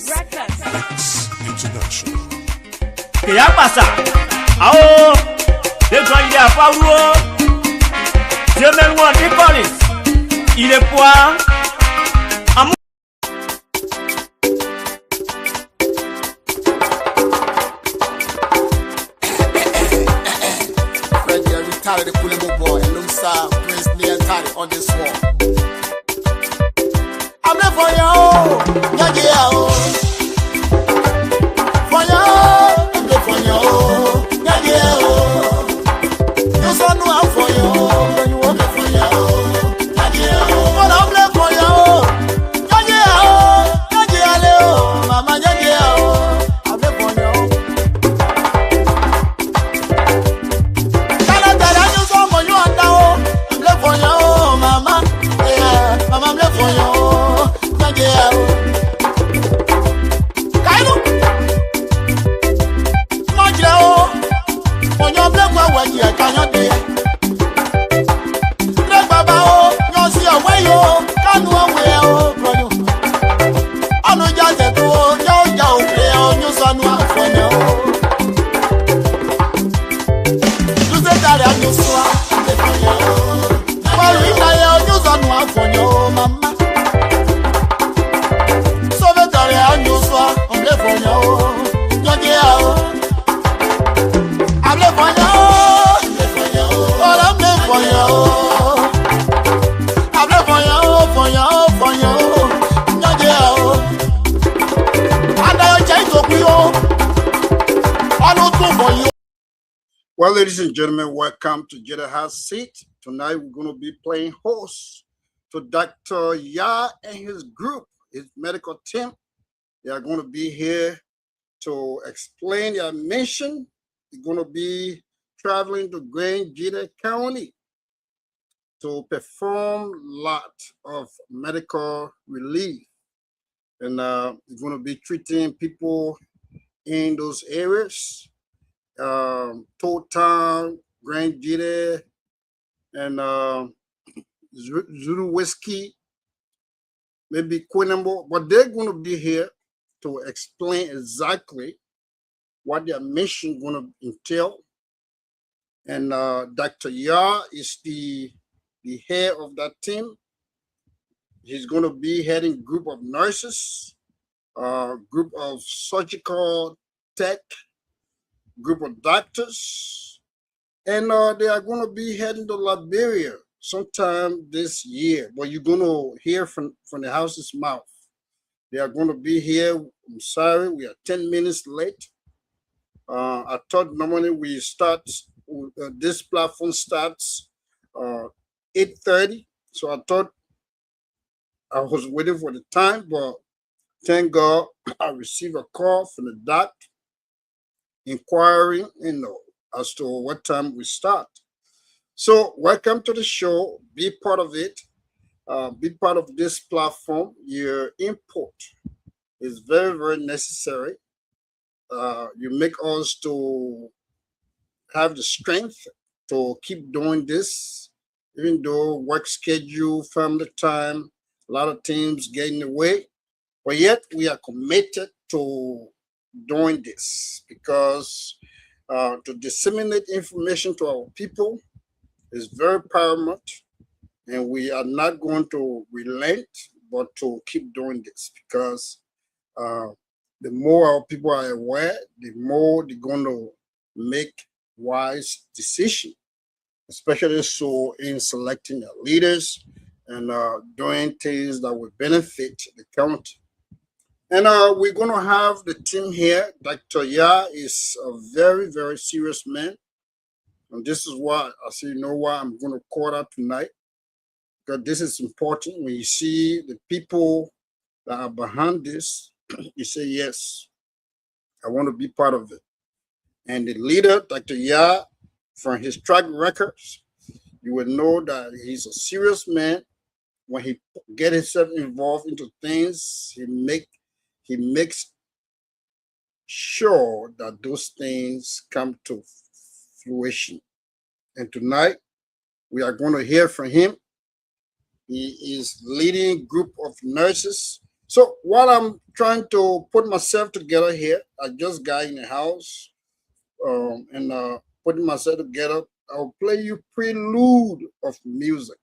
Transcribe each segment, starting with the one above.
International. ¿Qué ya pasa? ¡Ao! ¡De Guaira Paulo! ¡Je me loin des polices! Il est point. Tally the Pulemo boy alongside Prince Near Tally on this wall. I'm there for you, yeah, yeah, for you, I'm there for you, yeah, yeah, you saw no out for you, when you want for you, yeah, yeah, but I'm there for you, yeah, yeah, mama, yeah, yeah, I'm there for you. Well, ladies and gentlemen, welcome to Gedeh HotSeat. Tonight, we're going to be playing host to Dr. Ya and his group, his medical team. They are going to be here to explain their mission. They're going to be traveling to Gedeh County to perform a lot of medical relief. And they're going to be treating people in those areas. Town, Grand Gedeh, and Zulu Whiskey, maybe Quinambo, but they're going to be here to explain exactly what their mission is going to entail. And Dr. Ya is the head of that team. He's going to be heading group of nurses, group of surgical tech, group of doctors, and they are going to be heading to Liberia sometime this year. But you're going to hear from the house's mouth. They are going to be here. I'm sorry, we are 10 minutes late. I thought normally we start, this platform starts 8:30. So I thought I was waiting for the time, but thank God I received a call from the doctor inquiring, as to what time we start. So welcome to the show. Be part of it. Be part of this platform. Your input is very, very necessary. You make us to have the strength to keep doing this, even though work schedule, family time, a lot of things get in the way. But yet we are committed to doing this because to disseminate information to our people is very paramount, and we are not going to relent, but to keep doing this because the more our people are aware, the more they're going to make wise decisions, especially so in selecting their leaders and doing things that will benefit the county. And we're going to have the team here. Dr. Ya is a very, very serious man. And this is why I say, you know why I'm going to call out tonight. Because this is important. When you see the people that are behind this, you say, yes, I want to be part of it. And the leader, Dr. Ya, from his track records, you will know that he's a serious man. When he gets himself involved into things, he makes sure that those things come to fruition. And tonight, we are going to hear from him. He is leading a group of nurses So while I'm trying to put myself together here, I just got in the house and putting myself together. I'll play you prelude of music.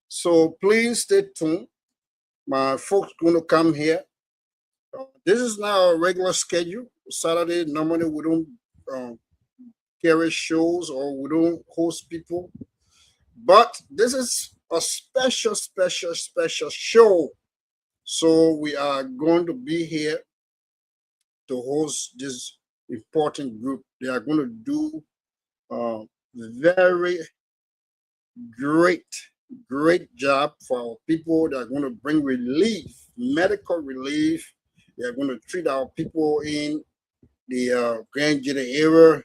So please stay tuned. My folks going to come here. This is now a regular schedule. Saturday, normally we don't carry shows or we don't host people. But this is a special show. So we are going to be here to host this important group. They are going to do very great job for our people. They are going to bring relief, medical relief. They are going to treat our people in the Grand Gedeh area,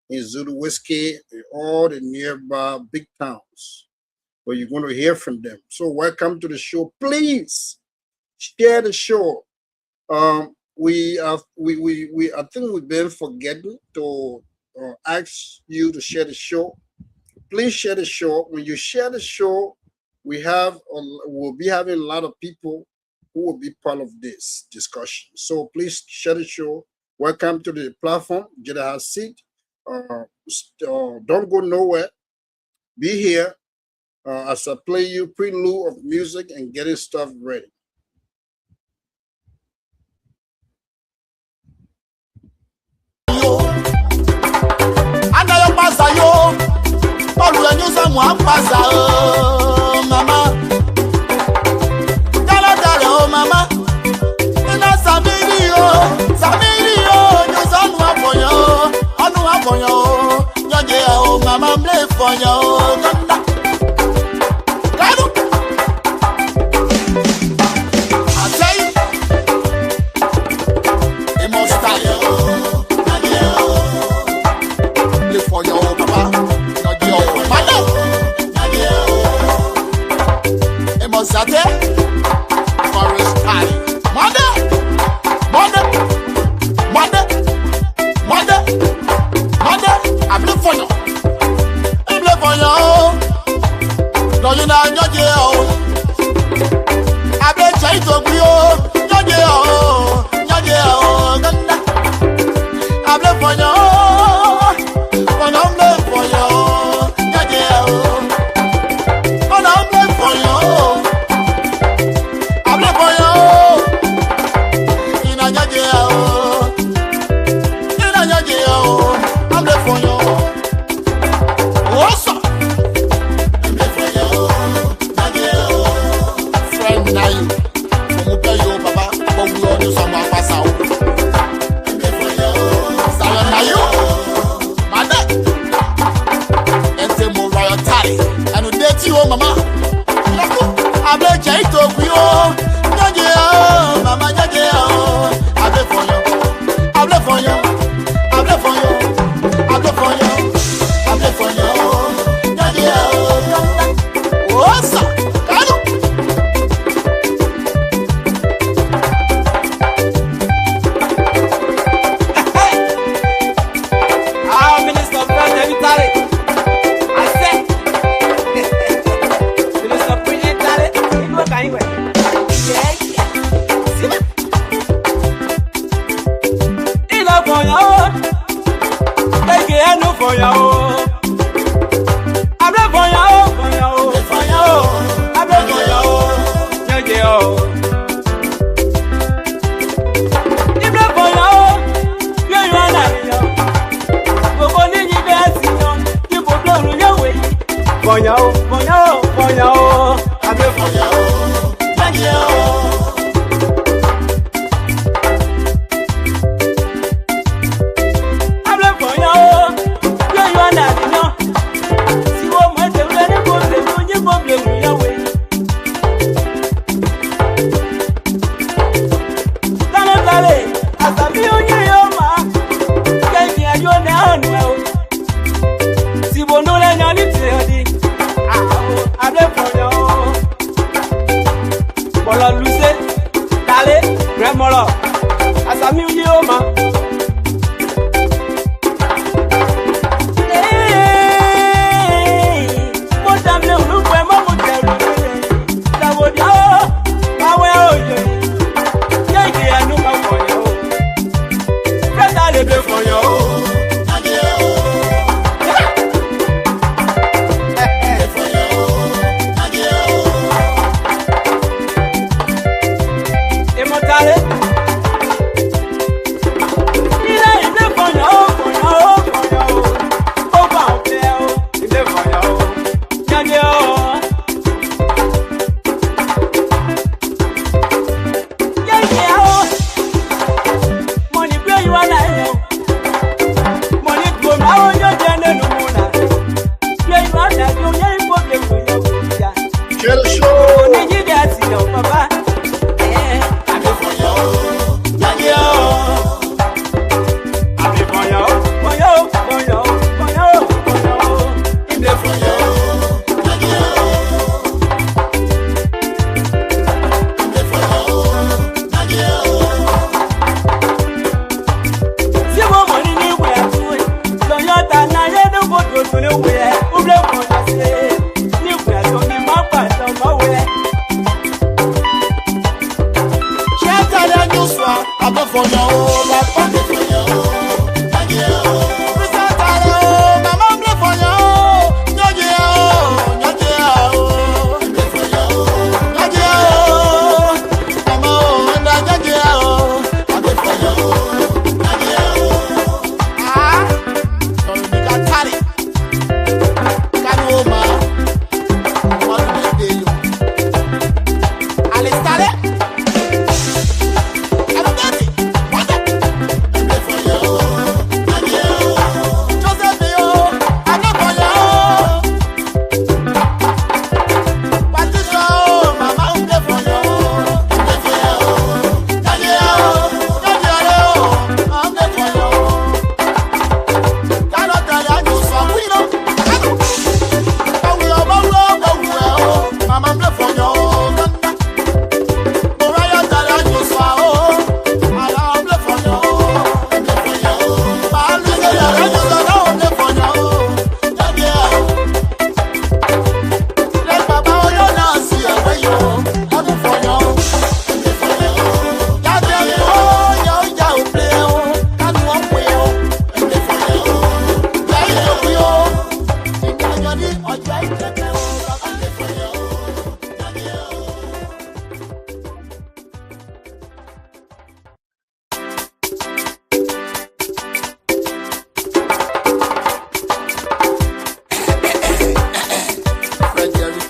in Zulu Whiskey, in all the nearby big towns. But you're going to hear from them. So welcome to the show. Please share the show. I think we've been forgetting to ask you to share the show. Please share the show. When you share the show, we'll be having a lot of people who will be part of this discussion. So please share the show. Welcome to the platform, Gedeh HotSeat. Don't go nowhere. Be here as I play you prelude of music and getting stuff ready. Mama, mama, mama, play for you.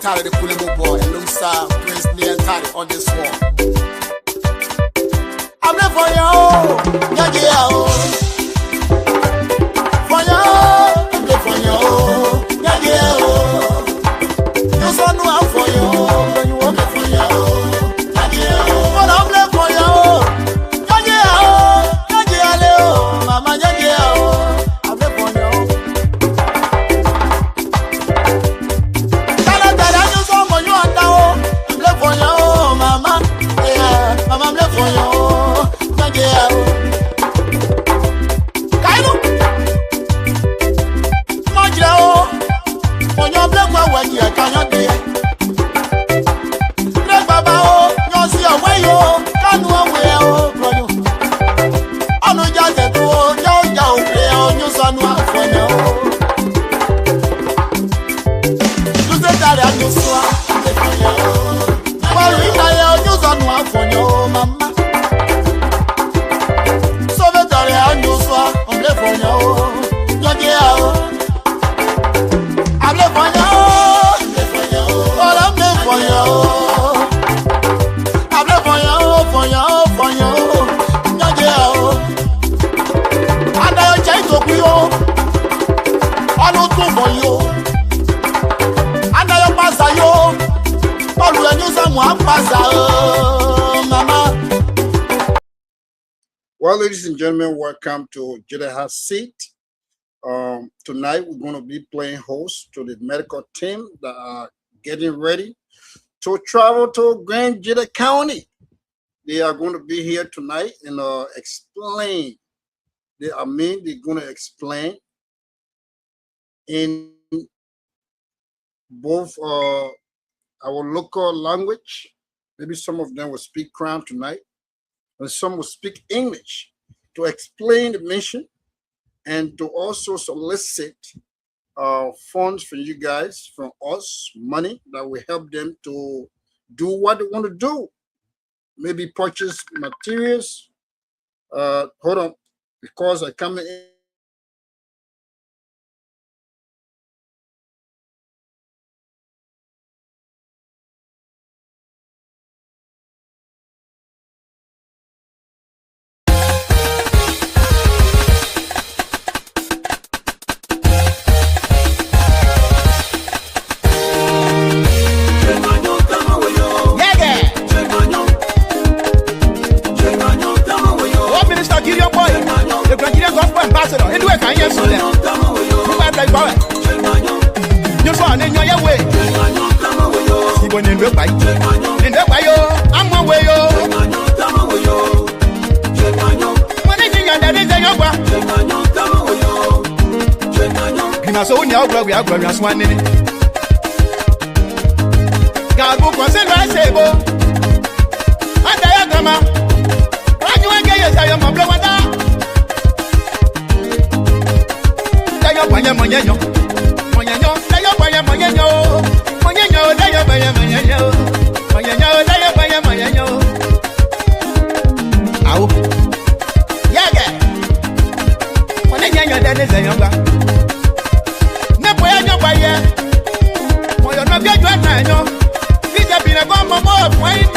Tally the Kulemo boy alongside Prince Neil Tally on this one. I'm there for you, yeah, yeah. For you, I'm there for you, yeah, yeah. You so know I'm for you, when you walk for you, yeah, yeah. But I'm there for you, yeah, yeah, yeah, yeah, mama, yeah, yeah. I'm there for you. Well, ladies and gentlemen, welcome to Gedeh HotSeat. Tonight, we're going to be playing host to the medical team that are getting ready to travel to Grand Gedeh County. They are going to be here tonight and explain. They're going to explain in both our local language. Maybe some of them will speak Crown tonight, and some will speak English to explain the mission and to also solicit funds from you guys, from us, money that will help them to do what they want to do. Maybe purchase materials. Hold on, because I come in. Come away. when in the way, yo, I'm away, yo. When I think that is a yoga, you know, so we are going to one in it. Gabu consider I say, bo, and I am a you get yes, I am a blower. Tayo, Moyano, Tayo, Moyano, Ow, Yaga. When I get your dad is a younger. Never know by yet. Moyo no get your nine, no. This has been a bomb more of wine.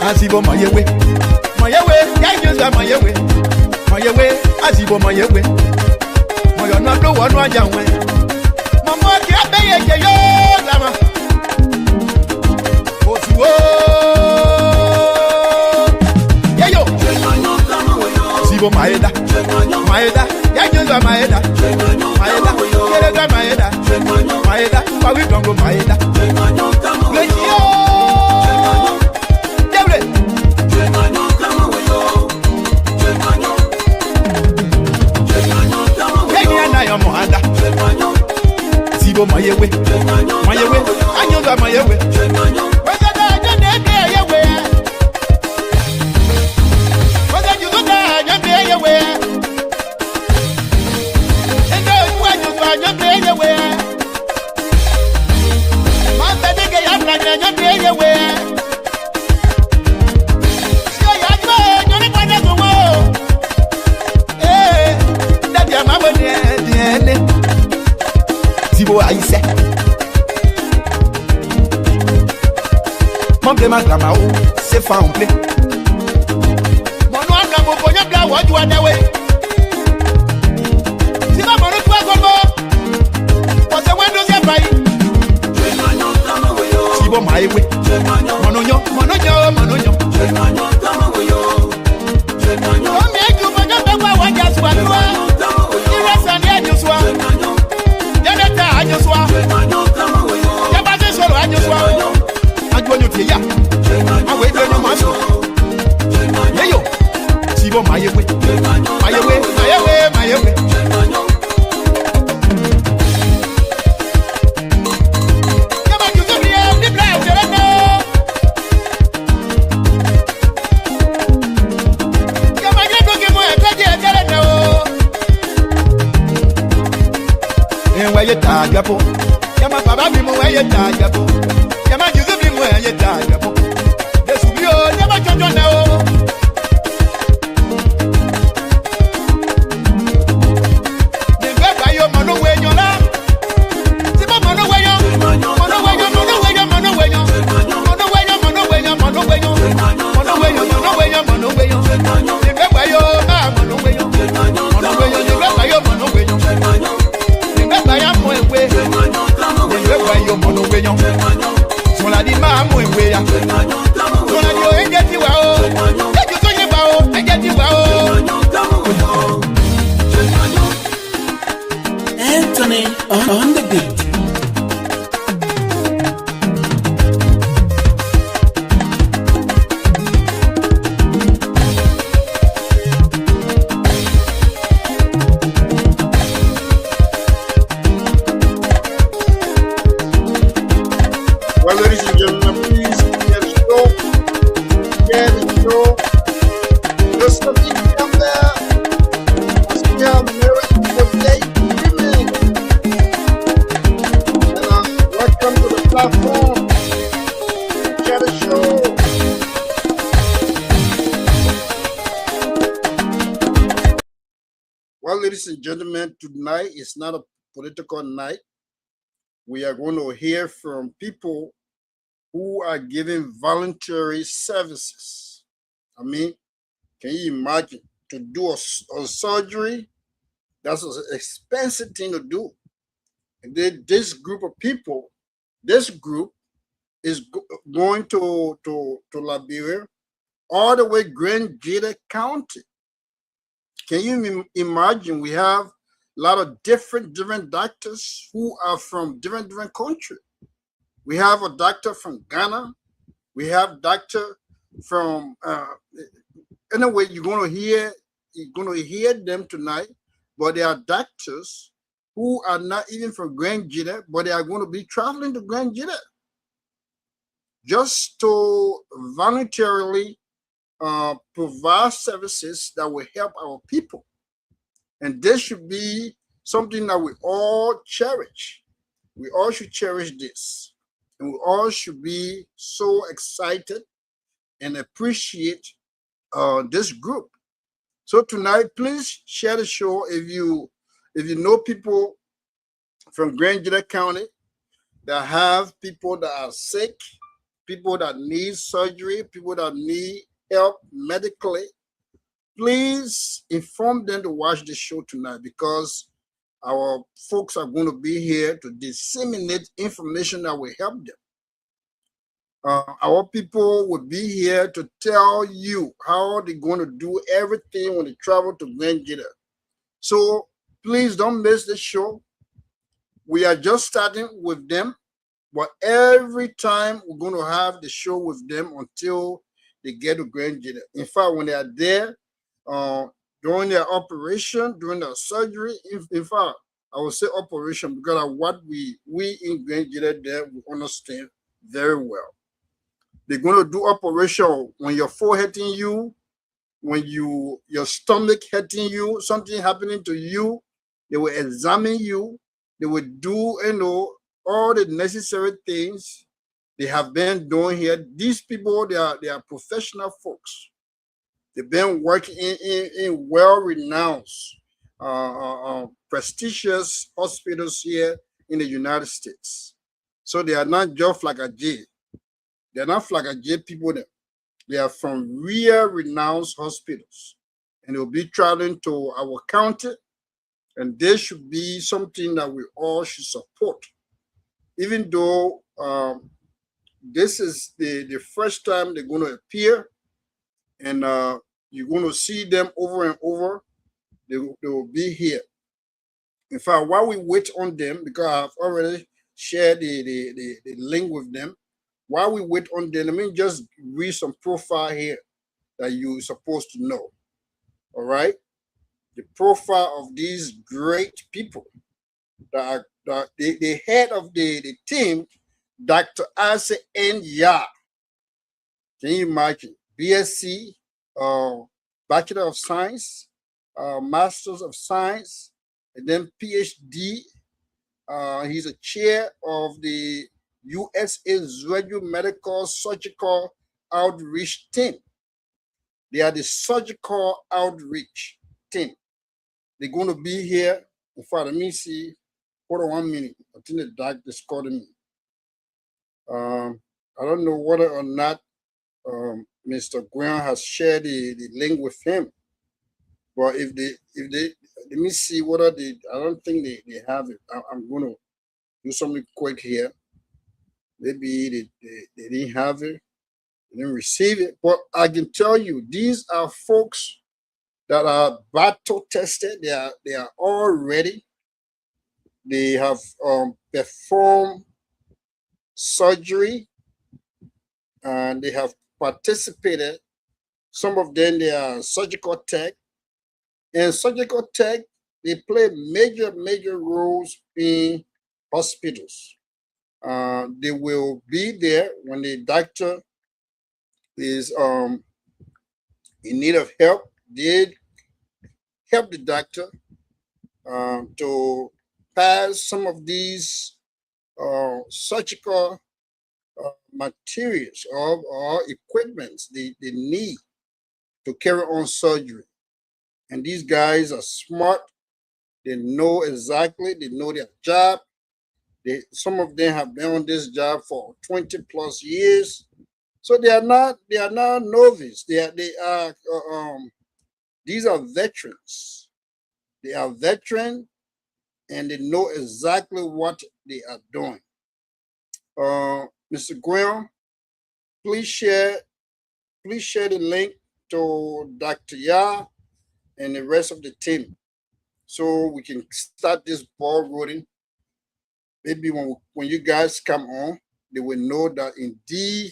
Asibo my way, I use my way, Asibo my way. Moyo no do one young way. Mamma can't be a yo, Yayo, Sibo Maeda, I use Maeda, Maeda, why we don't go Maeda? Zibo my way, I know that my way. Whether I don't get your way, whether you look at your way, and then when you find your way, Master, they get up like your way. So you're going to find out the world. Eh, that's your mama, dear. Zibo I say Mon play my grandma, c'est fan play Mon nom à mon poignet blanc, what you are the way Si ma mono toi comme Parce que moi nous y a pas Zibo my way Mononyo Combien tu peux pas voir what you soit Il reste un lien du soir I just want to solo, I just want to ya. I wait for no master. Yeah, yo, Sibo, my way. Come on, you can be a big black. Come on, get to give me a where you tag up. Yama Baba be where you tag up. Yama you be where you tag up. This will be all never judge on now. Then go by your mono way your lap. Simba mono way your mono way. Then go by your mono way. So la di ma mo ewe ya. So la di o enje ti wa o. Eju to yin ba o, enje ti wa o. Anthony on the beat. Well, ladies and gentlemen, please get the show. Just let me come there. We have marriage for day women. And welcome to the platform. Get the show. Well, ladies and gentlemen, tonight is not a political night. We are going to hear from people who are giving voluntary services. I mean, can you imagine to do a surgery? That's an expensive thing to do. And then this group of people, this group is going to Liberia, all the way Grand Gedeh County. Can you imagine? We have a lot of different doctors who are from different countries. We have a doctor from Ghana. We have doctor from anyway. You're gonna hear them tonight. But there are doctors who are not even from Grand Gedeh, but they are going to be traveling to Grand Gedeh just to voluntarily provide services that will help our people. And this should be something that we all cherish. We all should cherish this. And we all should be so excited and appreciate this group. So tonight, please share the show if you know people from Grand Gedeh County that have people that are sick, people that need surgery, people that need help medically. Please inform them to watch the show tonight, because our folks are going to be here to disseminate information that will help them. Our people will be here to tell you how they're going to do everything when they travel to Grand Gedeh. So please don't miss the show. We are just starting with them, but every time we're going to have the show with them until they get to Grand Gedeh. In fact, when they are there, during their operation, during their surgery, in fact, I will say operation because of what we in Grand Gedeh there, we understand very well. They're going to do operation when your forehead hitting you, when your stomach hitting you, something happening to you. They will examine you. They will do, all the necessary things they have been doing here. These people, they are professional folks. They've been working in well-renowned, prestigious hospitals here in the United States. So they are not just Flagga J. They're not Flagga J people. They are from real renowned hospitals. And they'll be traveling to our county. And this should be something that we all should support. Even though this is the first time they're going to appear, and you're going to see them over and over, they will be here. In fact, while we wait on them, because I've already shared the link with them, while we wait on them, let me just read some profile here that you're supposed to know. All right? The profile of these great people that are the head of the team, Dr. Ase N. Ya. Can you imagine? BSc, Bachelor of Science, Masters of Science, and then PhD. He's a chair of the USA Zwedru Medical Surgical Outreach Team. They are the surgical outreach team. They're going to be here. In fact, let me see. Hold on 1 minute. I think the doctor is calling me. I don't know whether or not Mr. Gwen has shared the link with him. But if they, let me see whether they, I don't think they have it. I'm going to do something quick here. Maybe they didn't have it, they didn't receive it. But I can tell you, these are folks that are battle tested. They are all ready. They have performed surgery, and they have participated. Some of them, they are surgical tech. And surgical tech, they play major roles in hospitals. They will be there when the doctor is in need of help. They help the doctor to pass some of these surgical materials or equipments they need to carry on surgery. And these guys are smart. They know exactly, they know their job. Some of them have been on this job for 20 plus years. So they are not novice. These are veterans. They are veterans, and they know exactly what they are doing. Mr. Graham, please share the link to Dr. Ya and the rest of the team, so we can start this ball rolling. Maybe when you guys come on, they will know that indeed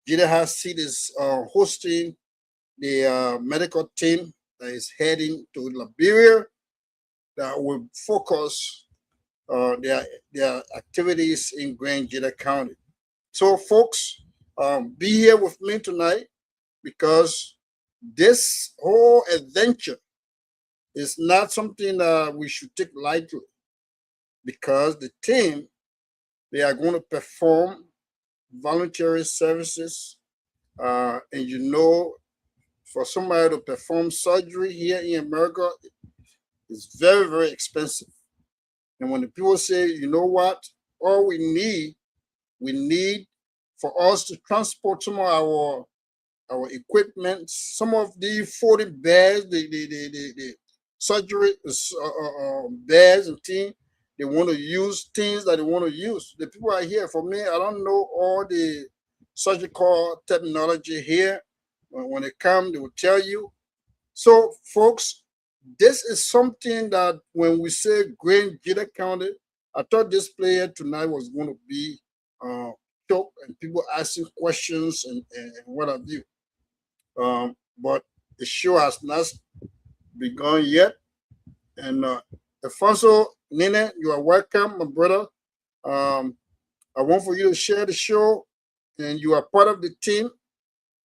Gedeh HotSeat is hosting the medical team that is heading to Liberia that will focus their activities in Grand Gedeh County. So folks, be here with me tonight because this whole adventure is not something that we should take lightly, because the team, they are going to perform voluntary services. And you know, for somebody to perform surgery here in America, it's very, very expensive. And when the people say, you know what, all we need for us to transport some of our equipment, some of the 40 beds, the surgery beds and things, they want to use things that they want to use. The people are here. For me, I don't know all the surgical terminology here. When they come, they will tell you. So, folks, this is something that when we say Grand Gedeh County, I thought this player tonight was going to be talk and people asking questions and what have you. But the show has not begun yet. And Alfonso, Nene, you are welcome, my brother. I want for you to share the show, and you are part of the team.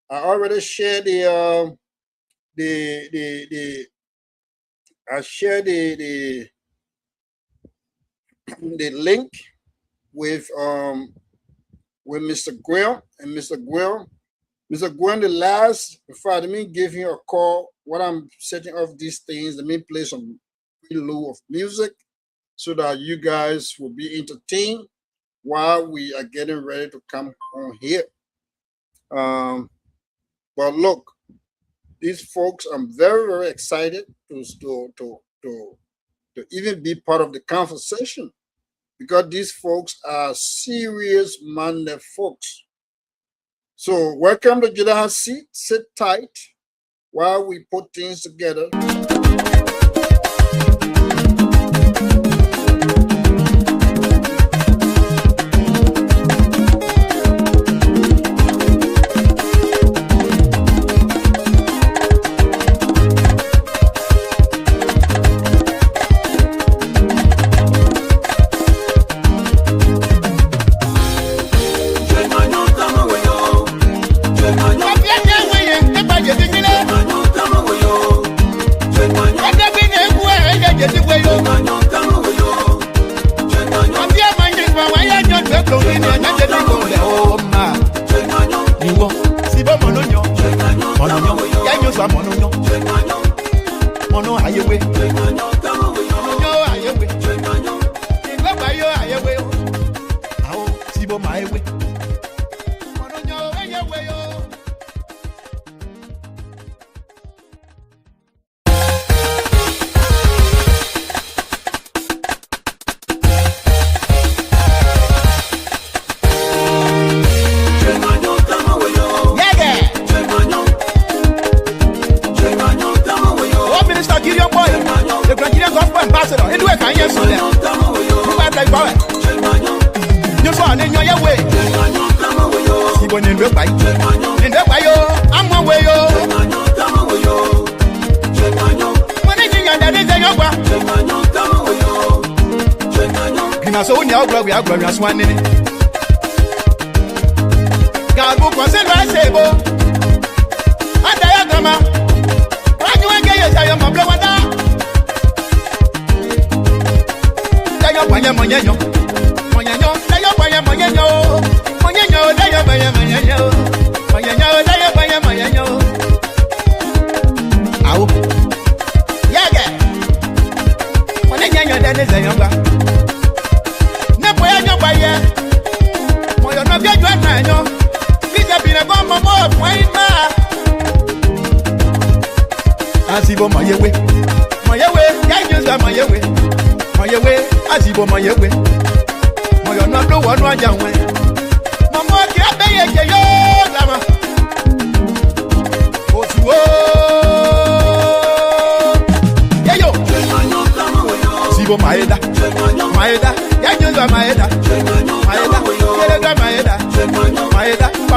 I already shared the link with Mr. Guel and Mr. Guel. Mr. Guel, the last, in fact, let me give him a call. What I'm setting up these things, let me play some prelude of music so that you guys will be entertained while we are getting ready to come on here. But look, these folks, I'm very, very excited to even be part of the conversation, because these folks are serious-minded folks. So welcome to Gedeh HotSeat. Sit tight while we put things together.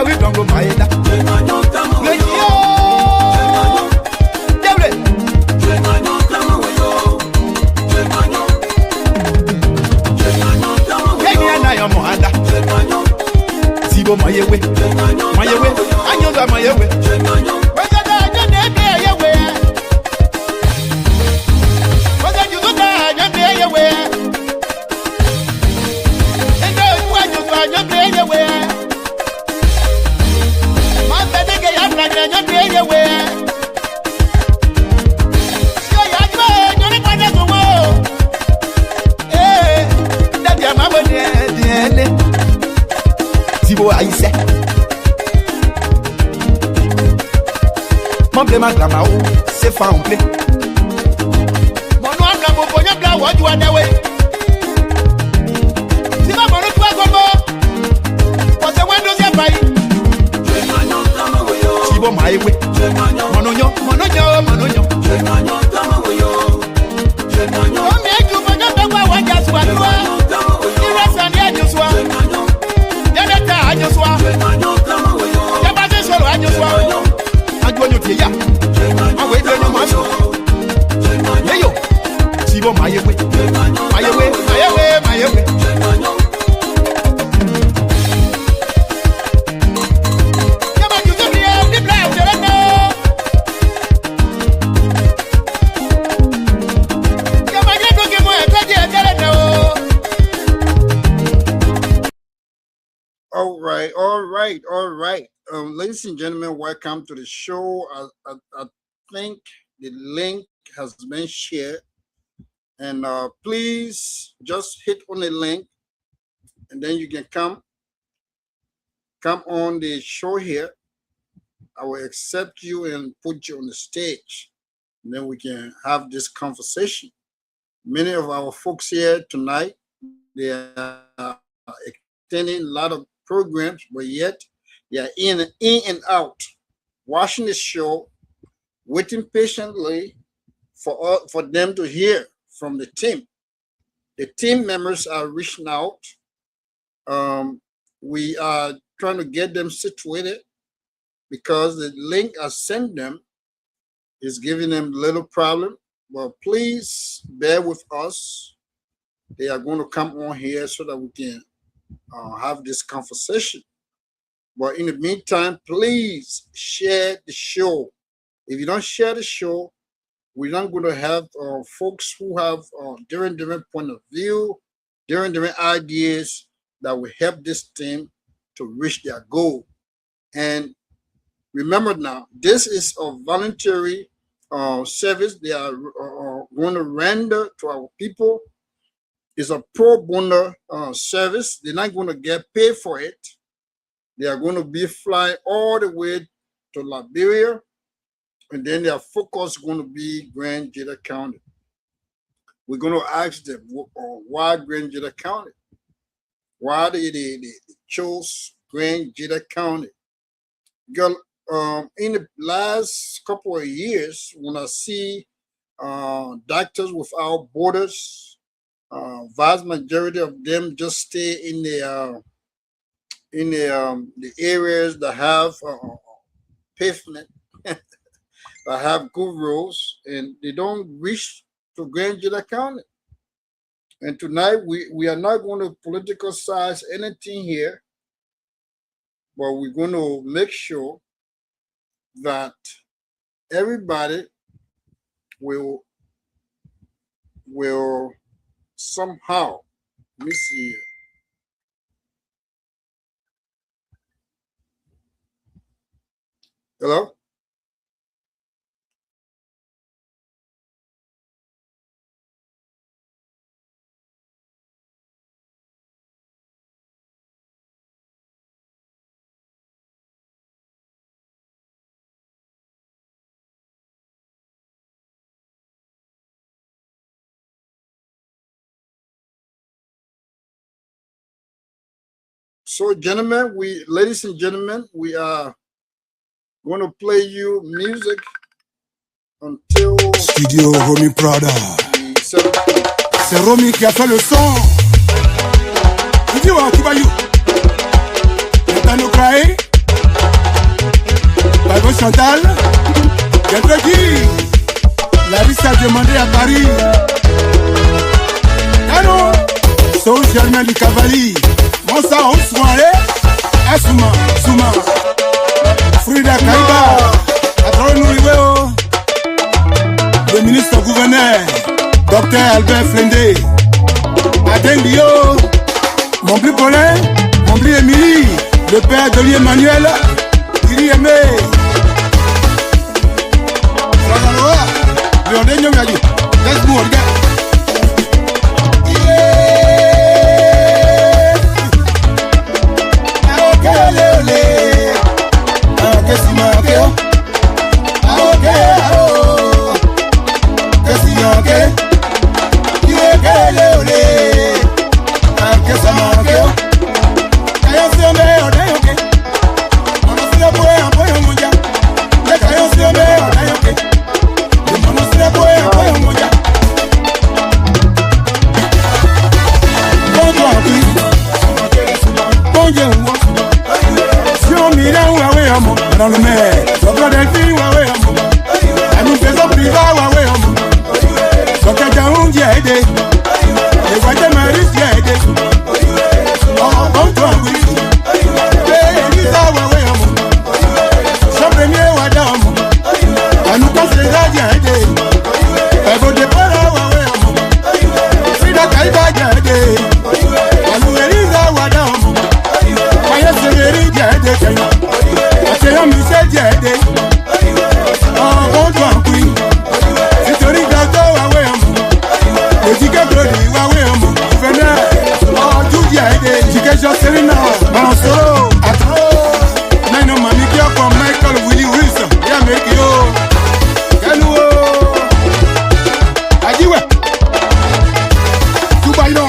Papa we don't go maeda. Zibo mayewe, anyoza mayewe. Wajada nyonde yewe. Wajada yuzuka nyonde yewe. Endo wanyuza nyonde yewe. Manda dege yabla nyonde yewe. Sio yajwe nyonde kwenda kuwo. Dadi amabone diene. Zibo aise. Mon blé ma grandma ou c'est fa on blé. Mon noir blanc mon pognon blanc ou du anewe. Si ma bonne toi gomo. Pour ce one deuxième bail. Zibo maïwe. Mononyo. Oh mais tu pognon blanc ou wanja swa toi. Il reste en y'a du soir. Anyoswa, yabase solo anyoswa, anjonyo tiya, awe deno maso, yeyo, sibo mayewe. Yaba juzo biya, dibla utereno. Yaba yedo kemo ekadi utereno. All right. Ladies and gentlemen, welcome to the show. I think the link has been shared, and please just hit on the link, and then you can come on the show here. I will accept you and put you on the stage, and then we can have this conversation. Many of our folks here tonight, they are attending a lot of programs, but yet they are in and out, watching the show, waiting patiently for them to hear from the team. The team members are reaching out. We are trying to get them situated because the link I sent them is giving them a little problem. But please bear with us. They are going to come on here so that we can have this conversation. But in the meantime, please share the show. If you don't share the show, we're not going to have folks who have different point of view, different ideas that will help this team to reach their goal. And remember now, this is a voluntary service they are going to render to our people. It's a pro bono service. They're not going to get paid for it. They are going to be flying all the way to Liberia, and then their focus is going to be Grand Gedeh County. We're going to ask them why Grand Gedeh County, why they chose Grand Gedeh County. Because in the last couple of years, when I see Doctors Without Borders, vast majority of them just stay in the areas that have pavement, that have good roads, and they don't reach to Grand Gedeh County. And tonight we are not going to politicicize anything here, but we're going to make sure that everybody will somehow, let me see here. Hello? So, ladies and gentlemen, we are going to play you music until Studio Romy Prada. C'est Romy qui a fait le son. Tu dis où tu vas you? T'as nous craé? Chantal, Gedeh, la liste a demandé à Paris. Cano, Sou Germain du Cavalier, mon sang, Ousmane, Asuma, Souma, Frida Kaiba, Adron le ministre gouverneur, Dr Albert Flendé, Adendio, mon plus Colin, mon plus Émilie, le père de l'Emmanuel, il y aimé. Let's go again. Dans le mer, sobre del fin, wawe amu. Ami peso priva, wawe amu. Soke jaun jede, le wate maris jede. Oh, bon to angui. Elisa wawe amu. Sobre mie wada amu. Anu konsega jede. Ebo de para wawe amu. Frida Kaiba jede. Anu Elisa wada amu. Kaya severi jede kaya. Say I'm Gedeh. Oh, don't queen. It's only that away. The chicken brody, away. Oh, do Gedeh. Chicken just selling now. Mansoro, Atro. Nine of Mammy from Michael Willie Wilson. Yeah, make you. Can you? Adiwe. Tu bailon.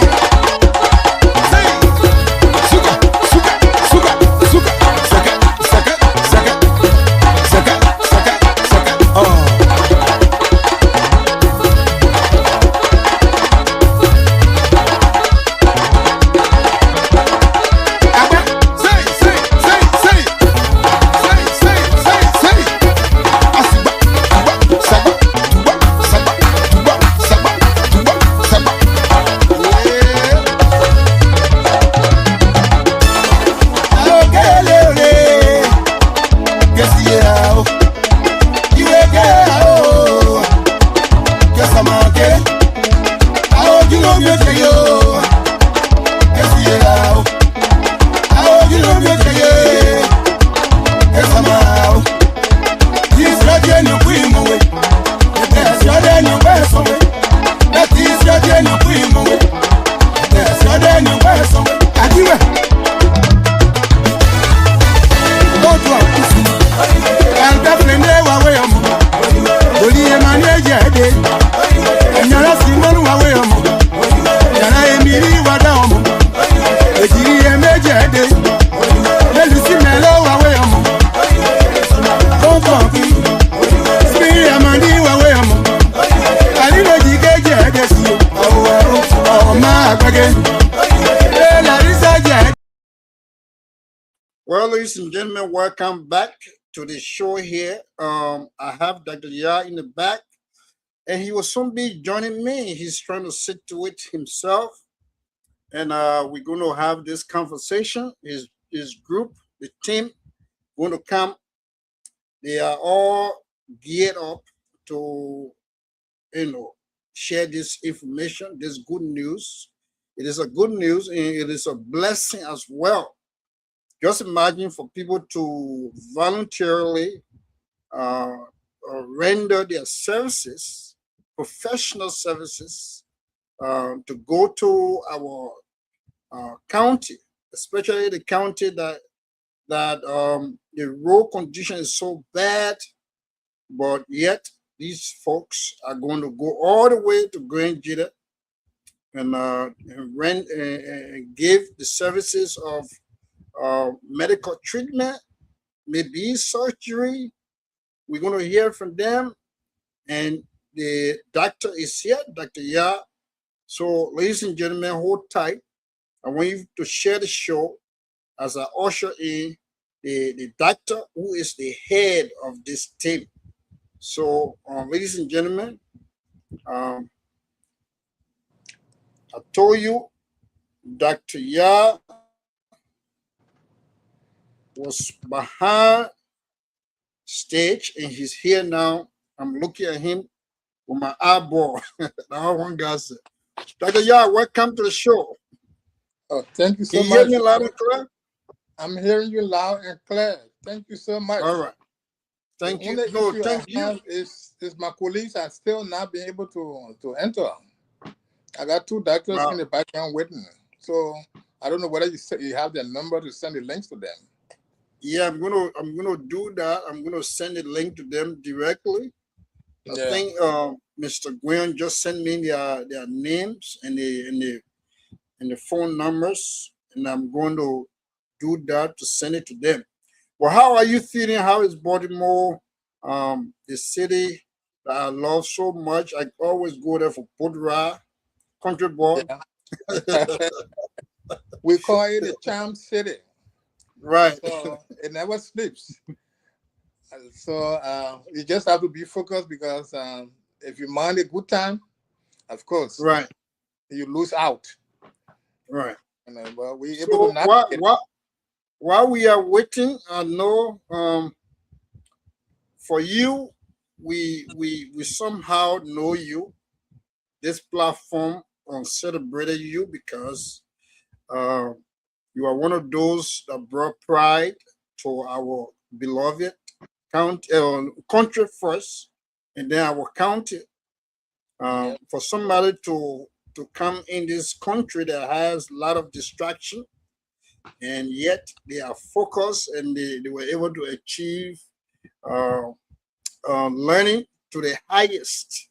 Well, ladies and gentlemen, welcome back to the show here. I have Dr. Ya in the back, and he will soon be joining me. He's trying to sit to it himself, and we're going to have this conversation. His group, the team, going to come. They are all geared up to, share this information, this good news. It is a good news, and it is a blessing as well. Just imagine for people to voluntarily render their services, professional services, to go to our county, especially the county that the road condition is so bad, but yet these folks are going to go all the way to Grand Gedeh and give the services of medical treatment, maybe surgery. We're going to hear from them, and the doctor is here, Dr. Ya. So, ladies and gentlemen, hold tight. I want you to share the show as I usher in the doctor who is the head of this team. So, ladies and gentlemen, I told you Dr. Ya was behind stage and he's here now. I'm looking at him with my eyeball. Now one guy said, Dr. Ya, welcome to the show. Oh, thank you so Can you much. hear me loud and clear? I'm hearing you loud and clear. Thank you so much. All right. Thank the you. only No, issue thank I you. have is my colleagues are still not being able to enter. I got 2 doctors Wow. in the background waiting. So I don't know whether you have their number to send the links to them. Yeah, I'm gonna do that. I'm gonna send a link to them directly. I think Mr. Gwen just sent me their names and the phone numbers, and I'm going to do that to send it to them. Well, how are you feeling? How is Baltimore, the city that I love so much? I always go there for boat ride, country boy. Yeah. We call it a charm city. Right. So it never sleeps. So you just have to be focused because if you mind a good time, of course, Right. you lose out. Right. You know, but we able So to navigate. while we are waiting, I know for you, we somehow know you. This platform celebrated you because you are one of those that brought pride to our beloved country first, and then our county. Yeah. For somebody to come in this country that has a lot of distraction, and yet they are focused and they were able to achieve learning to the highest,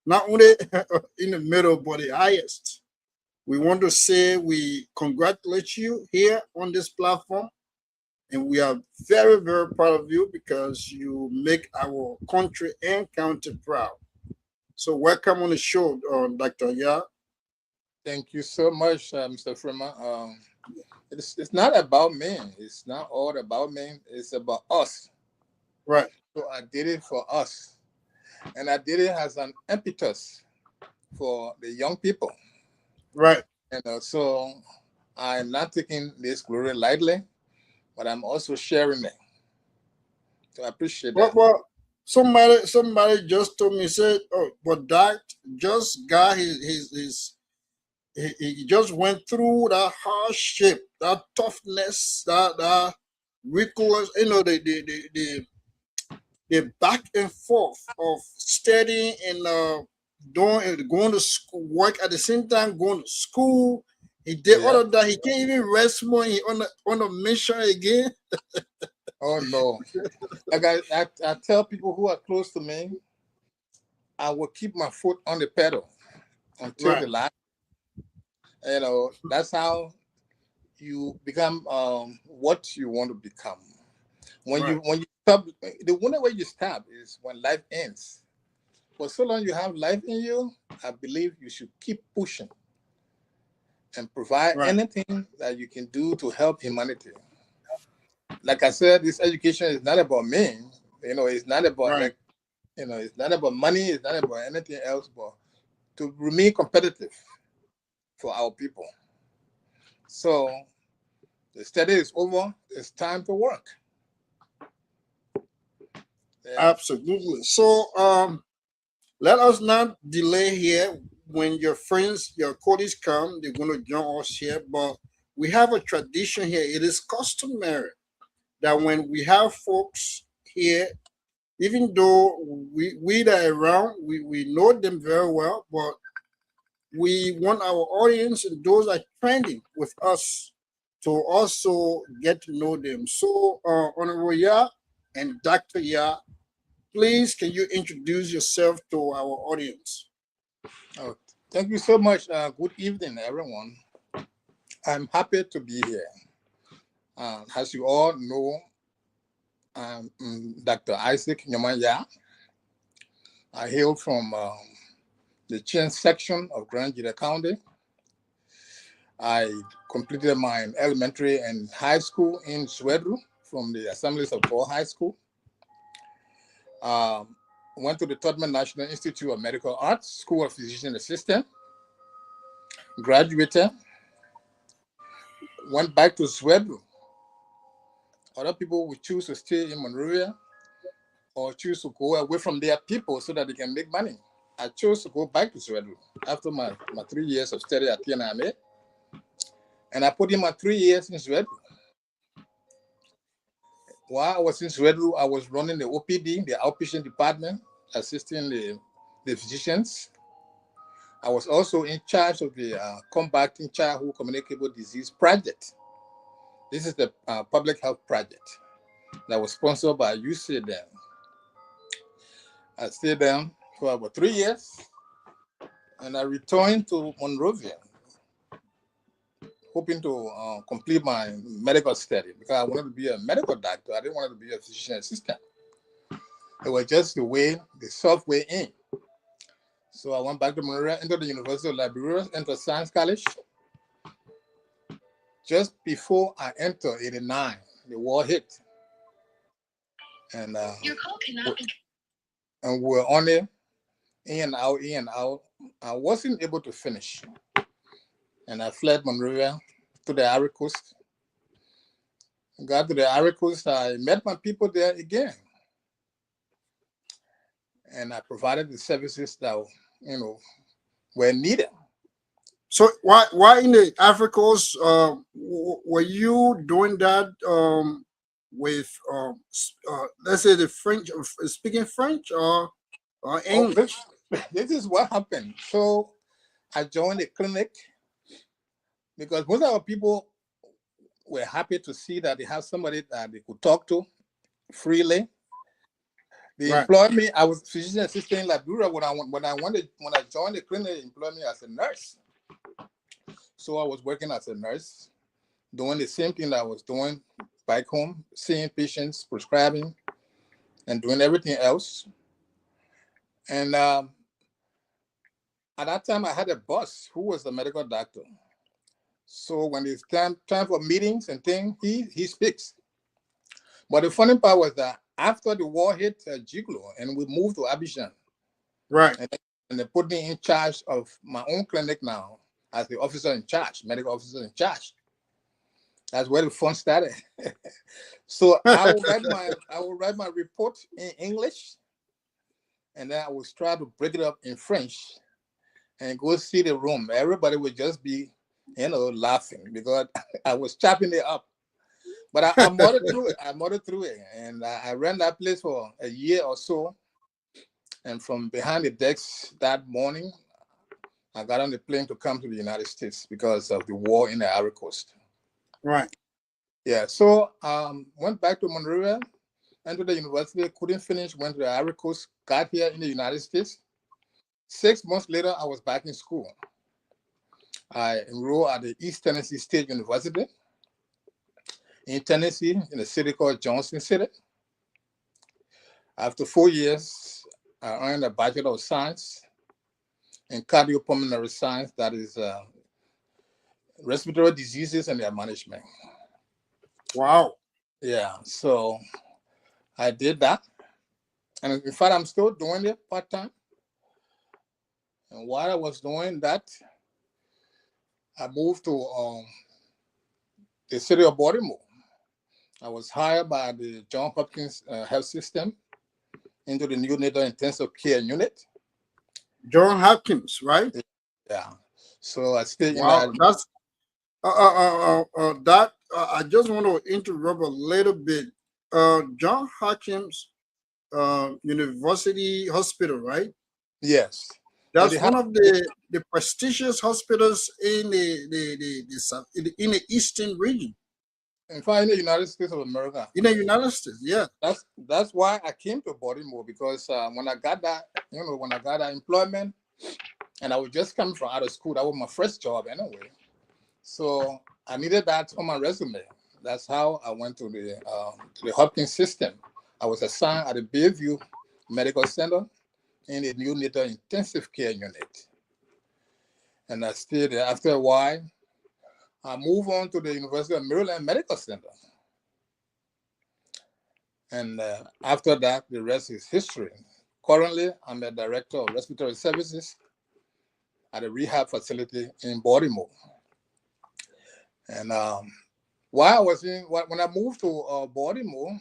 not only in the middle, but the highest. We want to say we congratulate you here on this platform, and we are very, very proud of you because you make our country and county proud. So welcome on the show, Dr. Ya. Thank you so much, Mr. Freeman. It's not about me. It's not all about me. It's about us. Right. So I did it for us, and I did it as an impetus for the young people. Right. And so I'm not taking this glory lightly, but I'm also sharing it. So I appreciate that. Well, somebody just told me, said, oh, but that just got he just went through that hardship, that toughness, that rigorous, the back and forth of studying and going to school, work at the same time, going to school. He did all of that. He can't even rest more. He on a mission again. Oh no! Like I tell people who are close to me, I will keep my foot on the pedal until the last. You know, that's how you become what you want to become. When you stop, the only way you stop is when life ends. For so long you have life in you, I believe you should keep pushing and provide anything that you can do to help humanity. Like I said, this education is not about me. You know, it's not about it's not about money. It's not about anything else, but to remain competitive for our people. So the study is over. It's time to work. Yeah. Absolutely. So let us not delay here. When your friends, your colleagues come, they're going to join us here. But we have a tradition here. It is customary that when we have folks here, even though we that are around, we know them very well, but we want our audience and those that are trending with us to also get to know them. So, Honorable Ya and Dr. Ya, please, can you introduce yourself to our audience? Oh, thank you so much. Good evening, everyone. I'm happy to be here. As you all know, I'm Dr. Isaac Nyamanya. I hail from the Chin section of Grand Gedeh County. I completed my elementary and high school in Zwedru from the assemblies of God High School. Went to the Tubman National Institute of Medical Arts, School of Physician Assistant. Graduated. Went back to Zwedru. Other people would choose to stay in Monrovia or choose to go away from their people so that they can make money. I chose to go back to Zwedru after my 3 years of study at TNMA. And I put in my 3 years in Zwedru. While I was in Zwedru, I was running the OPD, the outpatient department, assisting the physicians. I was also in charge of the Combating Childhood Communicable Disease Project. This is the public health project that was sponsored by UCD. I stayed there for about 3 years, and I returned to Monrovia, hoping to complete my medical study because I wanted to be a medical doctor. I didn't want to be a physician assistant. It was just the way, the soft way in. So I went back to Monrovia, entered the University of Liberia, entered Science College. Just before I entered '89, the war hit. And your call cannot be. And we were on it, in and out. I wasn't able to finish. And I fled Monrovia to the Ivory Coast. Got to the Ivory Coast, I met my people there again. And I provided the services that, were needed. So why in the Ivory Coast were you doing that with let's say the French, speaking French or English? This is what happened. So I joined a clinic because most of our people were happy to see that they have somebody that they could talk to freely. They employed me. I was physician assistant in Liberia when I joined the clinic. They employed me as a nurse. So I was working as a nurse, doing the same thing that I was doing back home, seeing patients, prescribing, and doing everything else. And at that time, I had a boss who was a medical doctor. So when it's time for meetings and things, he speaks. But the funny part was that after the war hit Jiglo and we moved to Abidjan, and they put me in charge of my own clinic now as the officer in charge, medical officer in charge. That's where the fun started. So I will write my report in English, and then I would try to break it up in French and go see the room. Everybody would just be, laughing because I was chopping it up. But I muddled through it. And I ran that place for a year or so. And from behind the decks that morning, I got on the plane to come to the United States because of the war in the Ivory Coast. Right. Yeah, so went back to Monrovia, entered the university, couldn't finish, went to the Ivory Coast, got here in the United States. 6 months later, I was back in school. I enrolled at the East Tennessee State University in Tennessee, in a city called Johnson City. After 4 years, I earned a Bachelor of Science in Cardiopulmonary Science, that is respiratory diseases and their management. Wow. Yeah, so I did that. And in fact, I'm still doing it part-time. And while I was doing that, I moved to the city of Baltimore. I was hired by the Johns Hopkins Health System into the neonatal intensive care unit. Johns Hopkins, right? Yeah. So I stayed in that. that. That's I just want to interrupt a little bit. Johns Hopkins University Hospital, right? Yes. That's one of the prestigious hospitals in the eastern region. In fact, in the United States of America. In the United States, yeah. That's why I came to Baltimore, because when I got that, when I got that employment, and I was just coming from out of school, that was my first job anyway. So I needed that on my resume. That's how I went to the Hopkins system. I was assigned at the Bayview Medical Center in the neonatal intensive care unit. And I stayed there. After a while, I moved on to the University of Maryland Medical Center. And after that, the rest is history. Currently, I'm a director of respiratory services at a rehab facility in Baltimore. And while I was when I moved to Baltimore,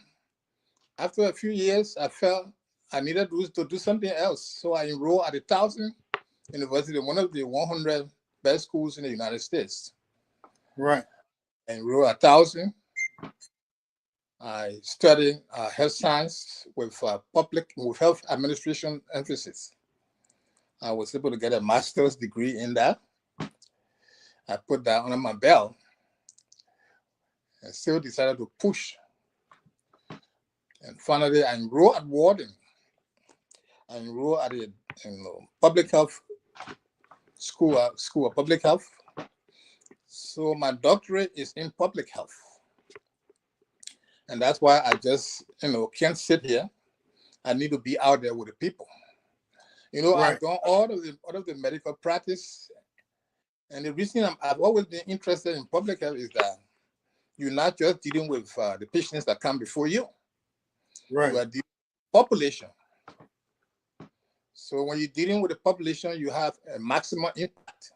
after a few years, I felt I needed to do something else. So I enrolled at the Towson University, one of the 100 best schools in the United States. Right. I enrolled at Towson. I studied health science with health administration emphasis. I was able to get a master's degree in that. I put that under my belt and still decided to push. And finally, I enrolled at Warden. I enrolled at a public health school of public health. So my doctorate is in public health. And that's why I just, can't sit here. I need to be out there with the people. Right. I've done all of the medical practice. And the reason I've always been interested in public health is that you're not just dealing with the patients that come before you. Right. You are dealing with the population. So when you're dealing with the population, you have a maximum impact.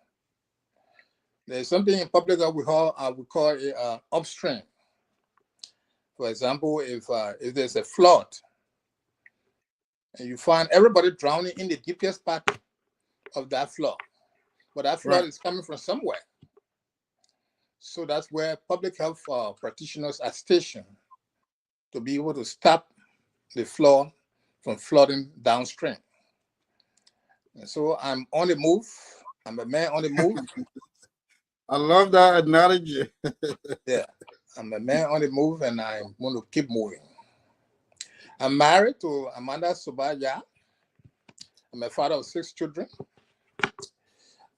There's something in public health we call it upstream. For example, if there's a flood and you find everybody drowning in the deepest part of that flood, but that flood is coming from somewhere. So that's where public health practitioners are stationed to be able to stop the flood from flooding downstream. And so I'm on the move. I'm a man on the move. I love that analogy. Yeah. I'm a man on the move, and I'm going to keep moving. I'm married to Amanda Subaya. I'm a father of 6 children.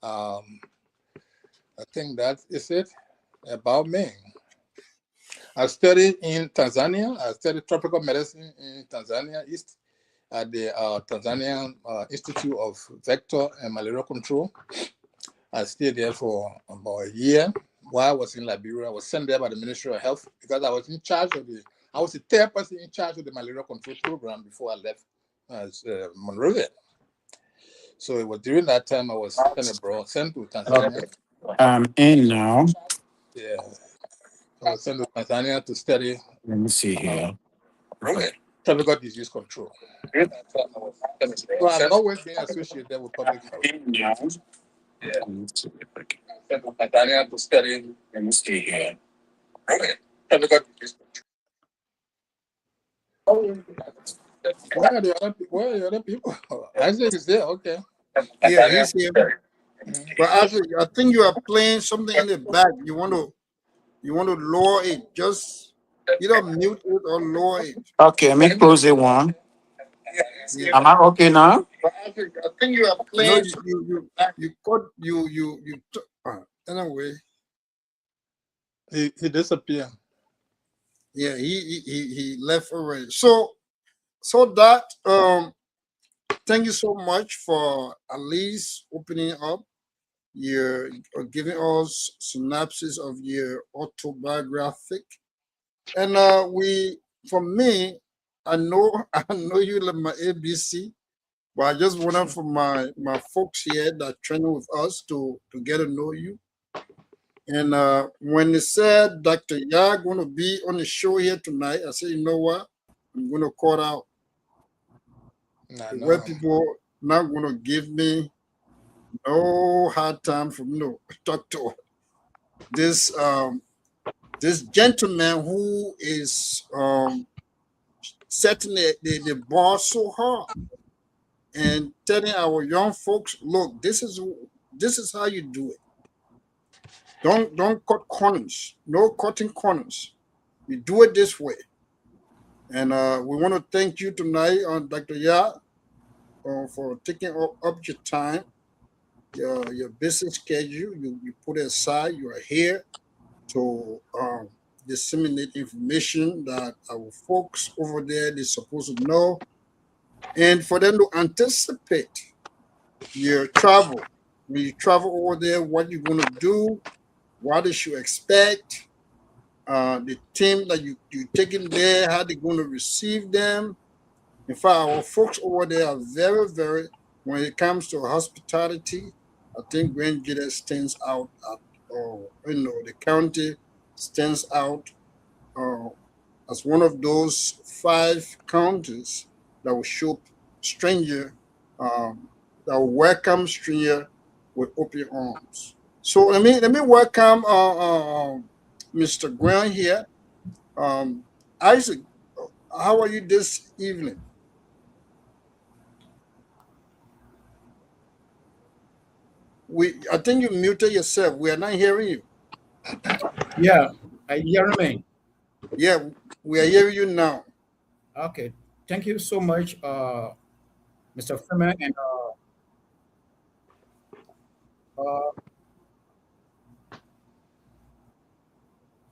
I think that is it about me. I studied in Tanzania. I studied tropical medicine in Tanzania East at the Tanzanian Institute of Vector and Malaria Control. I stayed there for about a year. While I was in Liberia, I was sent there by the Ministry of Health because I was in charge of I was the 3rd person in charge of the malaria control program before I left Monrovia. So it was during that time I was sent to Tanzania. Okay. I'm in now. Yeah. I was sent to Tanzania to study. Let me see here. Tropical disease control. So I've always been associated with public health. Yeah. Sent to Tanzania to study. Let me see here. Tropical disease control. Where are the other people? Isaac is there. Okay. Yeah, he's here. But Isaac, I think you are playing something in the back. You want to lower it. Just either mute it or lower it. Okay, let me close it one. Yeah. Am I okay now? I think you are playing. Anyway. He disappeared. Yeah, he left already. So that thank you so much for at least opening up your giving us synopsis of your autobiographic. And for me, I know you like my ABC, but I just wanted for my folks here that training with us to get to know you. And when they said Dr. Ya going to be on the show here tonight, I said, you know what? I'm going to call out. Where people not going to give me no hard time for me to talk to this gentleman who is setting the bar so hard and telling our young folks, look, this is how you do it. Don't cut corners. No cutting corners. You do it this way. And we want to thank you tonight, Dr. Ya, for taking up your time, your busy schedule. You put it aside. You are here to disseminate information that our folks over there they're supposed to know, and for them to anticipate your travel. When you travel over there, what you're going to do, what they should expect, the team that you taking there, how they're going to receive them. In fact, our folks over there are very, very, when it comes to hospitality, I think Grand Gedeh stands out the county stands out uh, as one of those 5 counties that will show stranger, that will welcome stranger with open arms. So let me welcome Mr. Grant here. Isaac, how are you this evening? I think you muted yourself. We are not hearing you. Yeah, are you hearing me? Yeah, we are hearing you now. Okay, thank you so much, Mr. Freeman, and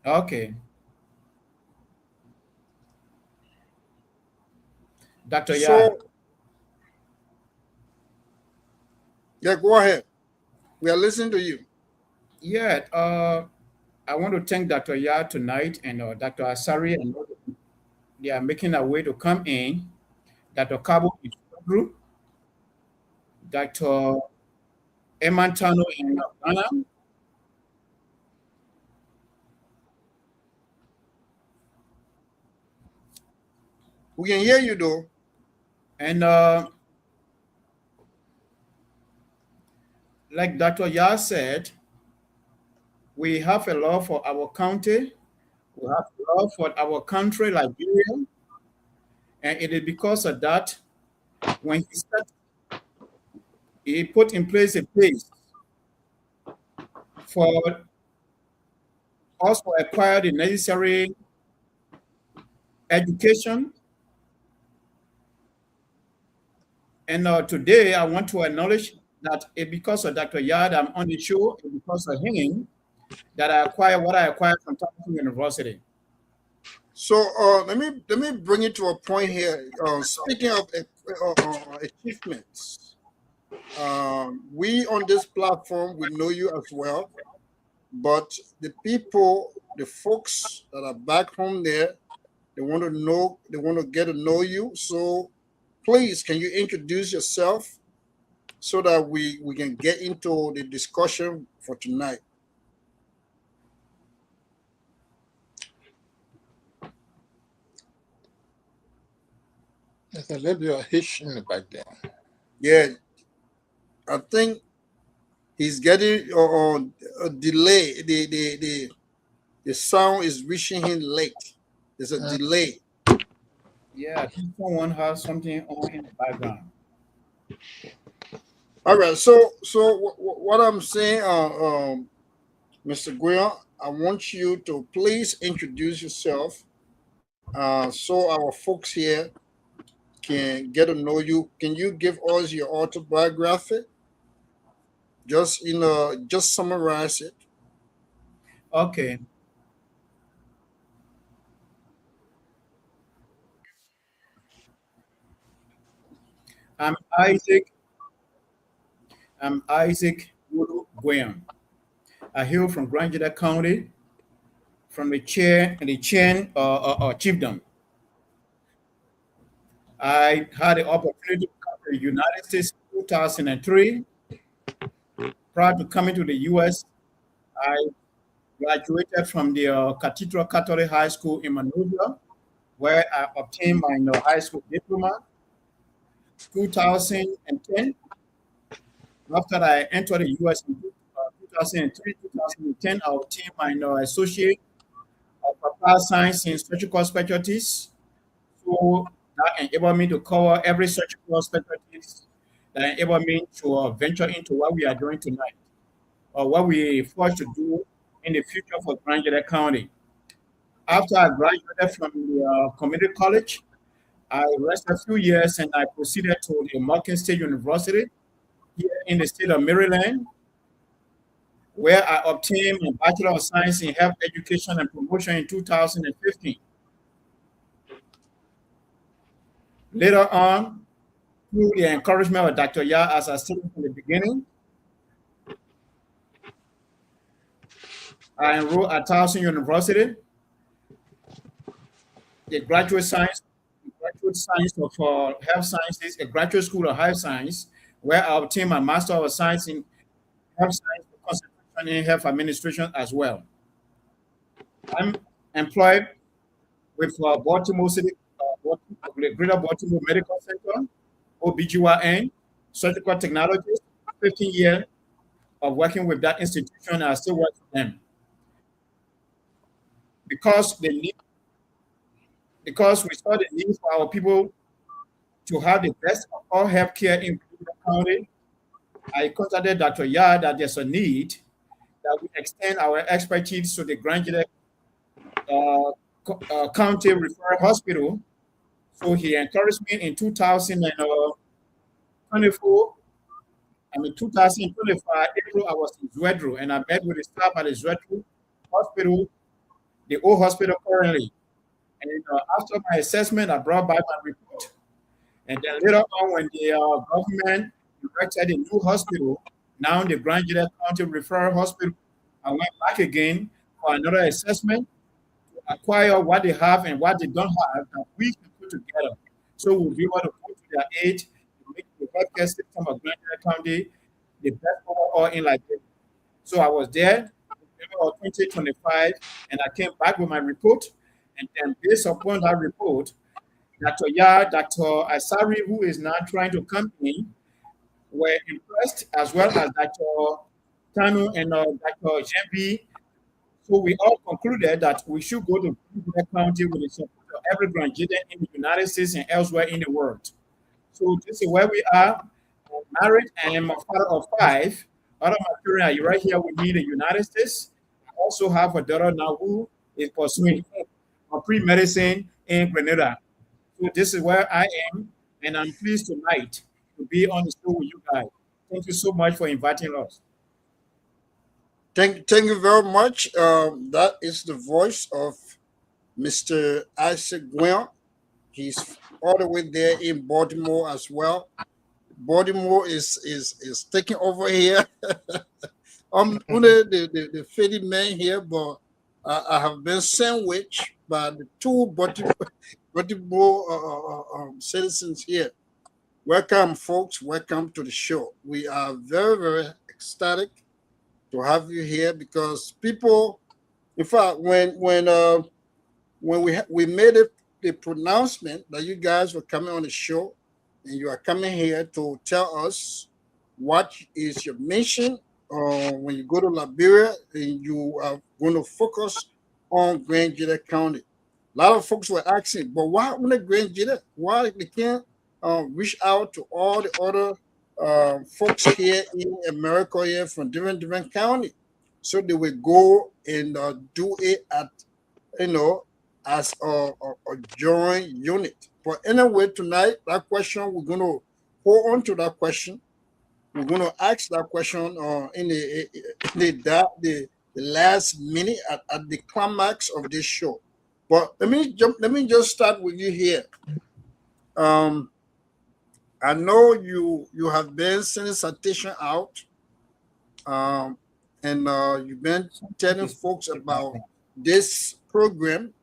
okay, Dr. Yad. So, yeah, go ahead. We are listening to you. Yeah, I want to thank Dr. Yad tonight and Dr. Asari, and they are making a way to come in. Dr. Cabo is through, Dr. Emantano in Ghana, We can hear you though. and like Dr. Yad said, we have a love for our county, we have love for our country, Liberia, and it is because of that when he put in place a place for us to acquire the necessary education. And today I want to acknowledge that because of Dr. Yad, I'm on the show, and because of him, that I acquired what I acquired from Thompson University. So let me bring it to a point here. Speaking of achievements, we on this platform, we know you as well, but the people, the folks that are back home there, they want to get to know you. So please, can you introduce yourself so that we can get into the discussion for tonight? There's a little bit of hitch in the back there. Yeah, I think he's getting a delay. The sound is reaching him late. There's a delay. Yeah, someone has something on in the background. All right. So what I'm saying, Mr. Guia, I want you to please introduce yourself, so our folks here can get to know you. Can you give us your autobiography? Just just summarize it. Okay. I'm Isaac. I'm Isaac Gwem. I hail from Grand Gedeh County, from the Chen chiefdom. I had the opportunity to come to the United States in 2003. Prior to coming to the U.S., I graduated from the Cathedral Catholic High School in Monrovia, where I obtained my high school diploma. 2010. After I entered the U.S. in 2003, 2010, I obtained my associate of applied science in surgical specialties. So that enabled me to cover every surgical specialties that enabled me to venture into what we are doing tonight, or what we forced to do in the future for Grand Gedeh County. After I graduated from the community college, I rested a few years and I proceeded to the Morgan State University here in the state of Maryland, where I obtained my Bachelor of Science in Health Education and Promotion in 2015. Later on, through the encouragement of Dr. Ya, as I stated from the beginning, I enrolled at Towson University, the graduate science of health sciences, a graduate school of health science, where I obtained my Master of Science in Health Science with concentration in health administration as well. I'm employed with Baltimore City, Greater Baltimore Medical Center, OBGYN, surgical technologist, 15 years of working with that institution. I still work for them. Because we saw the need for our people to have the best of all healthcare in the county, I contacted Dr. Yard that there's a need that we extend our expertise to the Grand Gedeh County Referral Hospital. So he encouraged me in 2025, April, I was in Zwedru, and I met with the staff at the Zwedru Hospital, the old hospital currently. And after my assessment, I brought back my report. And then later on, when the government erected a new hospital, now the Grand Gedeh County Referral Hospital, I went back again for another assessment to acquire what they have and what they don't have that we can put together. So we'll be able to put to their aid to make the healthcare system of Grand Gedeh County the best overall in Liberia. So I was there in 2025, and I came back with my report. And then based upon that report, Dr. Yard, Dr. Asari, who is now trying to come in, were impressed, as well as Dr. Tanu and Dr. Jembi. So we all concluded that we should go to Gedeh County with the support of every Grand Gedeh in the United States and elsewhere in the world. So this is where we are. I'm married. I am a father of 5. Out of my children are right here with me in the United States. I also have a daughter now who is pursuing pre-medicine in Grenada. So this is where I am, and I'm pleased tonight to be on the show with you guys. Thank you so much for inviting us. Thank you very much. That is the voice of Mr. Isaac Gwen. He's all the way there in Baltimore as well. Baltimore is taking over here. I'm only the faded man here, but I have been sandwiched by the 2 Baltimore citizens here. Welcome, folks. Welcome to the show. We are very, very ecstatic to have you here because people, in fact, when we made the pronouncement that you guys were coming on the show and you are coming here to tell us what is your mission when you go to Liberia and you are going to focus on Grand Gedeh County. A lot of folks were asking, but why only Grand Gedeh? Why they can't reach out to all the other folks here in America here from different counties, so they will go and do it at as a joint unit. But anyway, tonight that question we're going to hold on to that question. We're going to ask that question in the last minute at the climax of this show. But let me just start with you here. I know you have been sending citation out, and you've been telling folks about this program.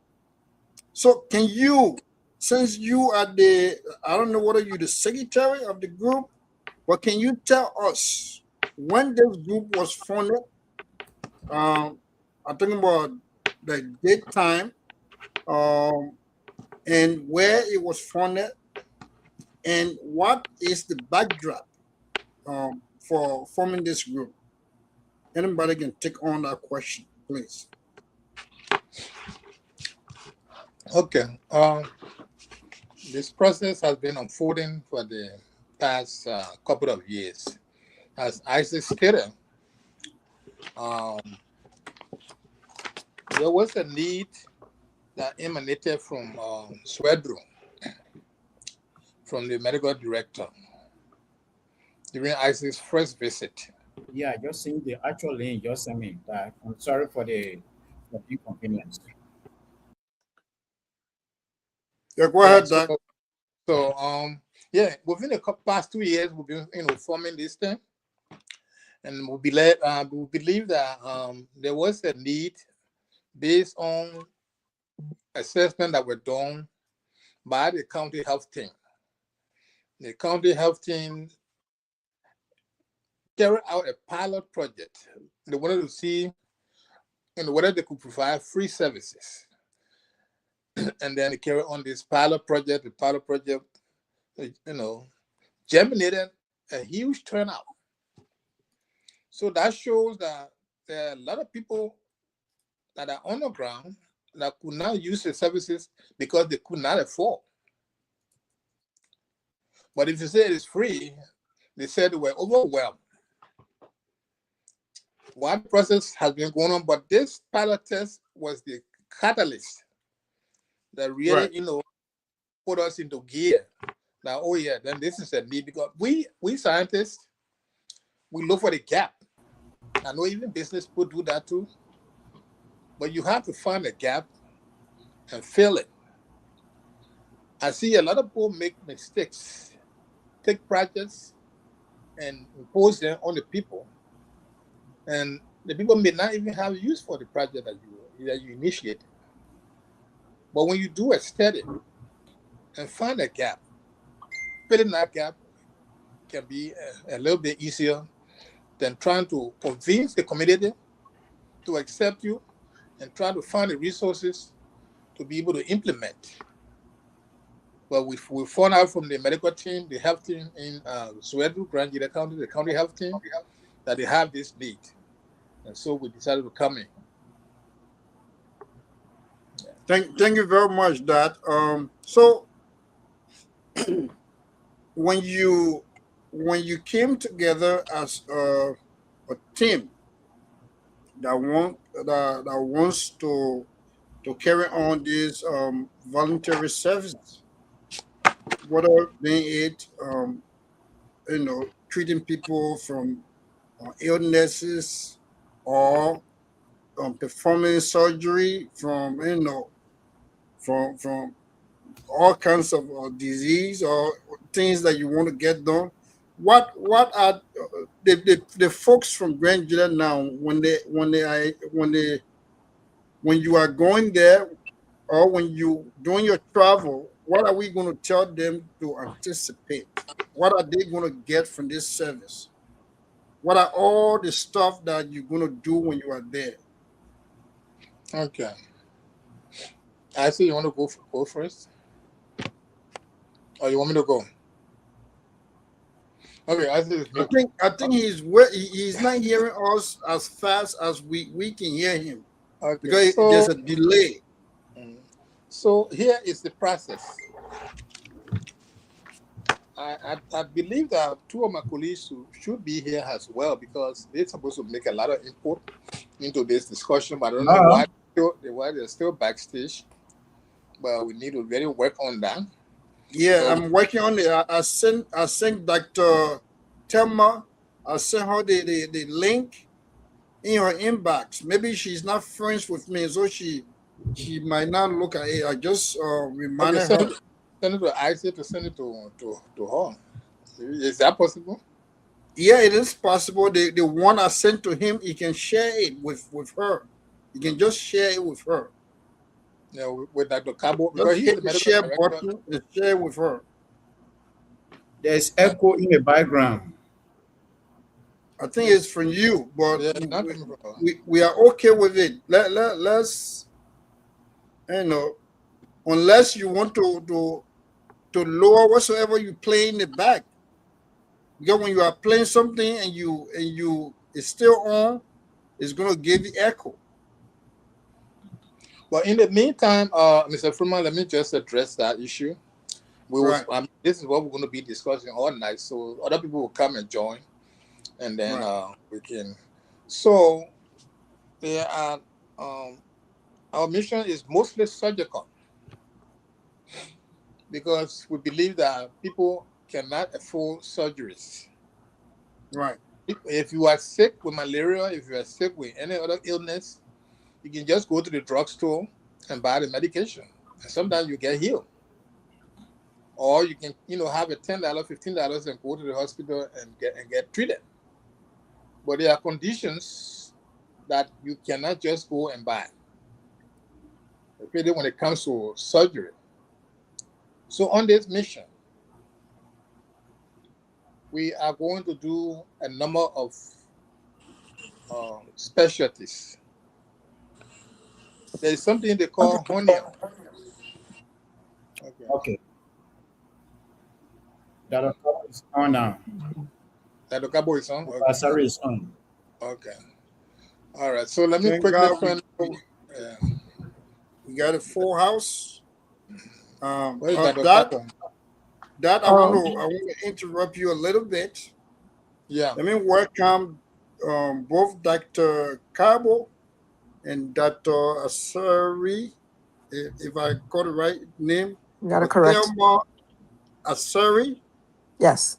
So can you, since you are I don't know whether you're the secretary of the group, but can you tell us when this group was founded? I'm talking about the date, time, and where it was founded, and what is the backdrop for forming this group? Anybody can take on that question, please. Okay. This process has been unfolding for the past couple of years. As Isaac stated, there was a need that emanated from Zwedru, from the medical director, during Isaac's first visit. Yeah, just seeing the actual link, just send me back. I'm sorry for the inconvenience. Yeah, go ahead, Doc. So, within the past 2 years, we've been forming this thing, and we believe that there was a need based on assessments that were done by the county health team. The county health team carried out a pilot project. They wanted to see whether they could provide free services. And then they carried on this pilot project. The pilot project, germinated a huge turnout. So that shows that there are a lot of people that are on the ground that could not use the services because they could not afford. But if you say it is free, they said they were overwhelmed. One process has been going on, but this pilot test was the catalyst that really, put us into gear. Now, then this is a need, because we scientists, we look for the gap. I know even business people do that too, but you have to find a gap and fill it. I see a lot of people make mistakes, take projects and impose them on the people, and the people may not even have use for the project that you initiated. But when you do a study and find a gap, filling that gap can be a little bit easier than trying to convince the community to accept you and try to find the resources to be able to implement. But we found out from the medical team, the health team in Zwedru, Gedeh County, the county health team, that they have this need. And so we decided to come in. Thank you very much, Dad. So when you came together as a team that wants to carry on these voluntary services, whether being it treating people from illnesses or performing surgery from all kinds of disease or things that you want to get done. What are the folks from Grand Gedeh now when you are going there or when you doing your travel? What are we going to tell them to anticipate? What are they going to get from this service? What are all the stuff that you're going to do when you are there? Okay. I see you want to go first? Or you want me to go? Okay, I think he's not hearing us as fast as we can hear him. Okay. Because there's a delay. So here is the process. I believe that two of my colleagues should be here as well, because they're supposed to make a lot of input into this discussion, but I don't know why they're still backstage. But we need to really work on that. Yeah, so, I'm working on it. I sent Dr. Thelma. I sent her the link in her inbox. Maybe she's not friends with me, so she might not look at it. I just reminded her. Send it to Isaac to send it to her. Is that possible? Yeah, it is possible. The one I sent to him, he can share it with her. He can just share it with her. Yeah, with Dr. Cabo. Just hit the share button and share with her. There's echo in the background. I think it's from you, but we are okay with it. Let's, unless you want to lower whatsoever you play in the back. Because when you are playing something and you it's still on, it's gonna give the echo. Well, in the meantime, Mr. Freeman, let me just address that issue. This is what we're going to be discussing all night, so other people will come and join, and then we can. So, there are our mission is mostly surgical, because we believe that people cannot afford surgeries. Right. If you are sick with malaria, if you are sick with any other illness, you can just go to the drugstore and buy the medication, and sometimes you get healed. Or you can, have a $10, $15 and go to the hospital and get treated. But there are conditions that you cannot just go and buy. especially when it comes to surgery. So on this mission, we are going to do a number of specialties. There is something they call honeycomb. Okay. Dr. Cabo is on now. Dr. Cabo is on? Okay. Asari is on. Okay. All right. So let me Thank quickly God find out. we got a full house. Where is Dr. That Cabo? I want to interrupt you a little bit. Yeah. Let me welcome both Dr. Cabo and Dr. Asari, if I got the right name. Got it correct. Thelma Asari. Yes.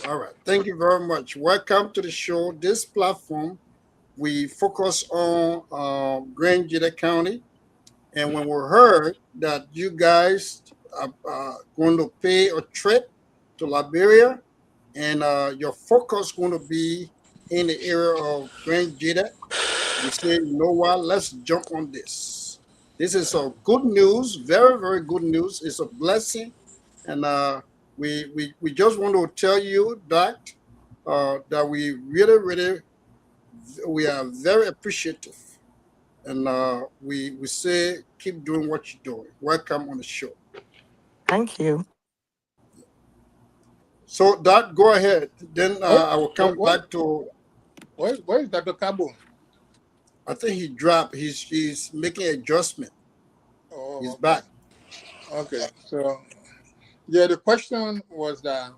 All right. Thank you very much. Welcome to the show. This platform, we focus on Grand Gedeh County. And when we heard that you guys are going to pay a trip to Liberia, and your focus going to be in the area of Grand Gedeh, we said, you know what, let's jump on this. This is a good news, very, very good news. It's a blessing. And we just want to tell you that we really, we are very appreciative. And we say, keep doing what you're doing. Welcome on the show. Thank you. So that, go ahead. Then I will come back to. Where is Dr. Cabo? I think he dropped. He's making adjustment. Oh, He's okay. back. Okay. So, yeah, the question was that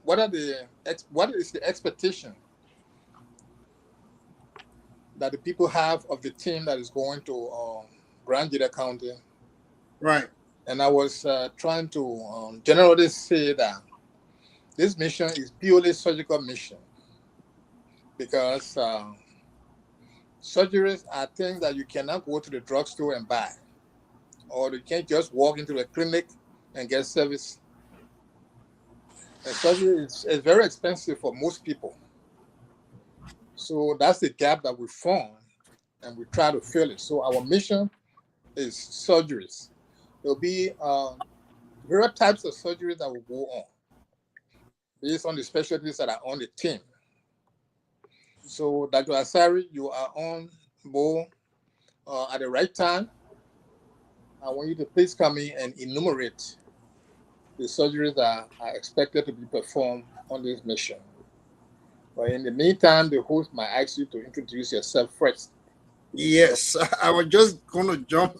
what is the expectation that the people have of the team that is going to Grand Gedeh County? Right. And I was trying to generally say that this mission is purely surgical mission, because surgeries are things that you cannot go to the drugstore and buy, or you can't just walk into a clinic and get service. And surgery is very expensive for most people. So that's the gap that we found, and we try to fill it. So our mission is surgeries. There'll be various types of surgeries that will go on based on the specialties that are on the team. So, Dr. Asari, you are on board at the right time. I want you to please come in and enumerate the surgeries that are expected to be performed on this mission. But in the meantime, the host might ask you to introduce yourself first. Yes, I was just going to jump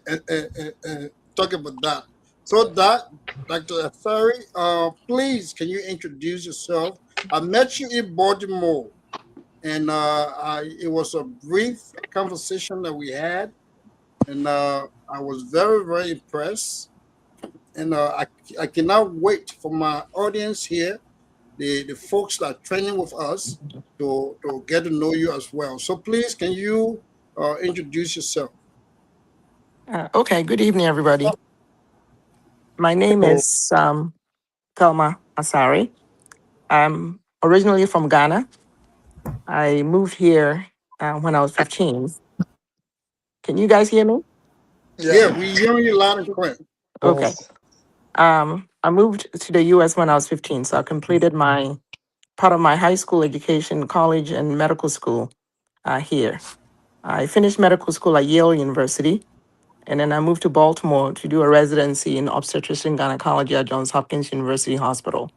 and talk about that. So that, Dr. Asari, please, can you introduce yourself? I met you in Baltimore, and it was a brief conversation that we had, and I was very, very impressed. And I cannot wait for my audience here, the folks that are training with us, to get to know you as well. So please, can you introduce yourself? Okay. Good evening, everybody. My name is Thelma Asari. I'm originally from Ghana. I moved here when I was 15. Can you guys hear me? Yeah, we hear you loud and clear. Okay. I moved to the U.S. when I was 15, so I completed my part of my high school education, college, and medical school here. I finished medical school at Yale University, and then I moved to Baltimore to do a residency in obstetrics and gynecology at Johns Hopkins University Hospital.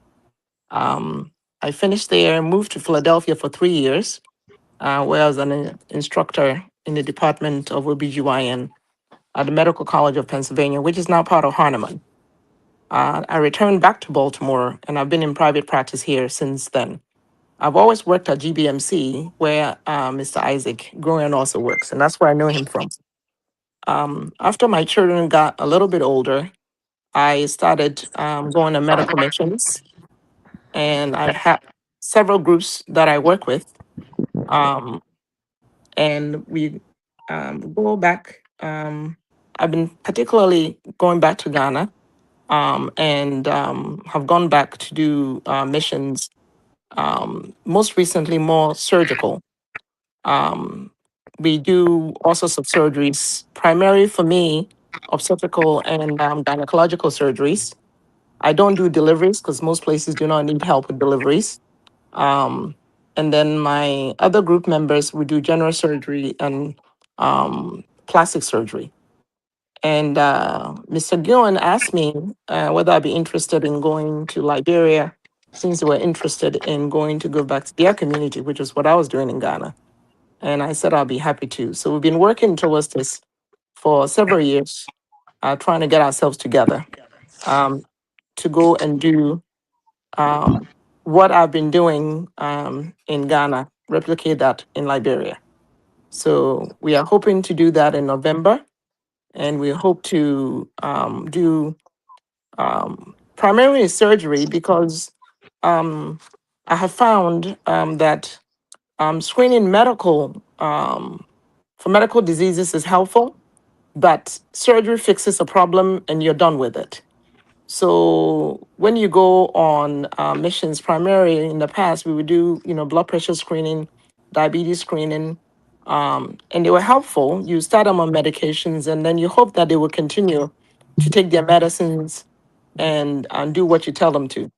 I finished there, moved to Philadelphia for 3 years, where I was an instructor in the Department of OBGYN at the Medical College of Pennsylvania, which is now part of Harneman. I returned back to Baltimore, and I've been in private practice here since then. I've always worked at GBMC, where Mr. Isaac Groen also works, and that's where I know him from. After my children got a little bit older, I started going to medical missions, and I have several groups that I work with, and we go back. I've been particularly going back to Ghana, and have gone back to do missions. Most recently, more surgical. we do all sorts of surgeries, primarily for me, obstetrical and gynecological surgeries. I don't do deliveries because most places do not need help with deliveries. Um, and then my other group members, we do general surgery and plastic surgery. And Mr. Gillen asked me whether I'd be interested in going to Liberia, since they were interested in going to go back to their community, which is what I was doing in Ghana. And I said I'll be happy to. So we've been working towards this for several years, trying to get ourselves together um, to go and do what I've been doing in Ghana, replicate that in Liberia. So we are hoping to do that in November, and we hope to do primarily surgery because I have found that screening for medical diseases is helpful, but surgery fixes a problem and you're done with it. So when you go on missions, primarily in the past, we would do, blood pressure screening, diabetes screening, and they were helpful. You start them on medications, and then you hope that they will continue to take their medicines and do what you tell them to.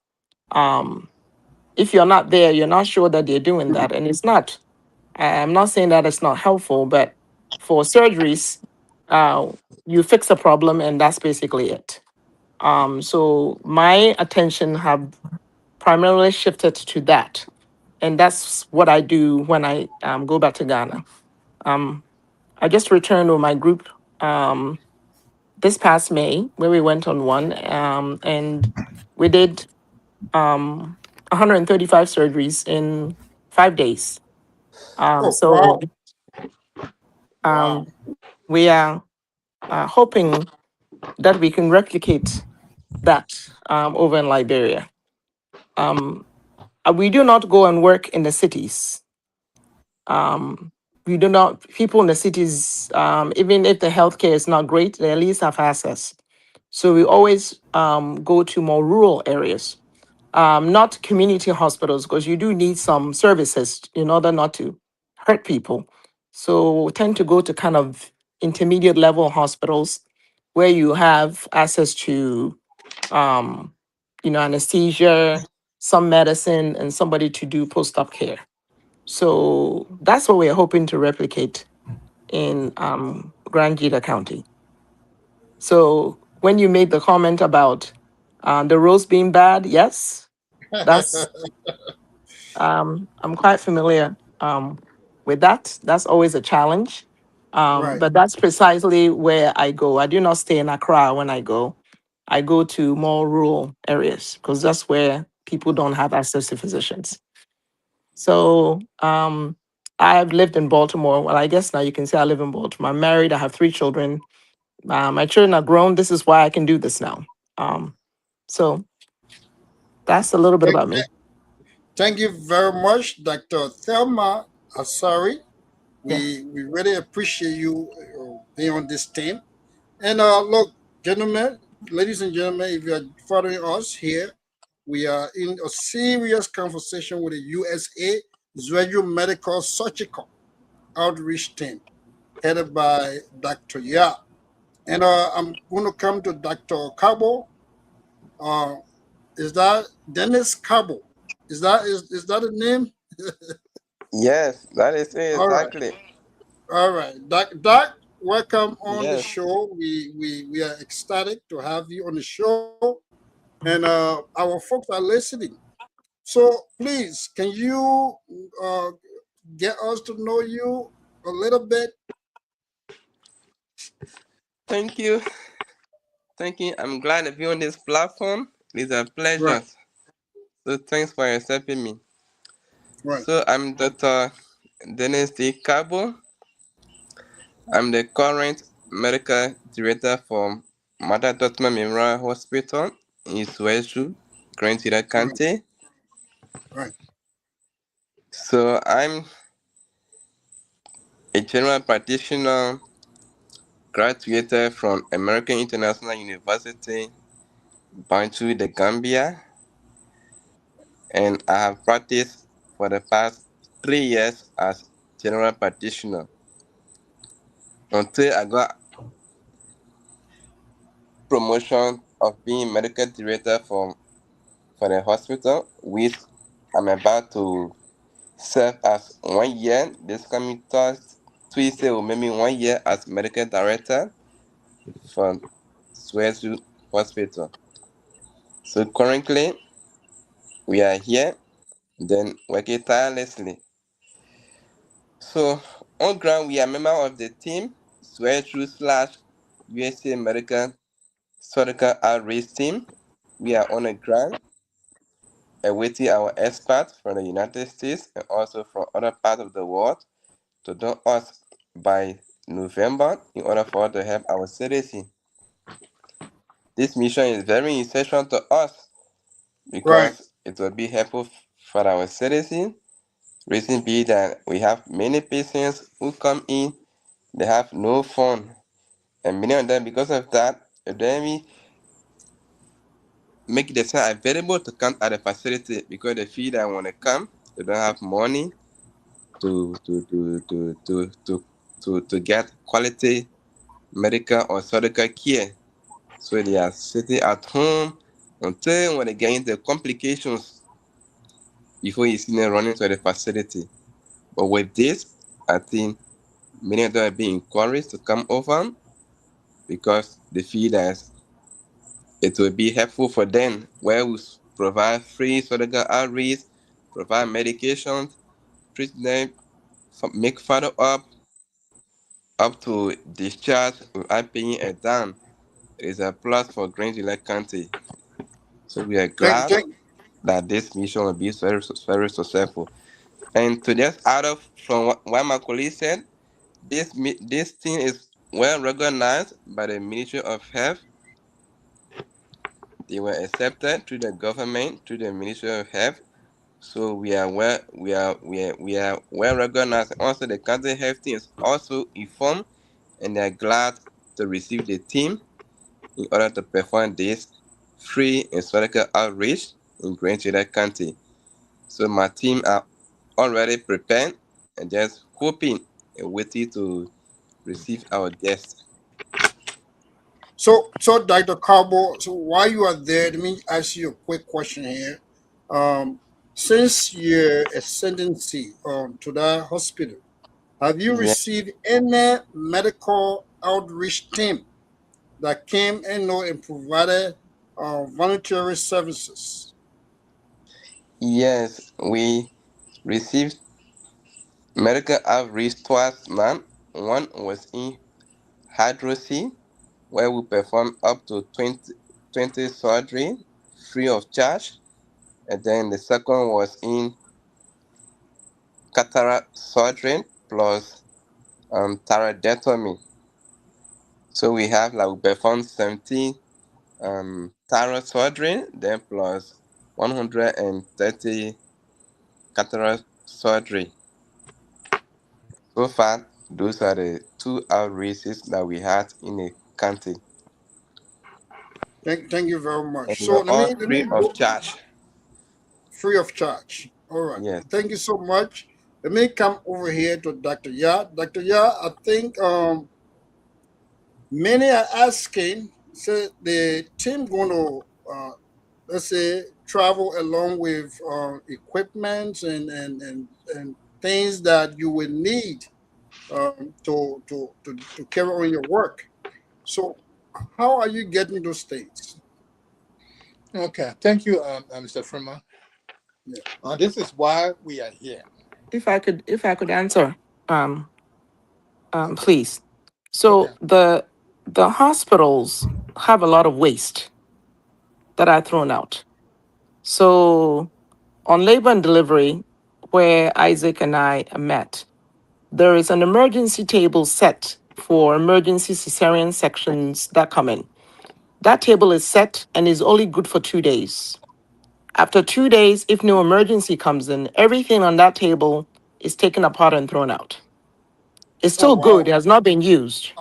Um, if you're not there, you're not sure that they're doing that, and it's not. I'm not saying that it's not helpful, but for surgeries, uh, you fix a problem, and that's basically it. So my attention have primarily shifted to that, and that's what I do when I go back to Ghana. Um, I just returned with my group this past May, where we went on one, and we did 135 surgeries in 5 days. Oh, So wow. Wow. we are hoping that we can replicate that over in Liberia. Um, we do not go and work in the cities. Um, we do not, people in the cities, even if the healthcare is not great, they at least have access. So we always go to more rural areas, not community hospitals, because you do need some services in order not to hurt people. So we tend to go to kind of intermediate level hospitals where you have access to, um, anesthesia, some medicine, and somebody to do post-op care. So that's what we're hoping to replicate in Grand Gedeh County. So when you made the comment about the roads being bad, yes, that's I'm quite familiar with that. That's always a challenge. Right. But that's precisely where I go. I do not stay in Accra when I go. I go to more rural areas because that's where people don't have access to physicians. So I've lived in Baltimore. Well, I guess now you can say I live in Baltimore. I'm married. I have 3 children. My children are grown. This is why I can do this now. So that's a little bit Thank, about me. thank you very much, Dr. Thelma Asari. Yes. We really appreciate you being on this team. And look, gentlemen, ladies and gentlemen, if you are following us here, we are in a serious conversation with the USA Zwedru Medical Surgical Outreach Team, headed by Dr. Ya. And I'm going to come to Dr. Cabo. Uh, is that Dennis Cabo? Is that a name? Yes, that is it All right, exactly. all right. Doc, welcome on the Yes. show. We are ecstatic to have you on the show, and our folks are listening. So please, can you uh, get us to know you a little bit? Thank you. Thank you. I'm glad to be on this platform. It's a Right, pleasure. So thanks for accepting me. right, So I'm Dr. Dennis D. Cabo. I'm the current medical director for Mother Dotman Memorial Hospital in Zwedru, Grand Gedeh right, County. right, So I'm a general practitioner graduated from American International University, Banjul, the Gambia, and I have practiced for the past 3 years as general practitioner. until I got promotion of being medical director for the hospital, which I'm about to serve as 1 year. This coming Tuesday will make me 1 year as medical director for Zwedru Hospital. So currently we are here, then working tirelessly. So on ground we are member of the team Zwedru / USA Medical Surgical Outreach Team. We are on the ground awaiting our experts from the United States and also from other parts of the world to join us by November in order for us to help our citizens. This mission is very essential to us Right. because it will be helpful for our citizens. Reason being that we have many patients who come in, they have no phone, and many of them, because of that, they make themselves available to come at the facility because they feel that when they come, they don't have money to to to to to to to get quality medical or surgical care. So they are sitting at home until when they get into complications before you see them running to the facility. But with this, I think many of them are being encouraged to come over because they feel that it will be helpful for them where we provide free surgical outreach, provide medications, treat them, make follow up to discharge without paying a dime. It is a plus for Grangeville County. So we are Thank, glad thank, that this mission will be very successful. And to just add up from what my colleague said, this thing is well recognized by the Ministry of Health. They were accepted through the government, through the Ministry of Health. So we are well recognized. Also, the county health team is also informed, and they are glad to receive the team in order to perform this free and surgical outreach in Grangeville County. So my team are already prepared and just hoping and waiting to receive our guests. so Dr. Carbo, so while you are there, let me ask you a quick question here. Um, since your ascendancy to that hospital, have you Yeah. received any medical outreach team that came and know and provided voluntary services? Yes, we received medical outreach twice, ma'am. One was in hydroxy, where we performed up to 20 surgery free of charge. And then the second was in cataract surgery plus thyroidectomy. So we performed 17 thyroid surgery, then plus 130 cataract surgery. So far, those are the two outreaches that we had in the county, Thank you very and much. they So were all let me free of go charge. free of charge. All right. Yes. Thank you so much. Let me come over here to Dr. Ya. Dr. Ya, I think many are asking, so the team going to let's say travel along with equipment and things that you will need to carry on your work. So how are you getting those things? Okay, thank you, Mr. Freeman. Yeah. This is why we are here. If I could answer, um, please. So Okay. the hospitals have a lot of waste that are thrown out. So on labor and delivery, where Isaac and I met, there is an emergency table set for emergency cesarean sections that come in. That table is set and is only good for 2 days. After 2 days, if no emergency comes in, everything on that table is taken apart and thrown out. It's Oh still good, wow. it has not been used.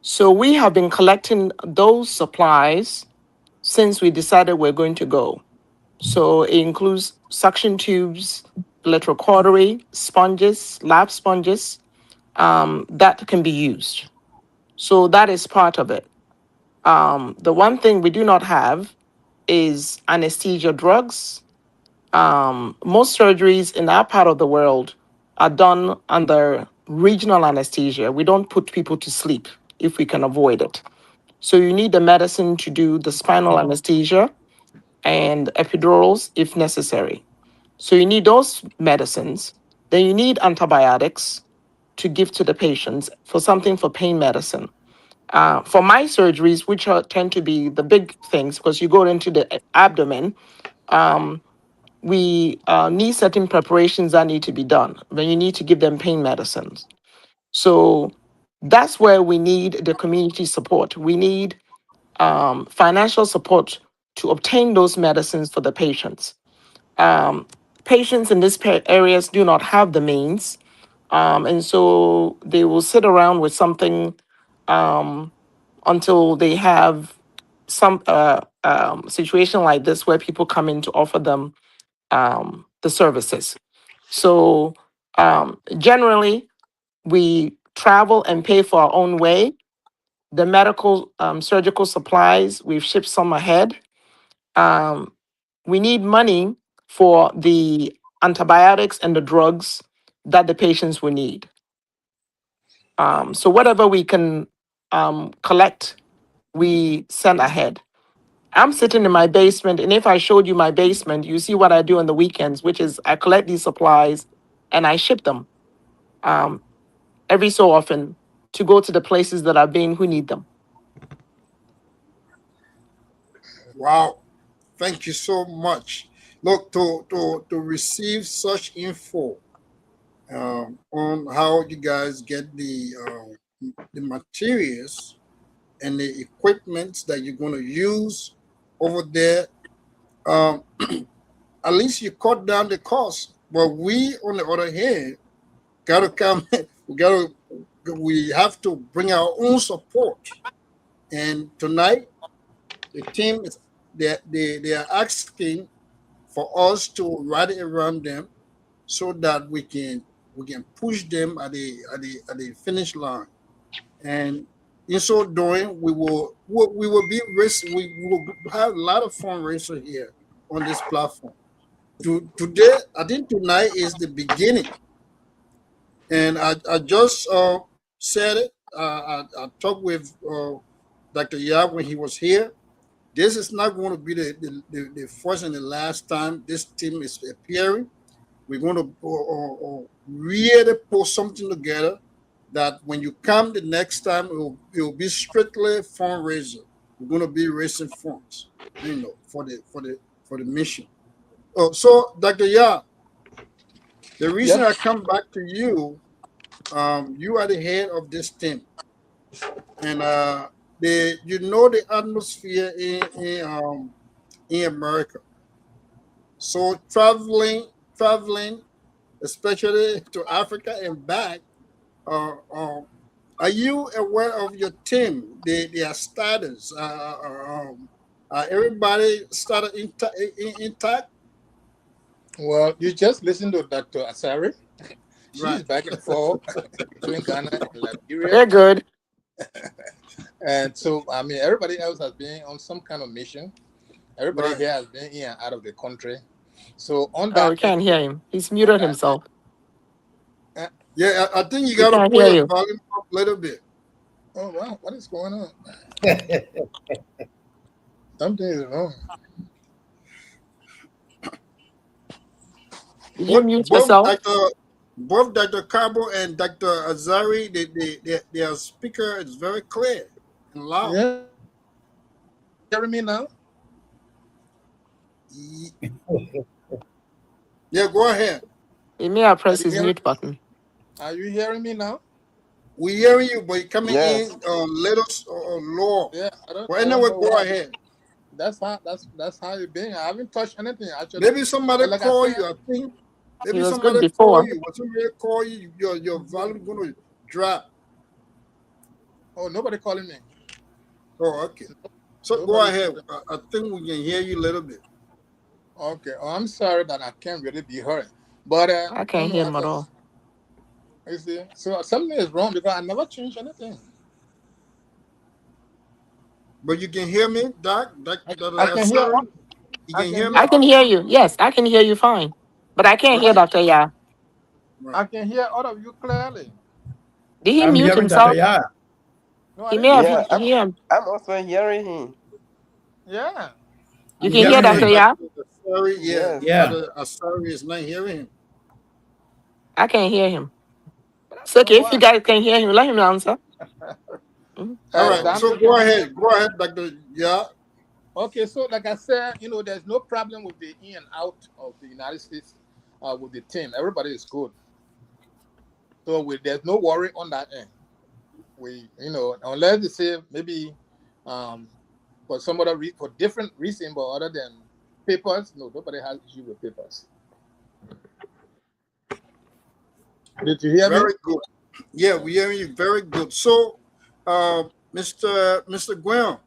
So we have been collecting those supplies since we decided we're going to go. So it includes suction tubes, electrocautery, sponges, lab sponges, that can be used. So that is part of it. The one thing we do not have is anesthesia drugs. Most surgeries in our part of the world are done under regional anesthesia. We don't put people to sleep if we can avoid it. So you need the medicine to do the spinal anesthesia and epidurals if necessary. So you need those medicines. Then you need antibiotics to give to the patients for something for pain medicine. For my surgeries, which tend to be the big things, because you go into the abdomen, we need certain preparations that need to be done. Then you need to give them pain medicines. So that's where we need the community support. We need financial support to obtain those medicines for the patients. Patients in these areas do not have the means, and so they will sit around with something until they have some situation like this where people come in to offer them the services. So generally, we travel and pay for our own way. The medical surgical supplies, we've shipped some ahead. We need money for the antibiotics and the drugs that the patients will need. So whatever we can collect, we send ahead. I'm sitting in my basement, and if I showed you my basement, you see what I do on the weekends, which is I collect these supplies and I ship them every so often to go to the places that I've been who need them. Wow. Thank you so much. Look, to receive such info on how you guys get the materials and the equipment that you're going to use over there, at least you cut down the cost. But we, on the other hand, gotta come. We have to bring our own support. And tonight, the team is they are asking for us to rally around them so that we can push them at the finish line. And in so doing, we will be we will have a lot of fundraiser here on this platform. Today, I think tonight is the beginning, and I just said it. I talked with Dr. Yab when he was here. This is not going to be the first and the last time this team is appearing. We're going to really put something together that when you come the next time, it will be strictly fundraiser. We're going to be raising funds, for the mission. Oh, so Dr. Ya, the reason I come back to you, you are the head of this team, and the atmosphere in America. So traveling, especially to Africa and back. Are you aware of your team, their status? Everybody started intact? Well, you just listen to Dr. Asari. She's Right. back and forth between Ghana and Liberia. They're good. And so, I mean, everybody else has been on some kind of mission. Everybody Right. here has been in and out of the country. So on that, Oh, we can't hear him. He's muted himself. Yeah, I think you We got to can't put hear your you. volume up a little bit. Oh wow, what is going on? Something is wrong. Did you mute yourself? Both Dr. Cabo and Dr. Azari, their speaker is very clear and loud. Yeah. Hearing me now? Yeah, go ahead. He may have pressed his mute button. Are you hearing me now? We hearing you, but you're coming Yes. in little low. Yeah, I don't Anyway, know go why. ahead. That's how it's been. I haven't touched anything actually. Maybe somebody Like I call said- you. I think He maybe was somebody good call before. you. When somebody call you, your volume gonna drop. Oh, nobody calling me. Oh, okay. So go ahead. I think we can hear you a little bit. Okay. Oh, I'm sorry that I can't really be heard. But I can't hear him at all. You see, so something is wrong because I never changed anything. But you can hear me, Doc? I can hear. Sorry. You can hear me? I can hear you. Yes, I can hear you fine. But I can't hear Okay. Dr. Ya. Right. I can hear all of you clearly. Did he I'm mute hearing Dr. himself? Ya. No, I He may didn't have mute Yeah, him. him. I'm also hearing him. Yeah. You I'm can hear hearing Dr. him. Ya? Sorry, yeah. Yes. Yeah. Sorry is not hearing him. I can't hear him. It's I don't okay. know If you why. guys can hear him, let him answer. Mhm. All right. Dante, So go ahead. Go ahead, Dr. Yeah. Okay, so like I said, there's no problem with the in and out of the United States with the team. Everybody is good. So there's no worry on that end. Unless they say maybe for some other for different reason, but other than papers, no, nobody has issue with papers. Did you hear me? Very good. Yeah, we hear you very good. So, Mr. Graham,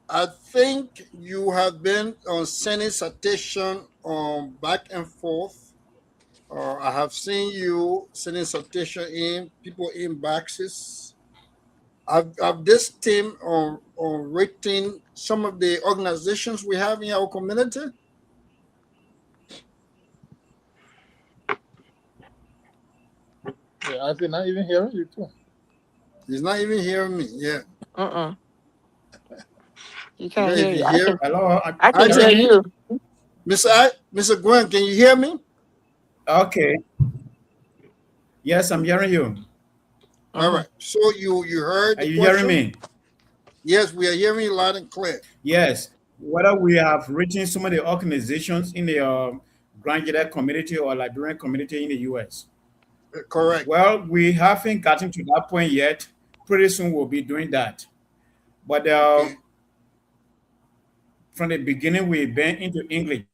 I think you have been on sending citation back and forth. I have seen you sending citation in people in boxes. Have this team on rating some of the organizations we have in our community? Yeah, I did not even hear you too. He's not even hearing me. Yeah. You can't hear you. Hello. I can hear you. Mr. Gwen, can you hear me? Okay. Yes, I'm hearing you. All right. So you heard Are the you question? hearing me? Yes, we are hearing you loud and clear. Yes. Whether we have written some of the organizations in the Grand Gedeh community or Liberian community in the U.S. Correct. Well, we haven't gotten to that point yet. Pretty soon we'll be doing that. But from the beginning, we've been into English.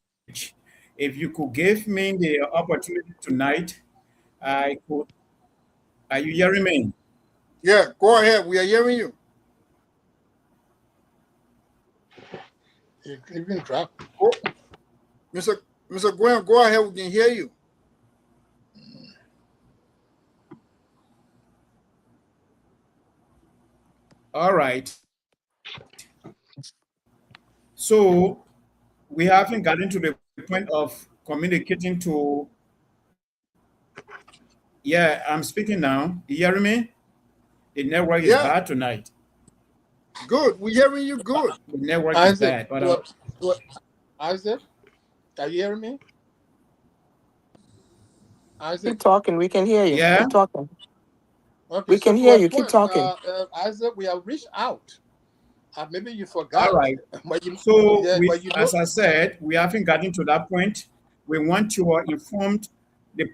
If you could give me the opportunity tonight, I could. Are you hearing me? Yeah, go ahead. We are hearing you. You can drop. Oh, Mr. Graham, go ahead. We can hear you. All right. So we haven't gotten to the point of communicating to. Yeah, I'm speaking now. You hearing me? The network is bad tonight. Good. We're hearing you good. The network is bad. But Isaac, are you hearing me? Isaac? Keep talking. We can hear you. Yeah. Keep talking. Okay, We can hear you. Keep talking. Isaac, we have reached out. Maybe you forgot. All right. As I said, we haven't gotten to that point. We want to inform the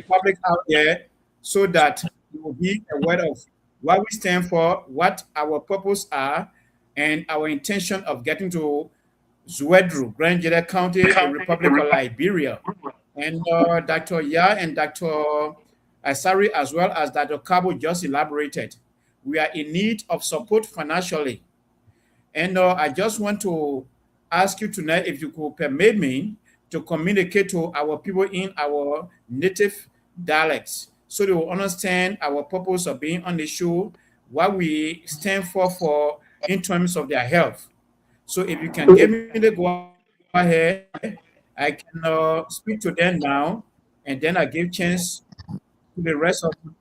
public out there so that you will be aware of what we stand for, what our purpose are, and our intention of getting to Zwedru, Grand Gedeh County, the Republic of Liberia. And Dr. Ya and Dr. Asari, as well as Dr. Cabo, just elaborated. We are in need of support financially. And I just want to ask you tonight if you could permit me to communicate to our people in our native dialects so they will understand our purpose of being on the show, what we stand for in terms of their health. So if you can give me the go ahead, I can speak to them now, and then I give chance to the rest of them.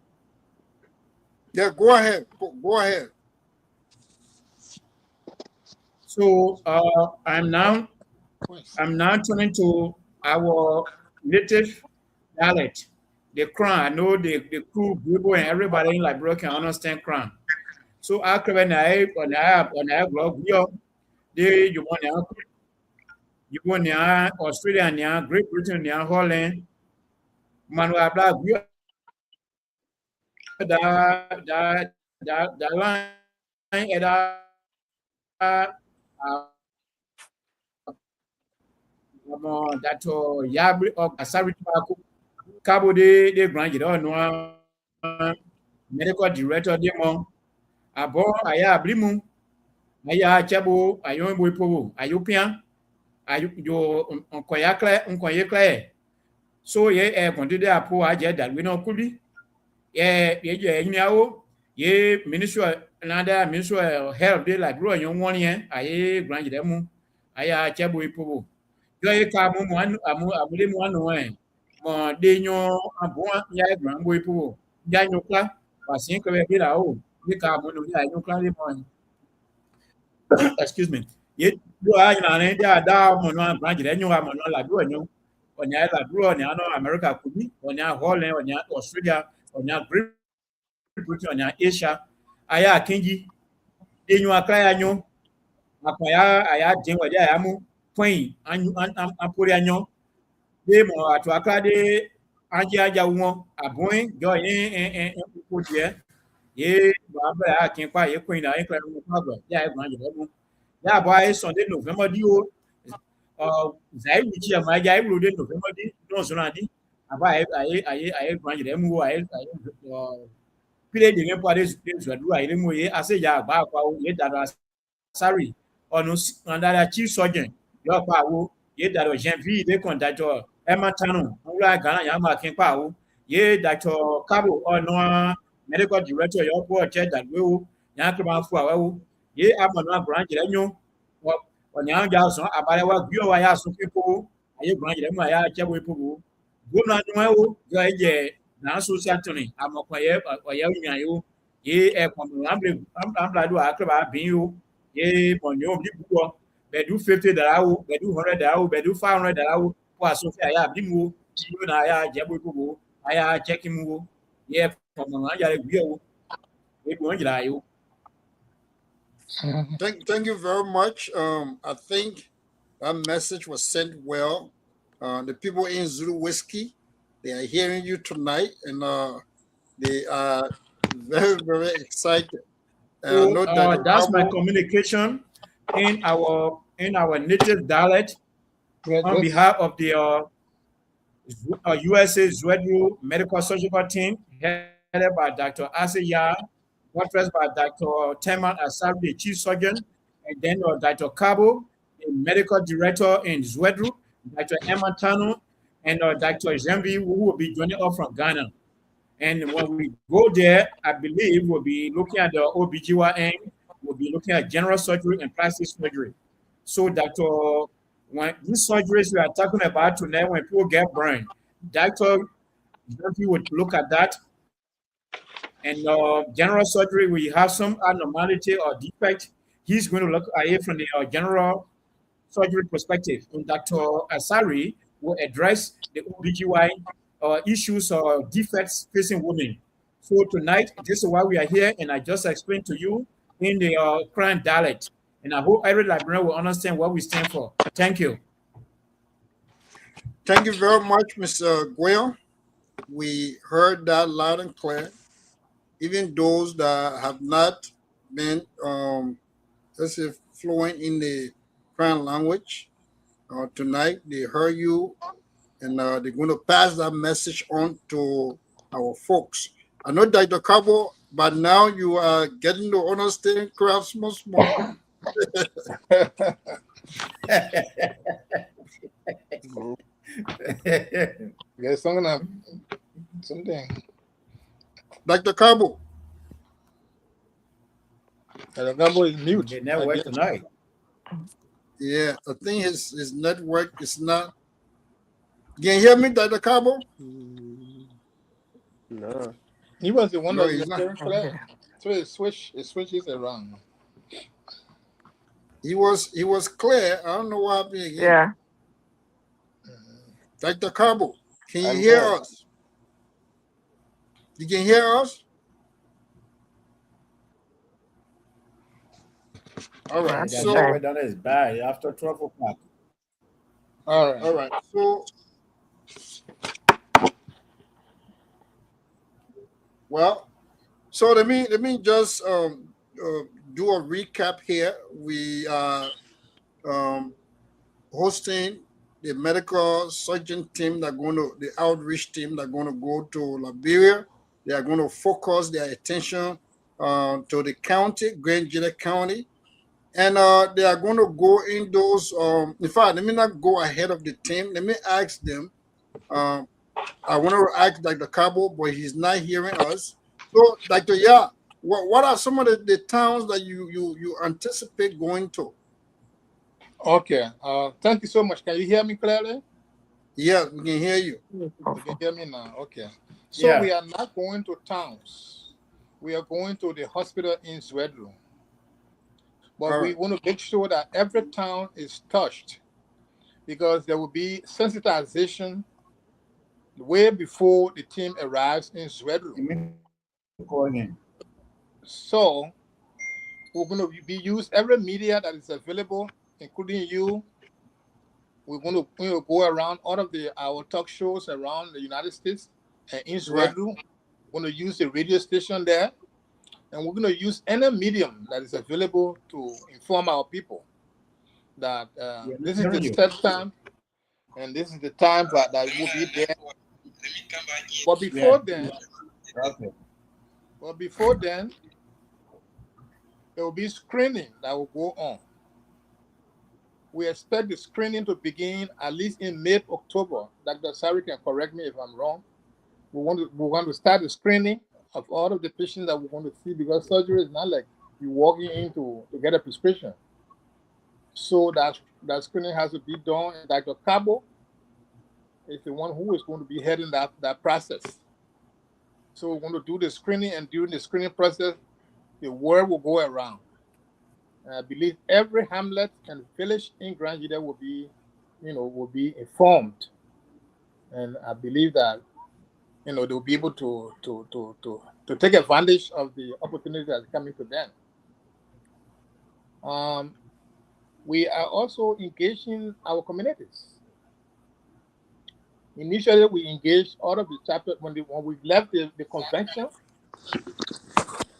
Yeah, go ahead. Go ahead. So I'm now turning to our native dialect, the Crown. I know the crew, people, and everybody in Liberia can understand Crown. So I can when I grow up, you want Australia, Great Britain, Holland, Manuel Black, the line that Yabri or Asari Cabo de Grand Gedeh medical director de Mon Abo Aya Brimu Aya Chabo Ayon Boipo Ayupian Ayo Unkoyakle so ye continue apo aje that we no kuli ye yao Ye ministry another ministry of health they like bro yon 1 year aye grant them aya chebo ipo. Yo ye ka mu amule mu anu mo de nyo abon ya grant bo ipo. Ya nyokla wasin ko be la o ye ka mu no ya nyokla le mo. Excuse me. Ye do a na ne da mo no grant de nyo mo no la do nyo. Onya la bro onya no America kudi onya Holland onya Australia onya Great Britain onya Asia aya kingi enyu akra anyo akwaya aya jenwa dia ya mu kwen anyu apori anyo de mo atu akra de anje aja won abun jo yin ko je ye ba ba ya kin pa ye kwen na yin kra mu pa gba ya e gban je mu ya ba e Sunday November di o zai wi chi ma ja e ro de November di no so na di aba aye gban je mu aye pile de ngen pare Zwedru aye mu ye ase ya gba kwa o ye dada sorry on chief surgeon yo pa wo ye dado janvier de kon dajo ematanu nwa gana ya ma kin pa wo ye Dr. Kabo ono medical director yo po che dadwe wo ya ko ma fu awo ye amonu agran jire nyu onya ja so abare wa gbi o wa ya so pipo aye gran jire mu aya chebo ipo gona nwa wo yo je na social toni amokwa ye oya nyan yo ye e ko mo amble do akra bin yo ye monyo bi buko bedu $50 bedu $100 bedu $500 po asofi aya bi mu yo na aya jebo ipo aya check mu ye ko mo aya le gbi o e ko njira yo. Thank you very much. I think that message was sent well. The people in Zulu Whiskey, they are hearing you tonight, and they are very, very excited. So, that's my communication in our native dialect on behalf of the USA Zwedru Medical Surgical Team, headed by Dr. Asiya, buttressed by Dr. Teman Asari, the Chief Surgeon, and then Dr. Kabo, the Medical Director in Zwedru, Dr. Emma Tanu, and Dr. Jambi, who will be joining us from Ghana. And when we go there, I believe we'll be looking at the OBGYN, we'll be looking at general surgery and plastic surgery. So, Dr. When these surgeries we are talking about tonight, when people get burned, Dr. would look at that. And general surgery, we have some abnormality or defect. He's going to look at it from the general surgery perspective. And Dr. Asari will address the OBGYN issues or defects facing women. So tonight, this is why we are here, and I just explained to you in the current dialect. And I hope every librarian will understand what we stand for. Thank you. Thank you very much, Mr. Guel. We heard that loud and clear. Even those that have not been, let's say, fluent in the current language, tonight they heard you, and they're going to pass that message on to our folks. I know Dr. Kabo, but now you are getting to understand crafts much more. There's something. Dr. Kabo. Dr. Kabo is mute. Your network tonight. Yeah, I think his network is not. You can hear me, Dr. Kabo? No. He was the one No, that he's was not. caring for that. So it switches around. He was clear. I don't know what happened again. Yeah. Dr. Kabo, can you I'm hear here. us? You can hear us? All right. That's So, okay. network down is bad after 12 o'clock. All right. So, well, so let me just do a recap here. We are hosting the medical surgeon team the outreach team that are going to go to Liberia. They are going to focus their attention to the county, Grand Gedeh County, and they are going to go in those. In fact, let me not go ahead of the team. Let me ask them. I want to ask Dr. Kabo, but he's not hearing us. So, Dr. Ya, What are some of the towns that you anticipate going to? Okay. Thank you so much. Can you hear me clearly? Yeah, we can hear you. You can hear me now. Okay. So Yeah. we are not going to towns. We are going to the hospital in Zwedru. But All we right. want to make sure that every town is touched because there will be sensitization way before the team arrives in Zwedru. Call him. So we're going to be use every media that is available, including you. We're going to go around all of our talk shows around the United States and in Right. Zwedru. We're going to use the radio station there, and we're going to use any medium that is available to inform our people that this is the set time, and this is the time that will be there. But before then, Okay. there will be screening that will go on. We expect the screening to begin at least in mid-October. Dr. Sari can correct me if I'm wrong. We want to start the screening of all of the patients that we want to see because surgery is not like you walking in to get a prescription. So that screening has to be done, and Dr. Cabo is the one who is going to be heading that process. So we're going to do the screening, and during the screening process, the word will go around. I believe every hamlet and village in Grand Gedeh will be informed, and I believe that they'll be able to take advantage of the opportunity that's coming to them. We are also engaging our communities. Initially, we engaged all of the chapters when we left the convention.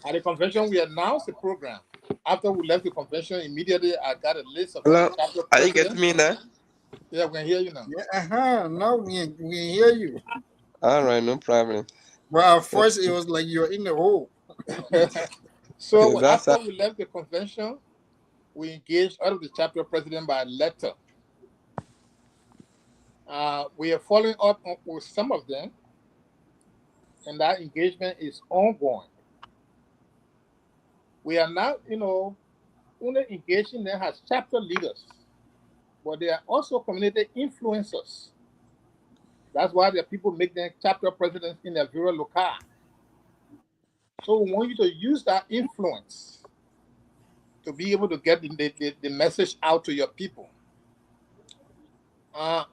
At the convention, we announced the program. After we left the convention, immediately I got a list of all the Hello, chapter are you presidents. getting me now? Yeah, we can hear you now. Yeah, now we hear you. All right, no problem. Well, at first it was like you're in the hole. So That's after we left the convention, we engaged all of the chapter president by letter. We are following up with some of them, and that engagement is ongoing. We are not, only engaging them as chapter leaders, but they are also community influencers. That's why the people make them chapter presidents in their various locale. So we want you to use that influence to be able to get the message out to your people.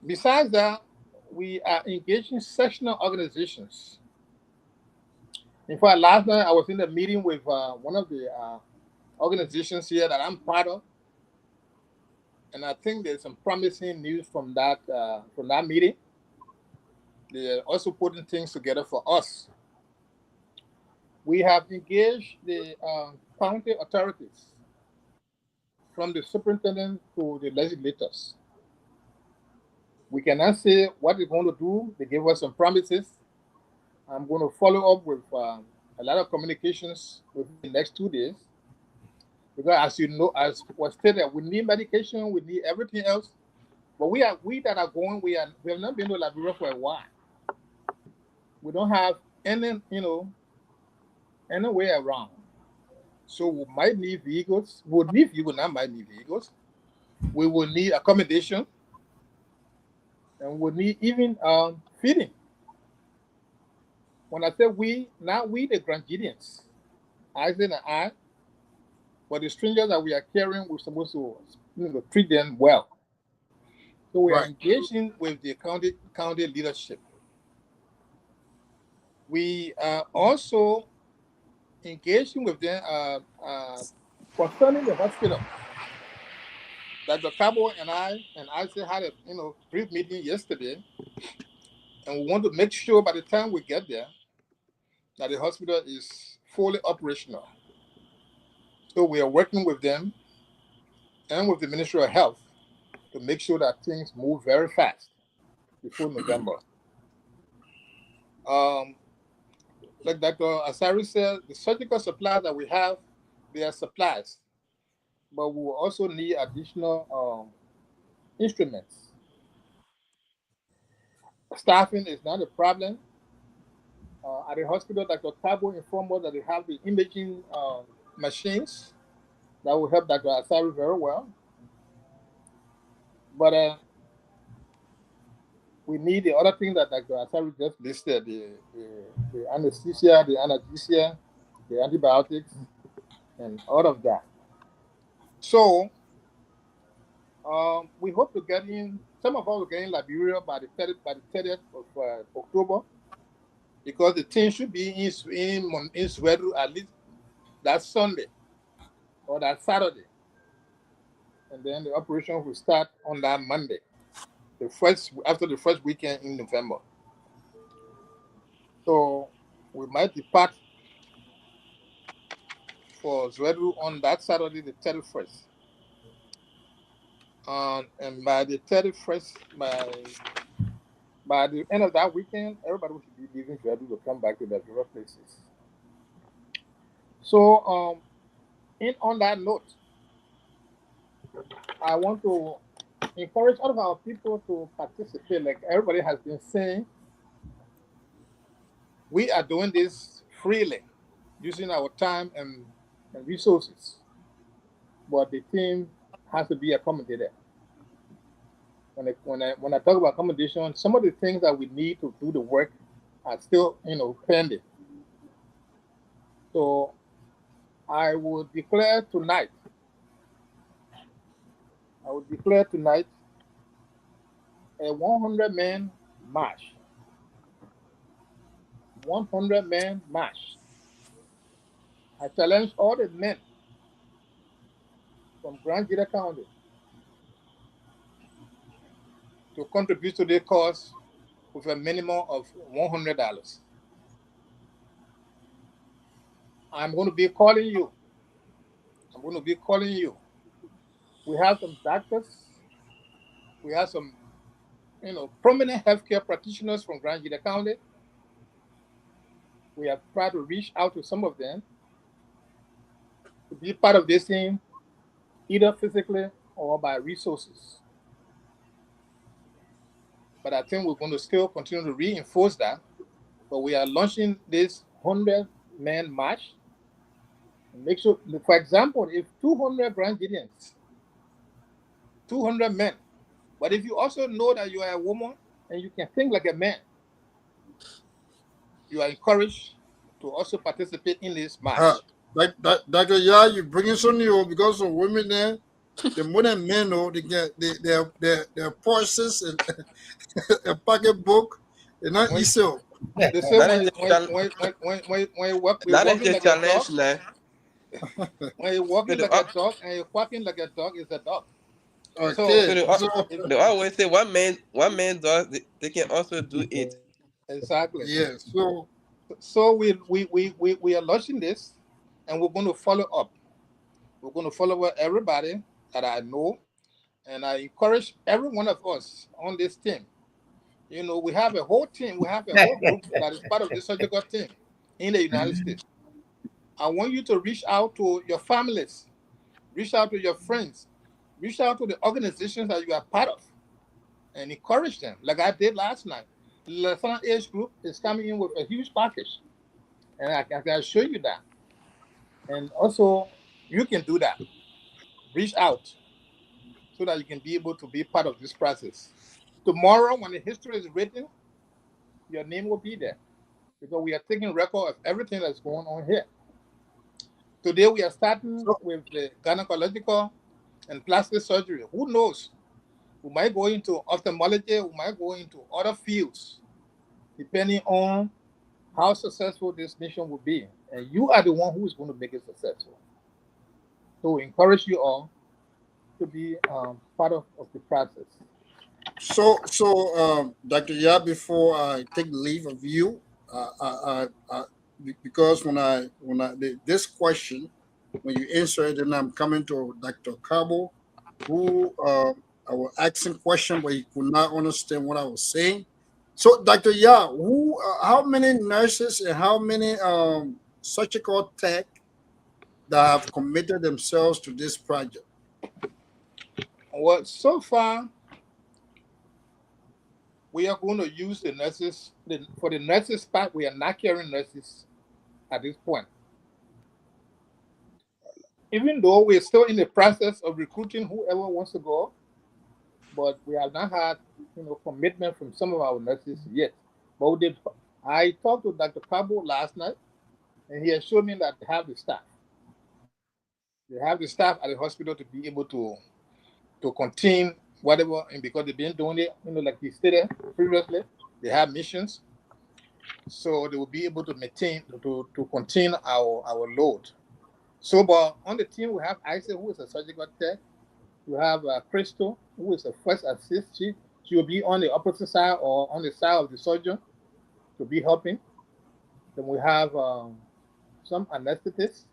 Besides that, we are engaging sectional organizations. In fact, last night I was in a meeting with one of the organizations here that I'm part of, and I think there's some promising news from that meeting. They're also putting things together for us. We have engaged the county authorities, from the superintendent to the legislators. We cannot say what we're going to do. They gave us some promises. I'm going to follow up with a lot of communications within the next 2 days. Because as you know, as was stated, we need medication, we need everything else. But we that are going, we have not been to Liberia for a while. We don't have any way around. So we might need vehicles. We'll need vehicles, not might need vehicles. We will need accommodation, and we'll need even feeding. When I say we, not we the Grand Gideons, Isaac and I, but the strangers that we are caring, we're supposed to treat them well. So we are engaging with the county leadership. We are also engaging with them concerning the hospital. Dr. Cabo and I had a brief meeting yesterday, and we want to make sure by the time we get there that the hospital is fully operational. So we are working with them and with the Ministry of Health to make sure that things move very fast before November. Like Dr. Asari said, the surgical supplies that we have, they are supplies, but we will also need additional instruments. Staffing is not a problem. At the hospital, Dr. Cabo informed us that they have the imaging machines that will help Dr. Asari very well. But we need the other thing that Dr. Asari just listed, the anesthesia, the analgesia, the antibiotics, and all of that. So we hope to get in, some of us will get in Liberia by the 30th of October, because the team should be in Zwedru at least that Sunday or that Saturday. And then the operation will start on that Monday, after the first weekend in November. So we might depart for Zwedru on that Saturday, the 31st. And by the 31st, by the end of that weekend, everybody should be leaving Zwedru to come back to their various places. So, on that note, I want to encourage all of our people to participate. Like everybody has been saying, we are doing this freely, using our time and resources. But the team has to be accommodated. When I talk about accommodation, some of the things that we need to do the work are still, pending. So I will declare tonight a 100-man march. 100-man march. I challenge all the men from Grand Gedeh County to contribute to the cause with a minimum of $100. I'm going to be calling you. We have some doctors. We have some, prominent healthcare practitioners from Grand Gedeh County. We have tried to reach out to some of them to be part of this team, either physically or by resources. But I think we're going to still continue to reinforce that. But we are launching this 100-man march. Make sure, for example, if 200 Grand Gideons, 200 men, but if you also know that you are a woman and you can think like a man, you are encouraged to also participate in this march. Dr. Ya, you bringing some new because of women there. The more than men know, they get their purses and a pocketbook. They're not easy. They say when you walking like a dog, when you're walking like a dog and you're quacking like a dog, is a dog. Okay. So they always say one man does, they can also do it. Exactly. Yeah. So we are launching this, and we're going to follow up. We're going to follow up everybody that I know, and I encourage every one of us on this team. We have a whole team. We have a whole group that is part of the surgical team in the United States. I want you to reach out to your families, reach out to your friends, reach out to the organizations that you are part of, and encourage them, like I did last night. The Lieutenant Age Group is coming in with a huge package, and I can show you that. And also, you can do that. Reach out so that you can be able to be part of this process. Tomorrow, when the history is written, your name will be there, because we are taking record of everything that's going on here. Today, we are starting with the gynecological and plastic surgery. Who knows? We might go into ophthalmology, we might go into other fields, depending on how successful this mission will be. And you are the one who is going to make it successful. So we encourage you all to be part of the process. So, Dr. Ya, before I take leave of you, because this question, when you answer it, then I'm coming to Dr. Cabo, who I was asking question, but he could not understand what I was saying. So, Dr. Ya, how many nurses and how many surgical tech that have committed themselves to this project? Well, so far, we are going to use the nurses. For the nurses part, we are not carrying nurses at this point. Even though we're still in the process of recruiting whoever wants to go, but we have not had commitment from some of our nurses yet. But we did. I talked to Dr. Cabo last night, and he assured me that they have the staff. They have the staff at the hospital to be able to contain whatever, and because they've been doing it, like he stated previously, they have missions, so they will be able to maintain to contain our load. So, but on the team we have Isa, who is a surgical tech. We have Crystal, who is a first assist. She will be on the opposite side or on the side of the surgeon to be helping. Then we have some anesthetists.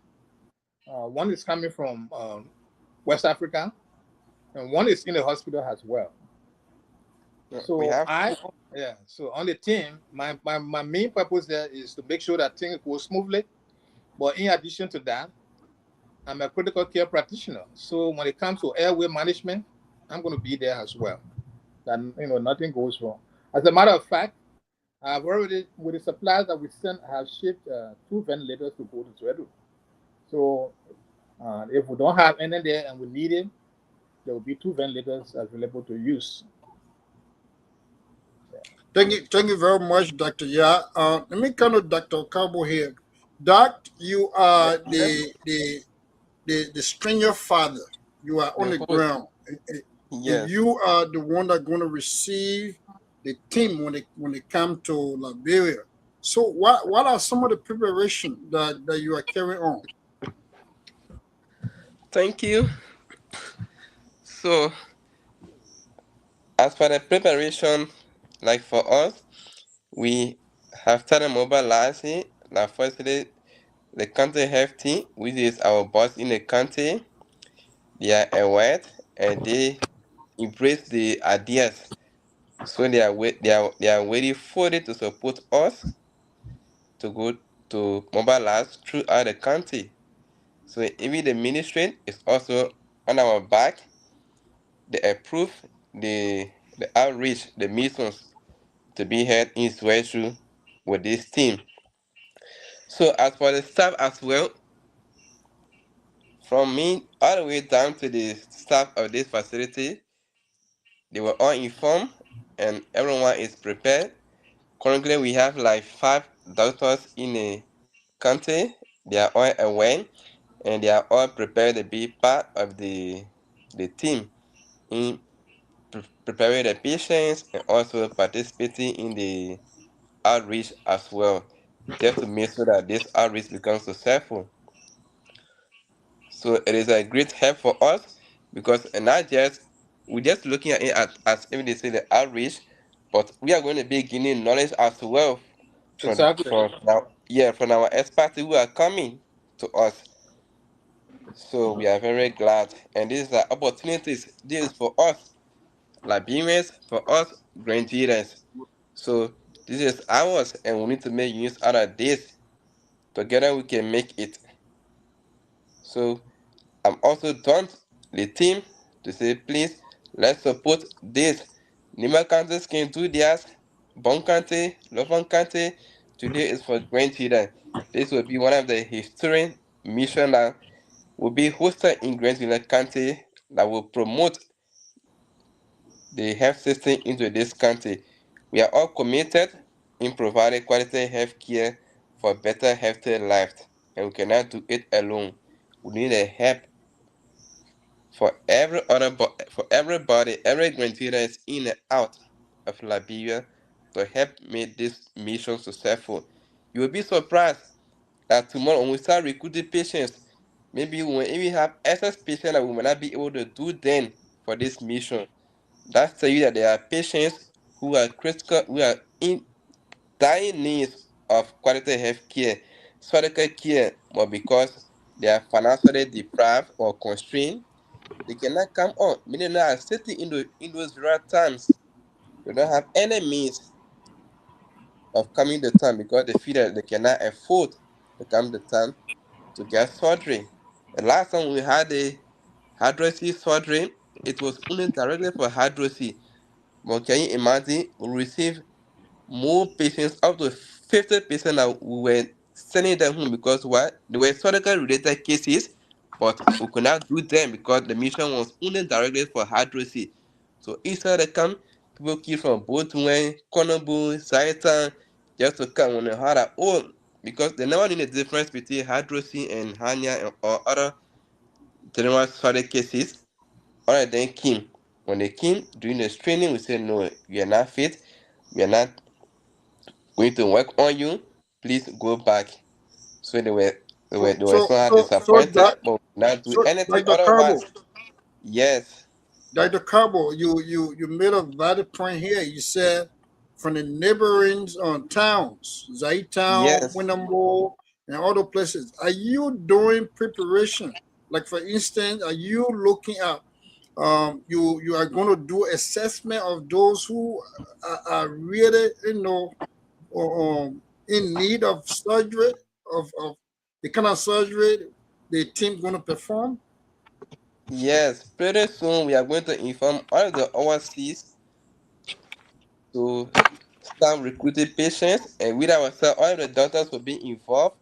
One is coming from West Africa, and one is in the hospital as well. So so on the team, my main purpose there is to make sure that things go smoothly. But in addition to that, I'm a critical care practitioner. So when it comes to airway management, I'm going to be there as well. That nothing goes wrong. As a matter of fact, I've already, with the supplies that we sent, I have shipped 2 ventilators to go to Zwedru. So if we don't have any there and we need it, there will be 2 ventilators available to use. Thank you very much, Dr. Ya. Let me come to Dr. Cabo here. Doc, you are the stranger father. You are on the ground. Yes. And you are the one that's going to receive the team when they come to Liberia. So what are some of the preparation that you are carrying on? Thank you. So, as for the preparation, like for us, we have started mobilizing. Like firstly, the country health team, which is our boss in the country, they are aware and they embrace the ideas. So they are ready for it to support us to go to mobilize throughout the country. So even the ministry is also on our back. They approve the outreach, the missions to be held in Zwedru with this team. So as for the staff as well, from me all the way down to the staff of this facility, they were all informed and everyone is prepared. Currently, we have like 5 doctors in the country. They are all aware and they are all prepared to be part of the team in preparing the patients and also participating in the outreach as well, just to make sure that this outreach becomes successful. So it is a great help for us because not just we're just looking at it as if they say the outreach, but we are going to be gaining knowledge as well Exactly. from our experts who are coming to us. So we are very glad, and this is the opportunities. This is for us, Liberians, for us, Grenadiers. So this is ours, and we need to make use out of this. Together we can make it. So I'm also done the team to say, please, let's support this. Nima countries can do theirs. Bon country, Lovon country. Today is for grandchildren. This will be one of the historic mission that will be hosted in grandchildren country that will promote the health system into this country. We are all committed in providing quality health care for better healthy lives, and we cannot do it alone. We need a help for for everybody, every grandchildren is in and out of Liberia to help make this mission successful. You will be surprised that tomorrow when we start recruiting patients, maybe we will even have excess patients that we may not be able to do then for this mission. That's tell you that there are patients who are critical, who are in dying needs of quality health care, surgical care, but because they are financially deprived or constrained, they cannot come on. Many now are sitting in those rare times. They don't have any means of coming the time because they feel that they cannot afford to come the time to get surgery. The last time we had a hydroxy surgery, it was only directly for hydroxy. But can you imagine we receive more patients, up to 50% that we were sending them home because what? They were surgical related cases, but we could not do them because the mission was only directed for hydroxy. So instead they come, people came from Bothwell, Konobu, Saita, just to come on the harder own because they never knew the difference between hydroxy and hernia or other general surgical cases. Alright, then came. When they came during the training, we said no, we are not fit, we are not going to work on you. Please go back. So they were So, somehow so, so disappointed, that, but we not do so anything Dr. otherwise. Cabo, Yes, you made a valid point here. You said from the neighboring towns, Zaitown, yes, Winambo, and other places. Are you doing preparation? Like for instance, are you looking at you are going to do assessment of those who are really in need of surgery of the kind of surgery the team going to perform? yes. Pretty soon we are going to inform all of the overseas to start recruiting patients, and with ourselves, all of the doctors will be involved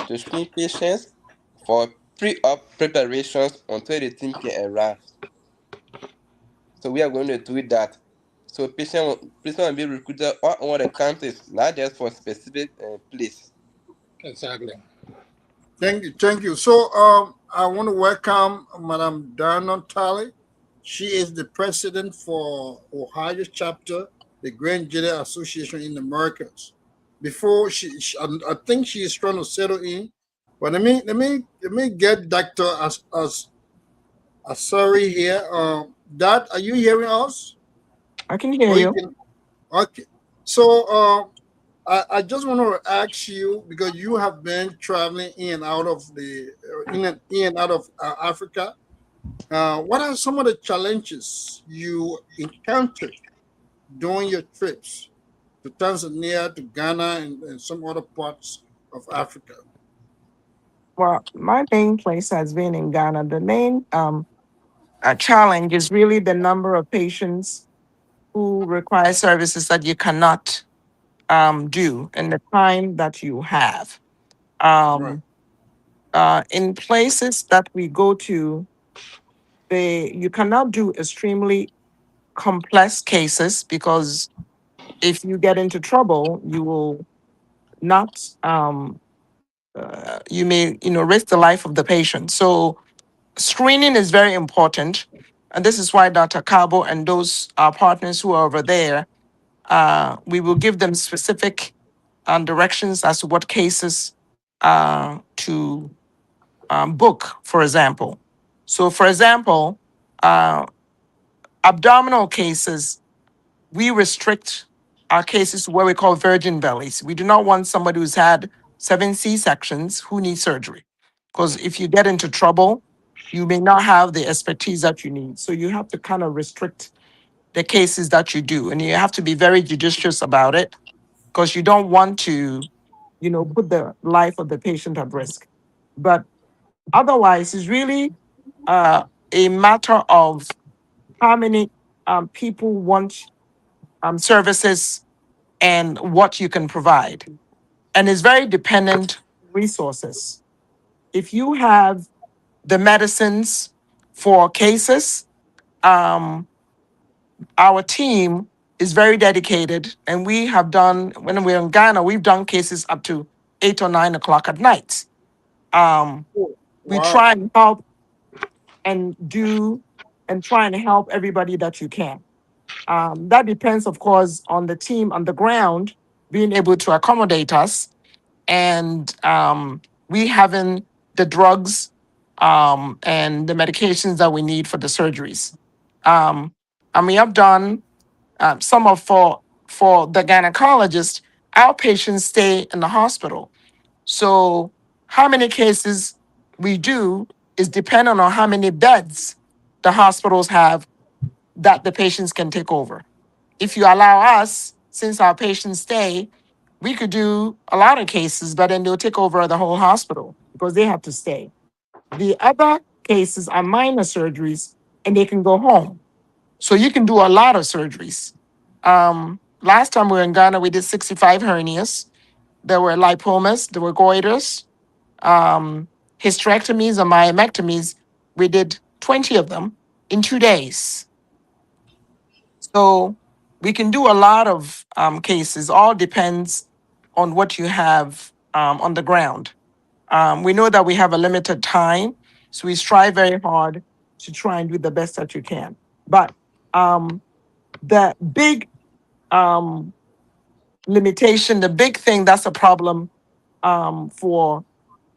to screen patients for pre-op preparations until the team can arrive. So we are going to do that. So patient will be recruited all over the countries, not just for specific place. Exactly. Thank you. So I want to welcome Madam Dana Talley. She is the president for Ohio chapter, the Grand Gedeh Association in the Americas. Before I think she is trying to settle in. But let me get Doctor Asari here. Dad, are you hearing us? I can hear Or you you. can okay. So I just want to ask you because you have been traveling in and out of in and out of Africa. What are some of the challenges you encountered during your trips to Tanzania, to Ghana, and some other parts of Africa? Well, my main place has been in Ghana. The main challenge is really the number of patients who require services that you cannot do in the time that you have. Right, Um, in places that we go to, you cannot do extremely complex cases because if you get into trouble, you will not. You may risk the life of the patient. So screening is very important, and this is why Dr. Cabo and those partners who are over there, we will give them specific directions as to what cases to book, for example. So, for example, uh, abdominal cases, we restrict our cases to what we call virgin bellies. We do not want somebody who's had 7 C-sections who need surgery. Because if you get into trouble, you may not have the expertise that you need. So you have to kind of restrict the cases that you do. And you have to be very judicious about it because you don't want to, put the life of the patient at risk. But otherwise, it's really a matter of how many people want services and what you can provide. And it's very dependent resources. If you have the medicines for cases, um, our team is very dedicated, and we have done when we're in Ghana, we've done cases up to 8 or 9 o'clock at night. Um, we wow. try and help and do and try and help everybody that you can. That depends, of course, on the team on the ground being able to accommodate us and we having the drugs and the medications that we need for the surgeries. Um, and we have done some of for the gynecologist, our patients stay in the hospital. So how many cases we do is dependent on how many beds the hospitals have that the patients can take over. If you allow us, since our patients stay, we could do a lot of cases, but then they'll take over the whole hospital because they have to stay. The other cases are minor surgeries and they can go home. So you can do a lot of surgeries. Last time we were in Ghana, we did 65 hernias. There were lipomas, there were goiters, hysterectomies and myomectomies. We did 20 of them in 2 days. So we can do a lot of cases. All depends on what you have on the ground. We know that we have a limited time, so we strive very hard to try and do the best that you can. But the big limitation, the big thing that's a problem for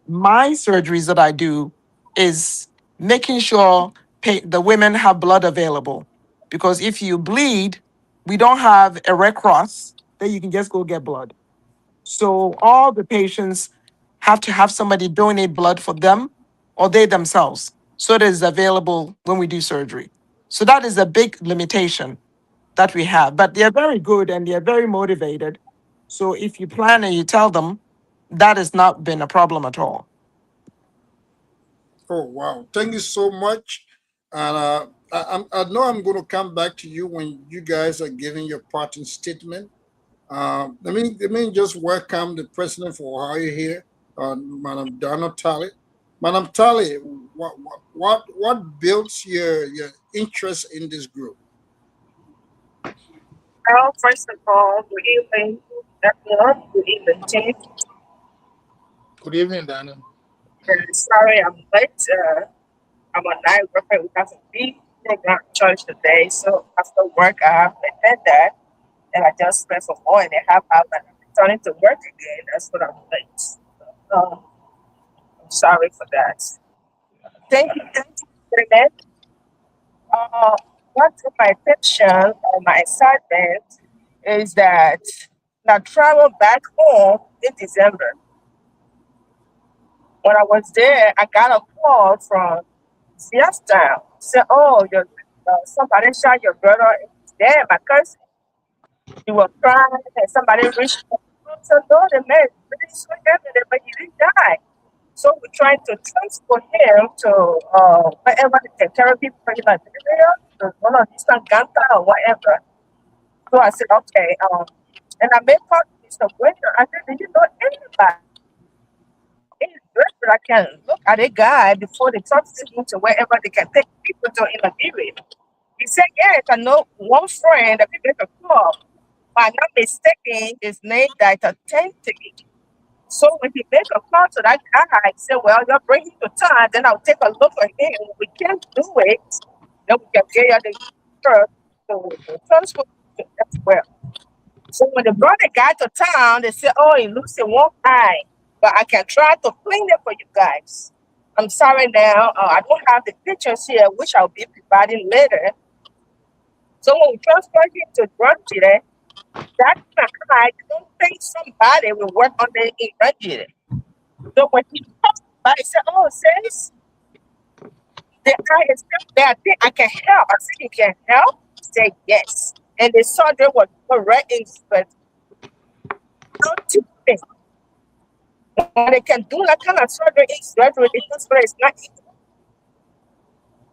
my surgeries that I do is making sure the women have blood available. Because if you bleed, we don't have a Red Cross that you can just go get blood. So all the patients have to have somebody donate blood for them or they themselves. So it is available when we do surgery. So that is a big limitation that we have. But they're very good and they're very motivated. So if you plan and you tell them, that has not been a problem at all. Oh, wow. Thank you so much. And I know I'm going to come back to you when you guys are giving your parting statement. Let me just welcome the president for Ohio here, Madam Donna Talley. Madam Talley, what builds your interest in this group? Well, first of all, good evening, everyone. Good evening, team. Good evening, Dana. Sorry I'm late. I'm on night working. We have a big program at church today. So after work, I have to attend that. And I just spent for 4.5 hours and I'm returning to work again. That's what I'm late. I'm sorry for that. Thank you very much. What's my attention or my excitement is that I traveled back home in December. When I was there, I got a call from Fiesta. Said, "Oh, somebody shot your brother." There, my cousin. He was crying, and somebody reached out. So, no, the man really sweet everything, but he didn't die. So we're trying to transport him to wherever they take care of people in Liberia, to one of these Ganta or whatever. So I said, okay. And I made part of Mr. Winter. I said, do you know anybody? I can look at a guy before they transport him to wherever they can take people to in Liberia. He said, yes, I know one friend that we make a call. If I'm not mistaken, his name died authentic. So when he made a call to that guy, I said, well, you're bringing to time, then I'll take a look at him. If we can't do it, then we can get you the church to transport as well. So when they brought the guy to town, they said, oh, he loses one eye, but I can try to clean it for you guys. I'm sorry now, I don't have the pictures here, which I'll be providing later. So when we transport him to Grundy, that I don't think somebody will work on the Grundy. So when he talks about it, he said, oh, sis, the eye is still there. I think I can help. I said, you can help? He said, yes. And the surgery was correct, but don't you think when they can do that kind of surgery in surgery, it's not easy.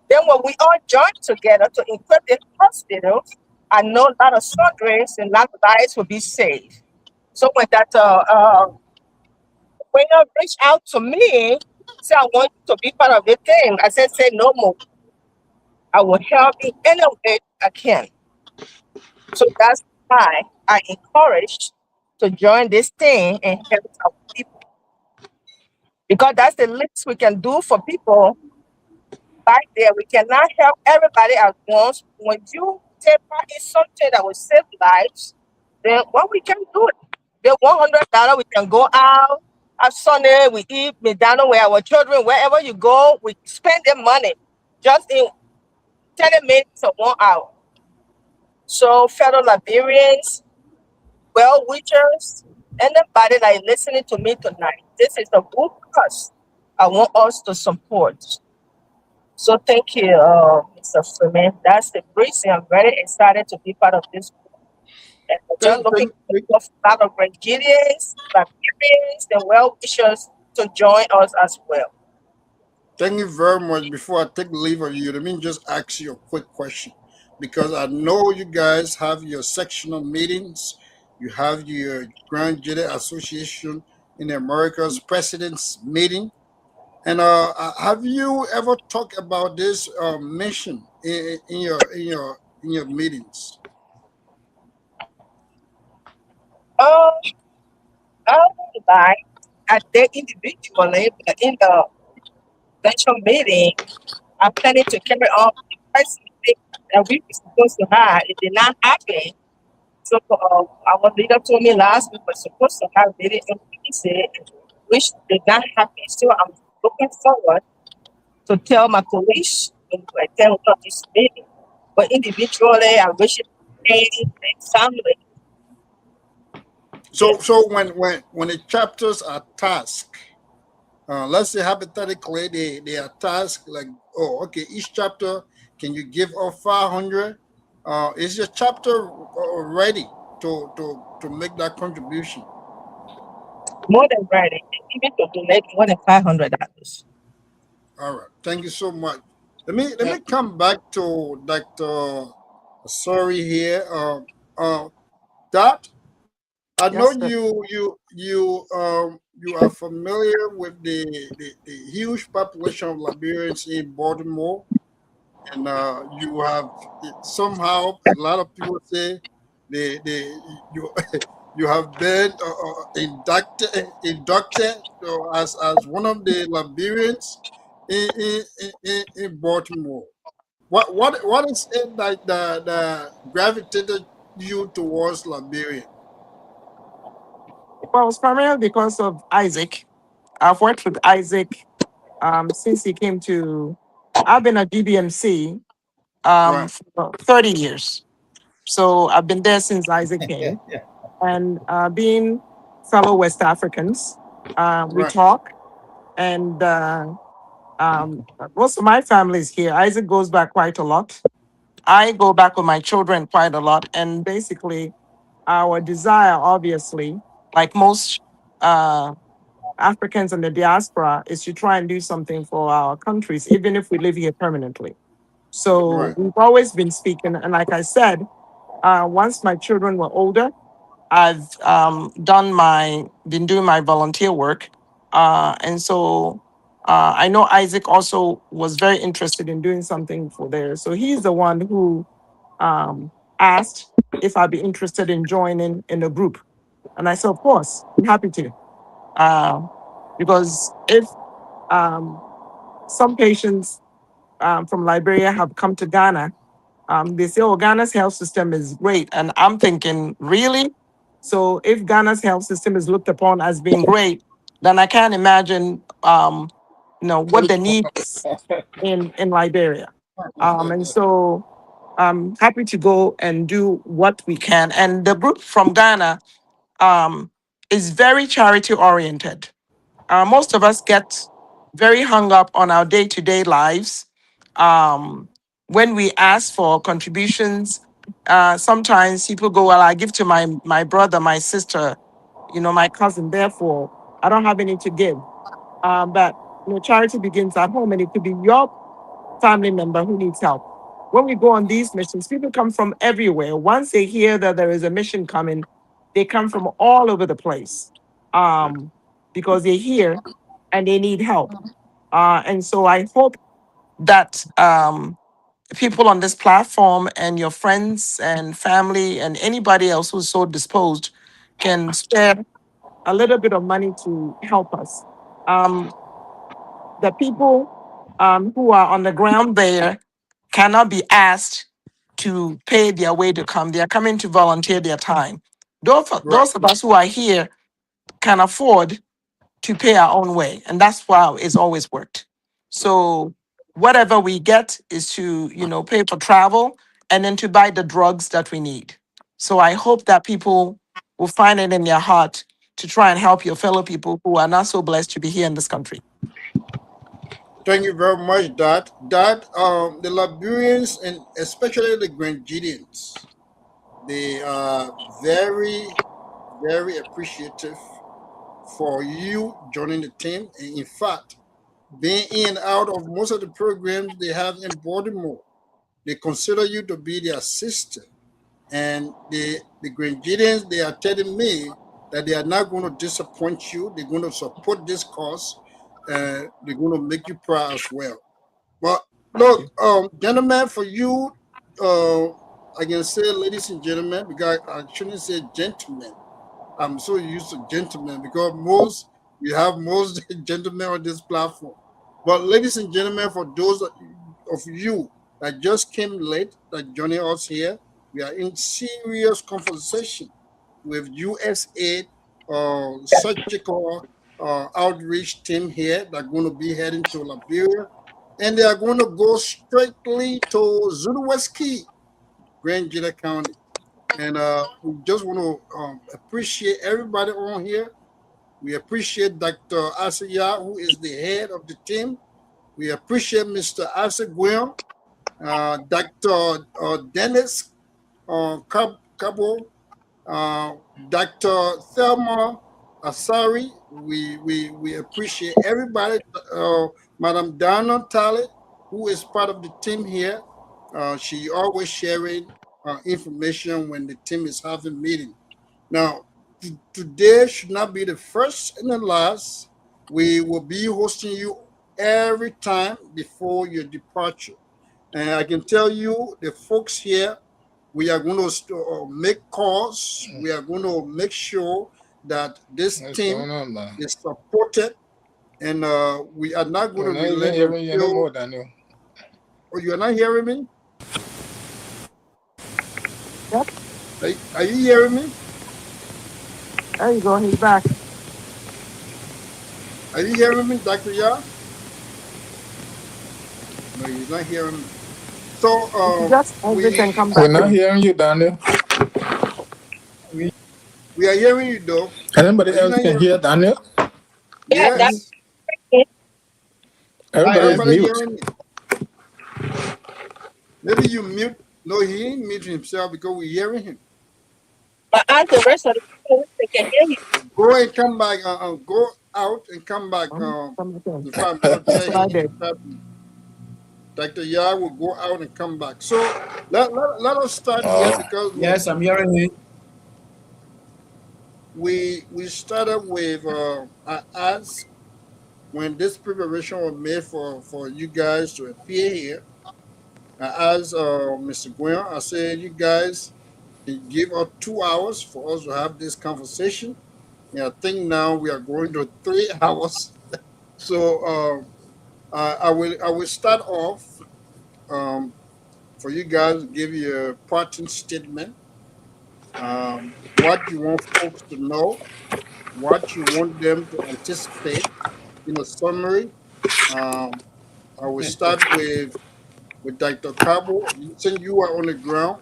Then when we all joined together to equip the hospital, I know a lot of surgeries and a lot of lives will be saved. So when that when you reach out to me, say I want you to be part of the thing, I said, say no more. I will help in any way I can. So that's why I encourage to join this thing and help our people. Because that's the least we can do for people back there. We cannot help everybody at once. When you take part in something that will save lives, then what we can do it. The $100 we can go out. On Sunday, we eat McDonald's with our children. Wherever you go, we spend the money just in 30 minutes or 1 hour. So, fellow Liberians, well-wishers, anybody that is listening to me tonight, this is a good cause I want us to support. So, thank you, Mr. Freeman. That's the reason I'm very excited to be part of this group. And we're looking for a lot of Nigerians, Liberians, and well-wishers to join us as well. Thank you very much. Before I take leave of you, let me just ask you a quick question. because I know you guys have your sectional meetings. You have your Grand Gedeh Association in the Americas President's meeting. And have you ever talked about this mission in your meetings? Um, I would like at the individually, but in the national meeting, I'm planning to carry on the first meeting that we were supposed to have. It did not happen. So our leader told me last week we're supposed to have meeting in PC, which did not happen. So I'm looking forward to tell my colleagues to attend one of this meeting. But individually, I wish it and family. So when the chapters are tasked, let's say hypothetically they are tasked like, oh, okay, each chapter, can you give off 500? Is your chapter ready to make that contribution? More than ready. Even to donate more than $500. All right, thank you so much. Let me come back to Dr. Sorry here. That I know Yes, sir. you are familiar with the huge population of Liberians in Baltimore, and you have somehow a lot of people say they you you have been inducted as one of the Liberians in Baltimore. What is it that gravitated you towards Liberia? Well, it's primarily because of Isaac. I've worked with Isaac since he came to. I've been at GBMC Right, for 30 years. So I've been there since Isaac came. And being fellow West Africans, we right, talk. And most of my family is here. Isaac goes back quite a lot. I go back with my children quite a lot. And basically, our desire, obviously, like most Africans in the diaspora, is to try and do something for our countries, even if we live here permanently. So right. we've always been speaking. And like I said, once my children were older, I've been doing my volunteer work. And so I know Isaac also was very interested in doing something for there. So he's the one who asked if I'd be interested in joining in the group. And I said, of course, I'm happy to. Because if some patients from Liberia have come to Ghana, they say, oh, Ghana's health system is great. And I'm thinking, really? So if Ghana's health system is looked upon as being great, then I can't imagine, what the needs in Liberia. And so I'm happy to go and do what we can. And the group from Ghana is very charity oriented. Most of us get very hung up on our day-to-day lives. When we ask for contributions, sometimes people go, well, I give to my brother, my sister, my cousin, therefore I don't have any to give. But charity begins at home, and it could be your family member who needs help. When we go on these missions, people come from everywhere. Once they hear that there is a mission coming, they come from all over the place, because they're here and they need help. And so I hope that people on this platform and your friends and family and anybody else who's so disposed can spare a little bit of money to help us. Um, the people who are on the ground there cannot be asked to pay their way to come. They are coming to volunteer their time. Right. Those of us who are here can afford to pay our own way. And that's why it's always worked. So whatever we get is to, pay for travel and then to buy the drugs that we need. So I hope that people will find it in their heart to try and help your fellow people who are not so blessed to be here in this country. Thank you very much, Dad. Dad, the Liberians and especially the Grenadians, they are very, very appreciative for you joining the team. And in fact, being in and out of most of the programs they have in Baltimore. they consider you to be their sister. And the Grenadians, they are telling me that they are not going to disappoint you. They're going to support this cause. They're going to make you proud as well. But look, gentlemen, for you, I can say ladies and gentlemen, because I shouldn't say gentlemen. I'm so used to gentlemen because we have most gentlemen on this platform. But ladies and gentlemen, for those of you that just came late, that joining us here, we are in serious conversation with USAID surgical outreach team here. They're going to be heading to Liberia, and they are going to go straightly to Zuluweski, Grand Gedeh County. And we just want to appreciate everybody on here. We appreciate Dr. Asaya, who is the head of the team. We appreciate Mr. Asa Guillaume, Dr. Dennis Cabo, Dr. Thelma Asari. We appreciate everybody. Madam Donna Talley, who is part of the team here. She always sharing information when the team is having meeting. Now, today should not be the first and the last. We will be hosting you every time before your departure. And I can tell you, the folks here, we are going to make calls. We are going to make sure that this team is supported. And we are not going to relent until... Oh, you are not hearing me? Yep. Are you hearing me? There you go. He's back. Are you hearing me, Dr. Ya? No, he's not hearing me. So we're not hearing you, Daniel. We are hearing you, though. Anybody else can hear Daniel? Yes. Everybody's mute. Hearing me. Maybe you mute. No, he ain't muting himself because we're hearing him. But as the rest of the people, they can hear you. Go and come back. Go out and come back. In fact, Dr. Ya will go out and come back. So let us start here because yes, I'm hearing you. We started with I asked when this preparation was made for you guys to appear here. I asked Mr. Gwen, I said, you guys can give us 2 hours for us to have this conversation. And I think now we are going to 3 hours. So I will start off for you guys to give you a parting statement. What you want folks to know, what you want them to anticipate in a summary. I will start with Dr. Cabo. Since you are on the ground,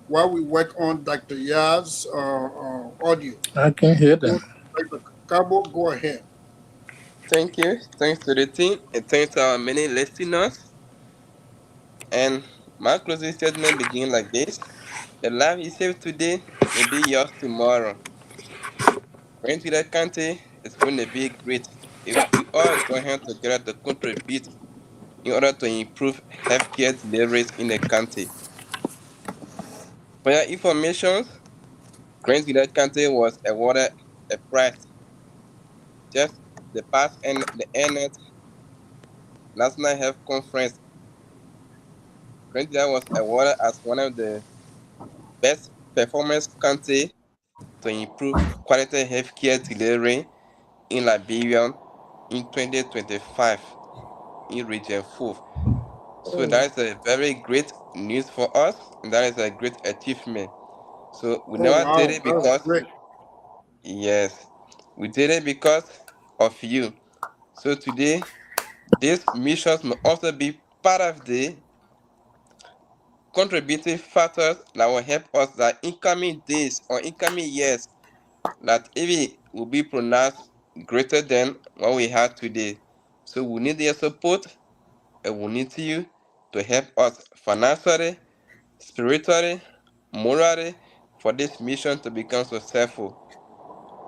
while we work on Dr. Ya's audio. I can hear them. Dr. Cabo, go ahead. Thank you. Thanks to the team and thanks to our many listeners. And my closing statement begins like this. The life you save today may be yours tomorrow. Going to that country is going to be great if we all join hands together to contribute in order to improve healthcare deliveries in the country. For your information, Grand Gedeh County was awarded a prize just the past and the NNet National Health Conference. Grand Gedeh was awarded as one of the best performance county to improve quality healthcare delivery in Liberia in 2025 in Region 4. So that is a very great news for us, and that is a great achievement. So we never did it because we did it because of you. So today, these missions may also be part of the contributing factors that will help us that incoming days or incoming years that even will be pronounced greater than what we have today. So we need your support and we need you to help us financially, spiritually, morally for this mission to become successful.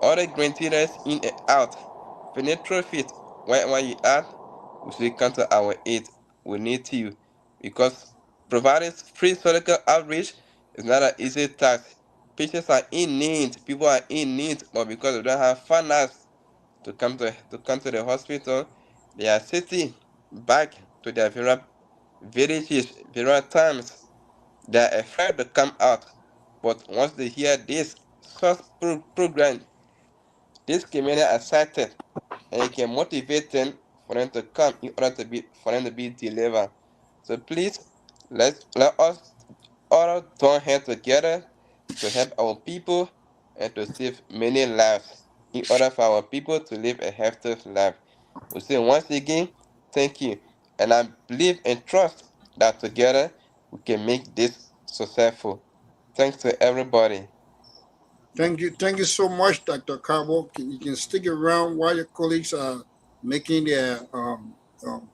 All the grantees in and out, financial fit, wherever you are, we should come to our aid. We need you because Providing free surgical outreach is not an easy task. Patients are in need, people are in need, but because they don't have finance to come to the hospital, they are sitting back to their various villages, various times. They are afraid to come out. But once they hear this such program, this community are excited, and it can motivate them for them to come in order to be delivered. So please let us all join hands together to help our people and to save many lives in order for our people to live a healthy life. We say once again, thank you. And I believe and trust that together we can make this successful. Thanks to everybody. Thank you so much, Dr. Cabo. You can stick around while your colleagues are making their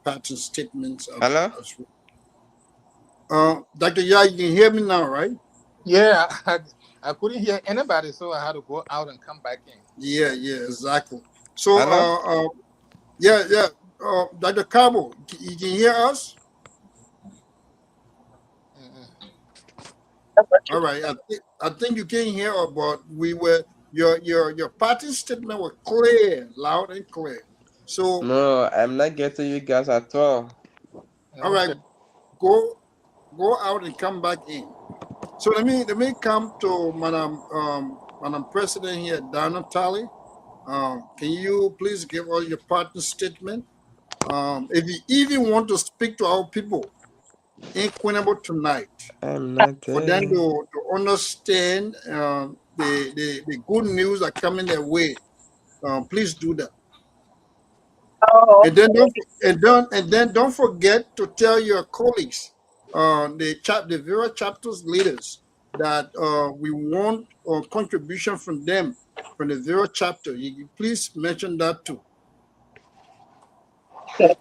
patent statements Hello? as well. Dr. Ya, you can hear me now, right? Yeah, I couldn't hear anybody, so I had to go out and come back in. Yeah, exactly. So, Hello? yeah. Dr. Cabo, you can hear us? All right. I think you can hear us, but your patent statement was clear, loud and clear. So, No, I'm not getting you guys at all. all right, go out and come back in. So let me come to Madam President here, Donna Talley. Can you please give us your partner statement? If you even want to speak to our people in Queenable tonight, I'm not for them there. to understand the good news are coming their way, please do that. Oh, And then don't forget to tell your colleagues, the various chapters leaders, that we want a contribution from them from the various chapter. You please mention that too. okay.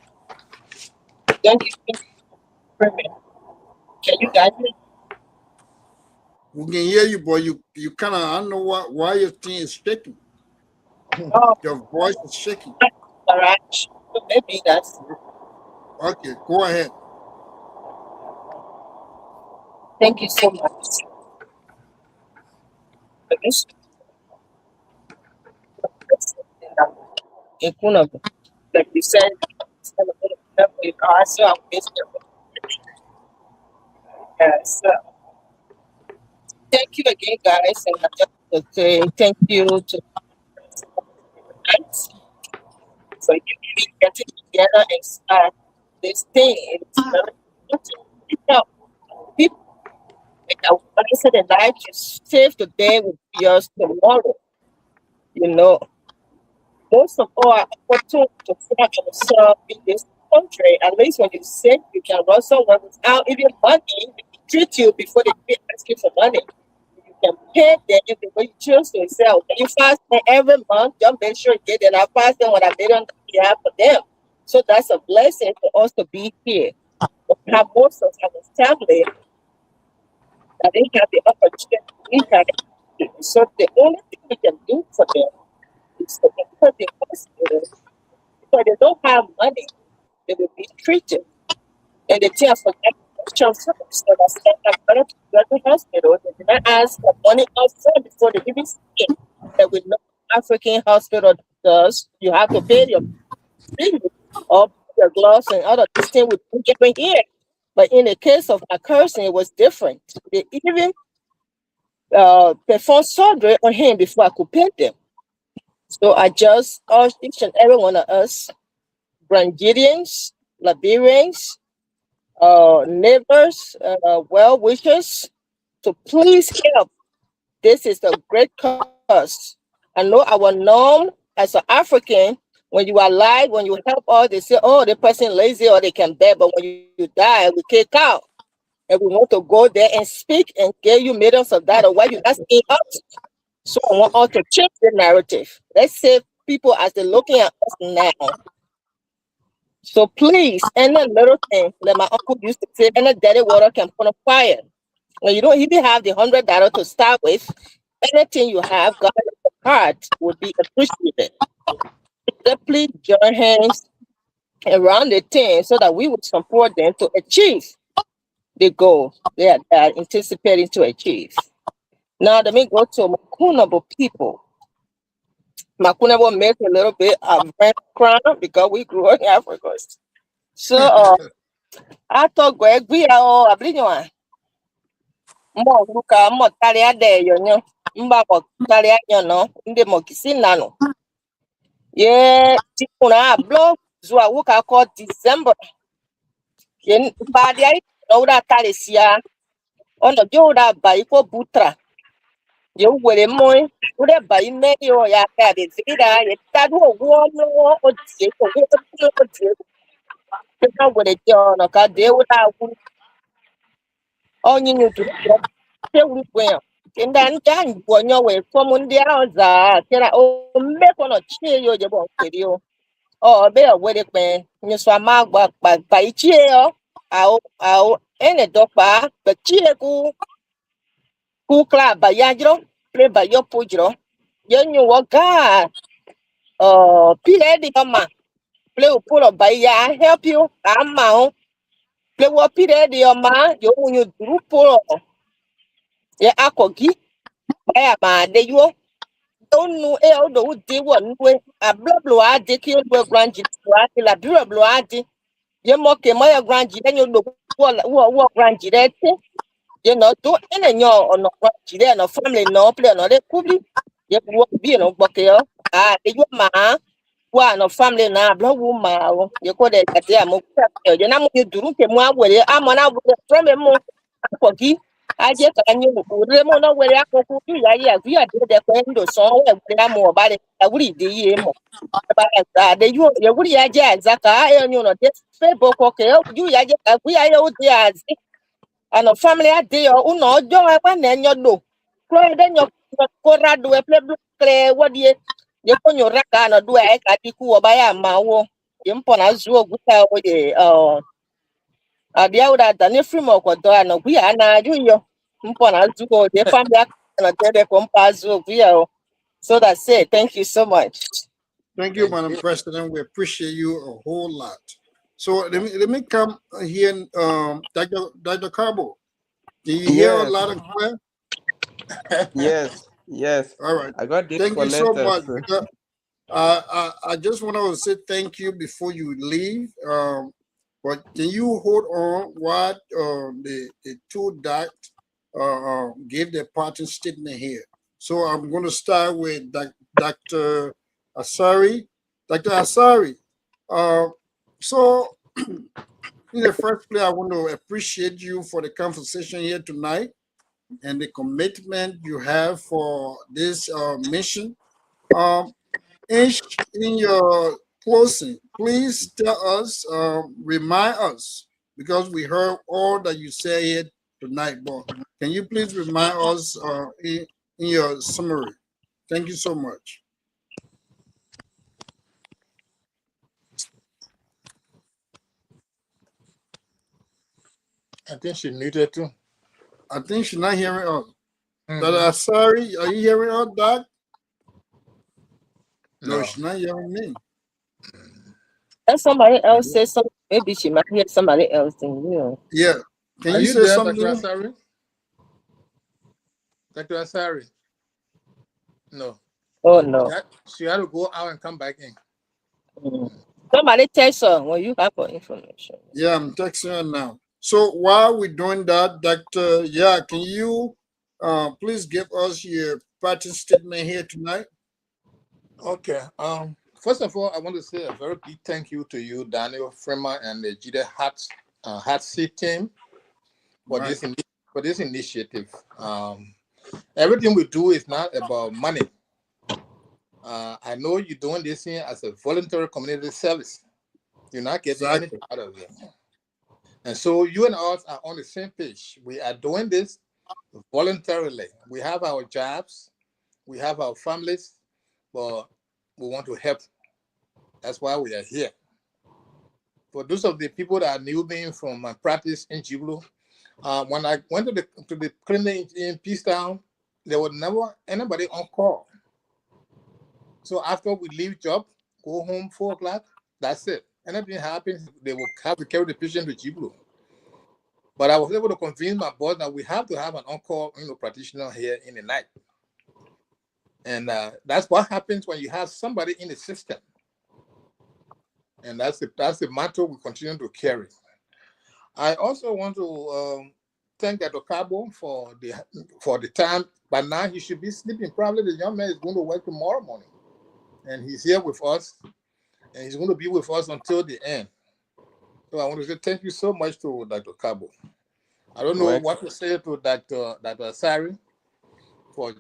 Thank you. Can you guys hear me? We can hear you, but you kind of, I don't know why your thing is shaking. Oh, Your voice is shaking. all right. Maybe that's. Okay, go ahead. Thank you so much. For this, in Kunab, like you said, with us, so I'm yes. Thank you again, guys, and I just want to say thank you to us for you getting together and start this thing. It's very important. You know, people, like I said, the life you save today will be yours tomorrow. You know, most of all are opportunity to find ourselves in this country. At least when you save, you can run somewhere without even money. They treat you before they ask you for money. You can pay them the way you choose to sell. When you fast them every month, just make sure you get it. I fast them when I did on behalf for them. So that's a blessing for us to be here. We have most of our family that they have the opportunity we have. So the only thing we can do for them is to put the hospital because they don't have money, they will be treated. And the tear for that question first. So that's that better to go to the hospital. They did not ask for money upfront before they even see it. That with no African hospital does, you have to pay your fee or your gloves and other these things we don't get here. But in the case of a person, it was different. They even performed surgery on him before I could pay them. So I just urge each and every one of us, Brangidians, Liberians, neighbors, well wishers, to please help. This is a great cause. I know our norm as an African, when you are alive, when you help all, they say, oh, the person lazy or they can bear, but when you die, we kick out. And we want to go there and speak and give you millions of dollars. Why you asking us? So I want us to change the narrative. Let's say people as they're looking at us now. So please, any little thing, like my uncle used to say, any dirty water can put a fire. When you don't even have the $100 to start with, anything you have, God heart would be appreciated. So please join hands around the thing so that we would support them to achieve the goal they are anticipating to achieve. Now, let me go to Makunabo people. Makunabo make a little bit of background because we grew up in Africa. So, I thought Greg, we are all a big one. More Luka, more Talia de Yono, Mbako Talia Yono, in the Mokisinano. Yeah, Tikuna blow, Zua Wuka called December. Yen Badia, Oda Talisia, on the Joda Baiko Butra. You will moy, would have by me or ya had it. That will warm or take a wood with a John or cut there without all you need to do. Well, and then done when your way from the hours, can I make on a cheer you about video? Oh, bear with it, man. You saw my work by cheer. I'll any dog bar, but cheer go. Kukla ba yajro, play by your pujro. You walk God. Pile di mama. Play pull up by ya help you. I'm out. Play what pile di mama. You do pull up. Ya akogi. Baya ma de you. Don't know do de one way. A blah blah de kill the grandji. La blah blah de. You mock a my grandji. Then you look what grandji that. You know, do any or no grandji there. No family no play no they could be. You walk be no buckle. You ma. No family na blah woman. You call it at the amo. You know, you do ke mo awere. I'm on out from a mo. I just I knew Remona where I could do. Yeah, we are the window song where more about it. I would the about the you would ya Zaka, and you know, this Facebook okay. You we are out there and a family at day or no, Joe, I want then you do. Then your Corrado, a play what ye put your rack and do I got you by a maw. Impona Zoo, with the the other than a free more no we are not you. Mpona Zoo, the family and the compass of you. So that's it. Thank you so much. Thank you, Madam President. We appreciate you a whole lot. So let me come here, Dr. Carbo. Do you hear a lot of clear? Yes. All right. I got this Thank you so connected. much. Because, I just want to say thank you before you leave. But can you hold on what the two docs gave their parting statement here? So I'm going to start with Dr. Asari. Dr. Asari, so in the first place, I want to appreciate you for the conversation here tonight and the commitment you have for this mission. In your closing, please tell us, remind us, because we heard all that you say here tonight, but can you please remind us in your summary? Thank you so much. I think she muted too. I think she's not hearing us. Dr. Asari, are you hearing us, Doc? No, she's not hearing me. And somebody else says something. Maybe she might hear somebody else in you. Yeah. Can you say there, something? Dr. Asari? Dr. Asari? No. Oh, no. She had to go out and come back in. Somebody text her when you have for information. Yeah, I'm texting her now. So while we're doing that, Dr. Yeah, can you please give us your parting statement here tonight? Okay. First of all, I want to say a very big thank you to you, Daniel Freeman, and the Gedeh HotSeat team for this initiative. Everything we do is not about money. I know you're doing this here as a voluntary community service. You're not getting anything out of it. And so you and us are on the same page. We are doing this voluntarily. We have our jobs, we have our families, but we want to help. That's why we are here. For those of the people that knew me from my practice in Jiblu, when I went to the clinic in Peacetown, there was never anybody on call. So after we leave job, go home 4 o'clock, that's it. Anything happens, they will have to carry the patient to Jiblu. But I was able to convince my boss that we have to have an on-call, practitioner here in the night. And that's what happens when you have somebody in the system. And that's the motto we continue to carry. I also want to thank Dr. Cabo for the time. But now he should be sleeping. Probably the young man is going to work tomorrow morning. And he's here with us. And he's going to be with us until the end. So I want to say thank you so much to Dr. Cabo. I don't know what to say to Dr. Asari for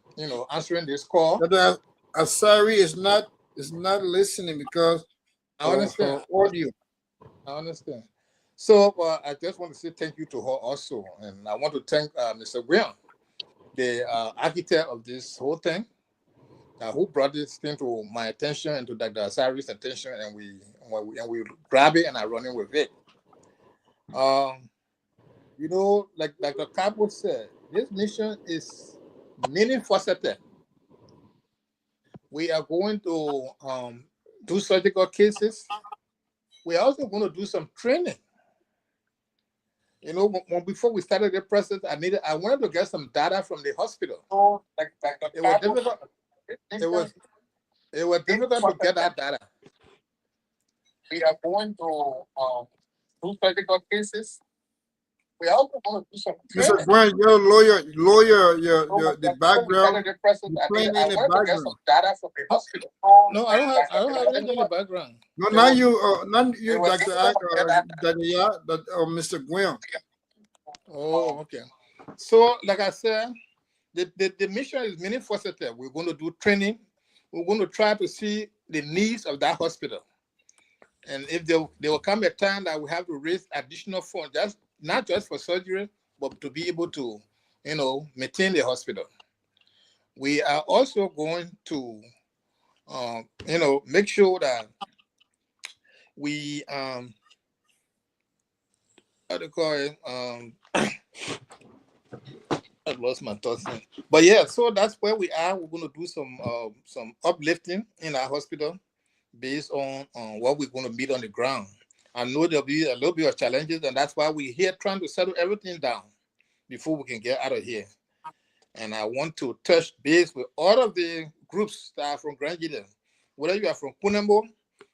answering this call. Dr. Asari is not listening because I understand. Audio. I understand. So I just want to say thank you to her also, and I want to thank Mr. Graham, the architect of this whole thing, who brought this thing to my attention and to Dr. Asari's attention, and we grab it and are running with it. Like Dr. Cabo said, this mission is many-faceted. We are going to do surgical cases. We are also going to do some training. Before we started the process, I wanted to get some data from the hospital. It was difficult. It was difficult to get that data. We are going to do surgical cases. We are also going to do some training. Mr. Grant, your lawyer, the background. I wanted to get some data from the hospital. No, I don't have anything in the background. No, now you, Mr. Graham. Oh, okay. So, like I said, the mission is many-faceted. We're going to do training. We're going to try to see the needs of that hospital. And if there will come a time that we have to raise additional funds, not just for surgery, but to be able to, maintain the hospital. We are also going to, make sure that we, how do you call it? I lost my thoughts. But yeah, so that's where we are. We're going to do some uplifting in our hospital based on what we're going to meet on the ground. I know there'll be a little bit of challenges, and that's why we're here trying to settle everything down before we can get out of here. And I want to touch base with all of the groups that are from Grand Gedeh. Whether you are from Kunembo,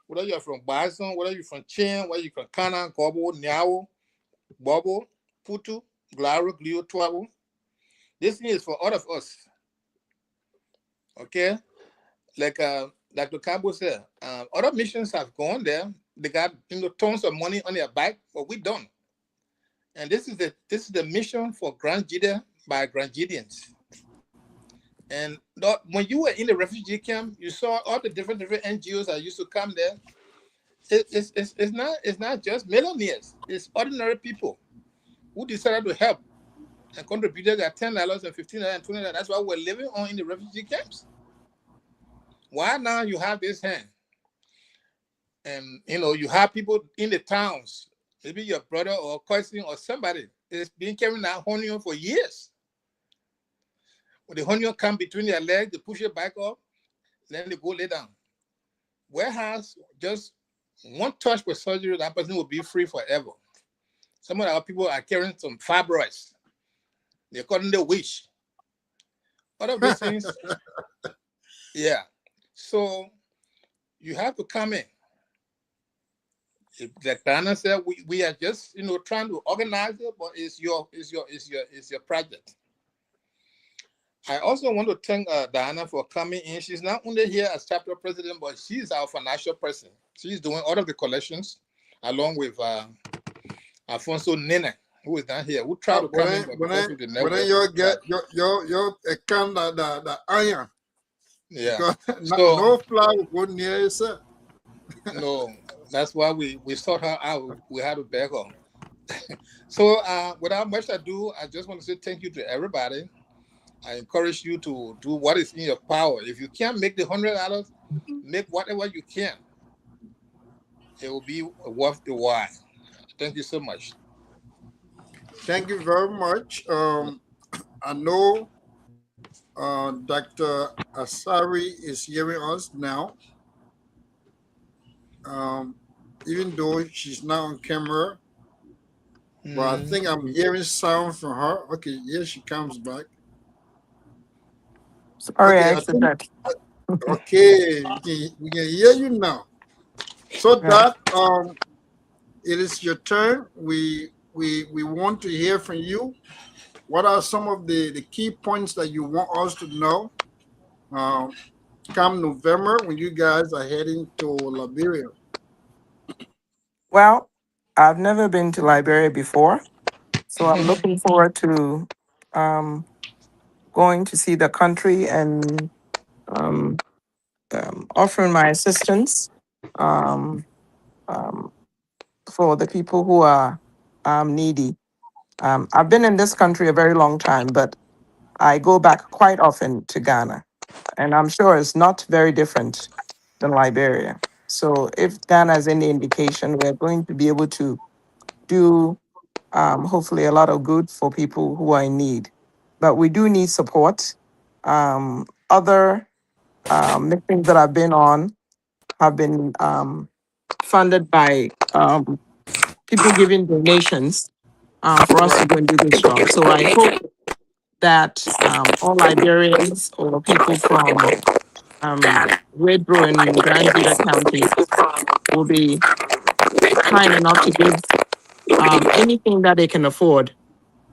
whether you are from Bison, whether you're from Chen, whether you're from Kana, Gobo, Nyao, Bobo, Putu, Glaro, Glio, Twabo. This thing is for all of us. Okay? Like Dr. Cabo said, other missions have gone there. They got tons of money on their back, but we don't. And this is the mission for Grand Gedeh by Grand Gedeans. And when you were in the refugee camp, you saw all the different NGOs that used to come there. It's not just millionaires. It's ordinary people who decided to help and contributed their $10 and $15 and $20. That's what we're living on in the refugee camps. Why now you have this hand? And you have people in the towns, maybe your brother or cousin or somebody is been carrying that honey for years. When the honey come between their legs, they push it back up, then they go lay down. Whereas just one touch with surgery, that person will be free forever. Some of our people are carrying some fibroids. They're calling the wish. All of these things. Yeah. So you have to come in. Like Diana said, we are just trying to organize it, but it's your project. I also want to thank Diana for coming in. She's not only here as chapter president, but she's our financial person. She's doing all of the collections along with Alfonso Nene, who is not here. We'll try to come in. When you get your account the iron. Yeah. No flour will go near it, sir. No, that's why we sought her out. We had to beg her. So without much ado, I just want to say thank you to everybody. I encourage you to do what is in your power. If you can't make the $100, make whatever you can. It will be worth the while. Thank you so much. Thank you very much. I know Dr. Asari is hearing us now. Even though she's not on camera, But I think I'm hearing sound from her. Okay, here she comes back. Sorry, I Okay, I think accident. okay, we can hear you now. So Yeah. that it is your turn. We want to hear from you. What are some of the key points that you want us to know um, come November when you guys are heading to Liberia? Well, I've never been to Liberia before, so I'm looking forward to um, going to see the country and um, offering my assistance um, um, for the people who are needy. I've been in this country a very long time, but I go back quite often to Ghana, and I'm sure it's not very different than Liberia. So if Ghana is any indication, we're going to be able to do hopefully a lot of good for people who are in need. But we do need support. Other missions that I've been on have been funded by people giving donations for us to Right. go and do this job. So I hope that all Liberians or people from Zwedru and Grand Buda counties will be kind enough to give anything that they can afford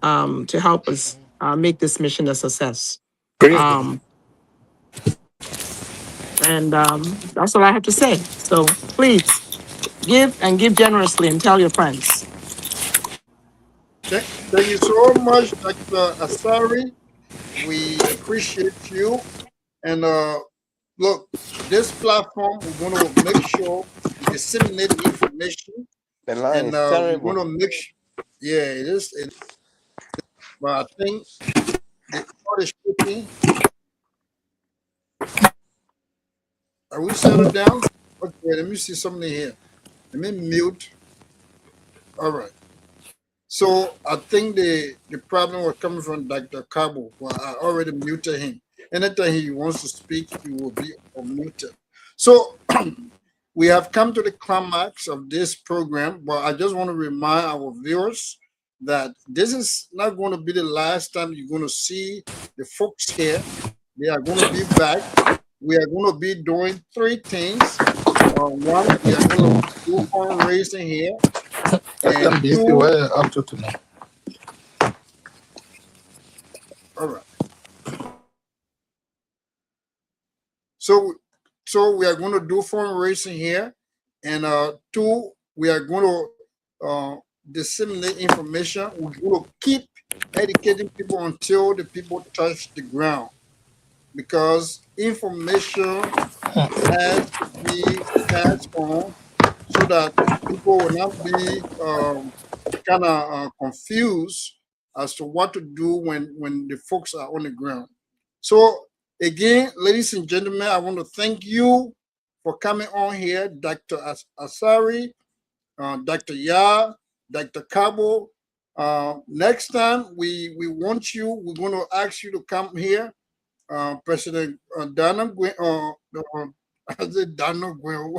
to help us make this mission a success. Um, and that's all I have to say. So please give and give generously and tell your friends. Thank you so much, Dr. Asari. We appreciate you. And look, this platform, we're going to make sure we disseminate information. The line And is we're terrible. going to make sure, yeah, it is. But I think the call is shaking. Are we settled down? Okay, let me see something here. Let me mute. All right. So I think the problem was coming from Dr. Cabo. Well, I already muted him. Anytime he wants to speak, he will be unmuted. So we have come to the climax of this program, but I just want to remind our viewers that this is not going to be the last time you're going to see the folks here. They are going to be back. We are going to be doing three things. One, we are going to do fundraising here, and two, Up to tonight. all right. So we are going to do fundraising here, and two, we are going to disseminate information. We're going to keep educating people until the people touch the ground, because information has to be passed on so that people will not be kind of confused as to what to do when the folks are on the ground. So again, ladies and gentlemen, I want to thank you for coming on here, Dr. Asari, Dr. Ya, Dr. Cabo. Next time we want you, we're going to ask you to come here. President Donna Gwen, I said Donna Gwen,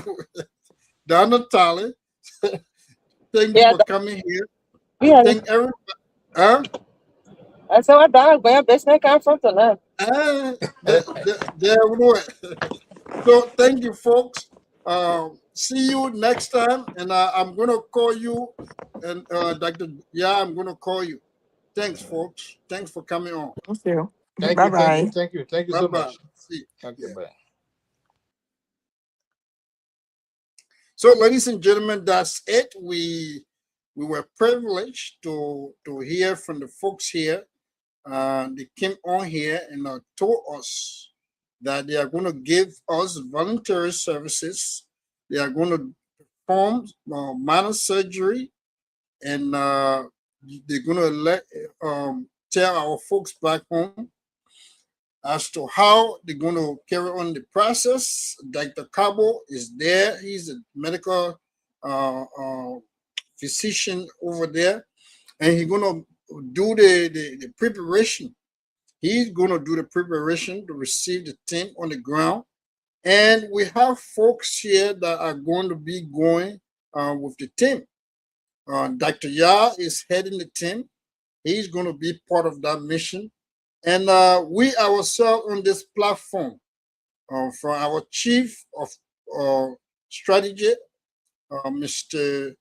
Donna Talley. Thank you Yeah, for coming here. yeah. Thank everybody. Huh? I said, what dog, where business come from to learn? There we go. So thank you, folks. See you next time, and I'm gonna call you, and Dr. Yeah, I'm gonna call you. Thanks, folks. Thanks for coming on. Thank you. Thank Bye you, thank you, bye. thank you, thank you Bye so bye. much. See. Okay, Yeah. bye. So, ladies and gentlemen, that's it. We were privileged to hear from the folks here. They came on here and told us that they are going to give us voluntary services. They are going to perform minor surgery, and they're going to tell our folks back home as to how they're going to carry on the process. Dr. Cabo is there. He's a medical physician over there, and he's going to do the preparation. He's going to do the preparation to receive the team on the ground. And we have folks here that are going to be going with the team. Dr. Ya is heading the team. He's going to be part of that mission. And we ourselves on this platform, from our chief of strategy, Mr.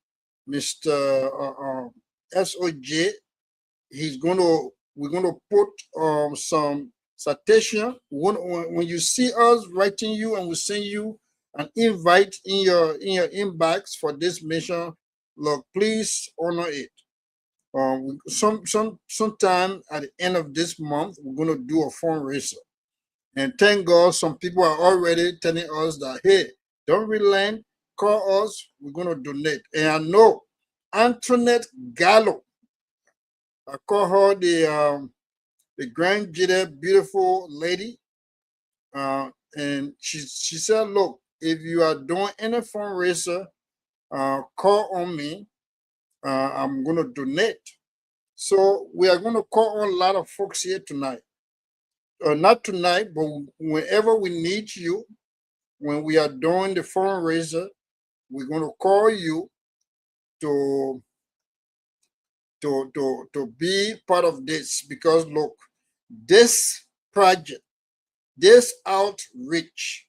SOJ, we're going to put some citation. When you see us writing you and we send you an invite in your inbox for this mission, look, please honor it. Sometime at the end of this month, we're going to do a fundraiser. And thank God some people are already telling us that, hey, don't relent, call us, we're going to donate. And I know Antoinette Gallo, I call her the Grand Gedeh beautiful lady. And she said, look, if you are doing any fundraiser, call on me. I'm going to donate. So we are going to call on a lot of folks here tonight. Not tonight, but whenever we need you, when we are doing the fundraiser, we're going to call you to be part of this, because look, this project, this outreach,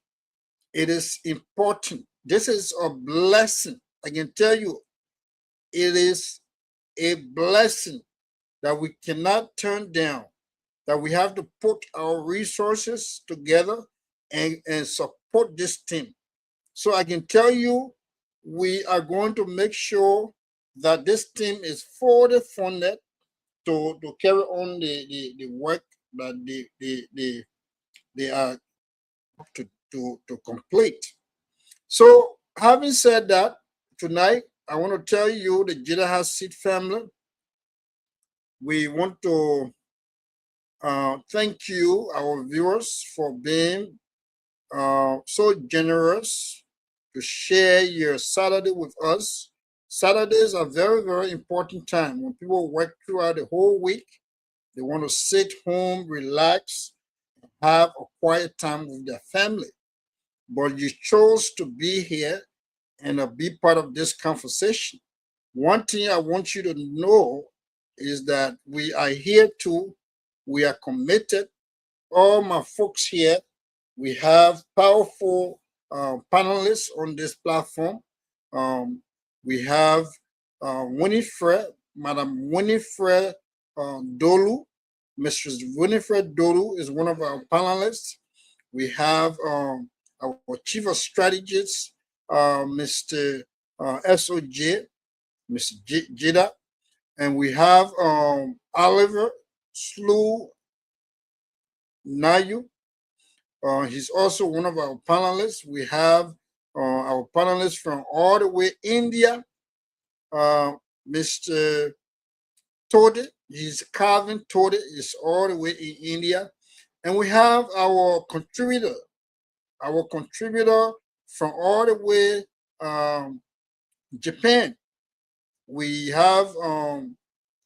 it is important. This is a blessing. I can tell you, it is a blessing that we cannot turn down, that we have to put our resources together and support this team. So I can tell you, we are going to make sure that this team is fully funded to carry on the work that they are to complete. So having said that, tonight I want to tell you, the Gedeh HotSeat family, we want to thank you, our viewers, for being so generous to share your Saturday with us. Saturdays are very, very important time. When people work throughout the whole week, they want to sit home, relax, have a quiet time with their family. But you chose to be here and be part of this conversation. One thing I want you to know is that we are here too. We are committed. All my folks here, we have powerful panelists on this platform. We have Winifred, Madam Winifred Dolu. Mistress Winifred Dolu is one of our panelists. We have our Chief of Strategist, Mr. SOJ, Mr. Jida, and we have Oliver Slew Nayu. He's also one of our panelists. We have our panelists from all the way India, Mr. Tode. He's Calvin Tode is all the way in India. And we have our contributor from all the way Japan. We have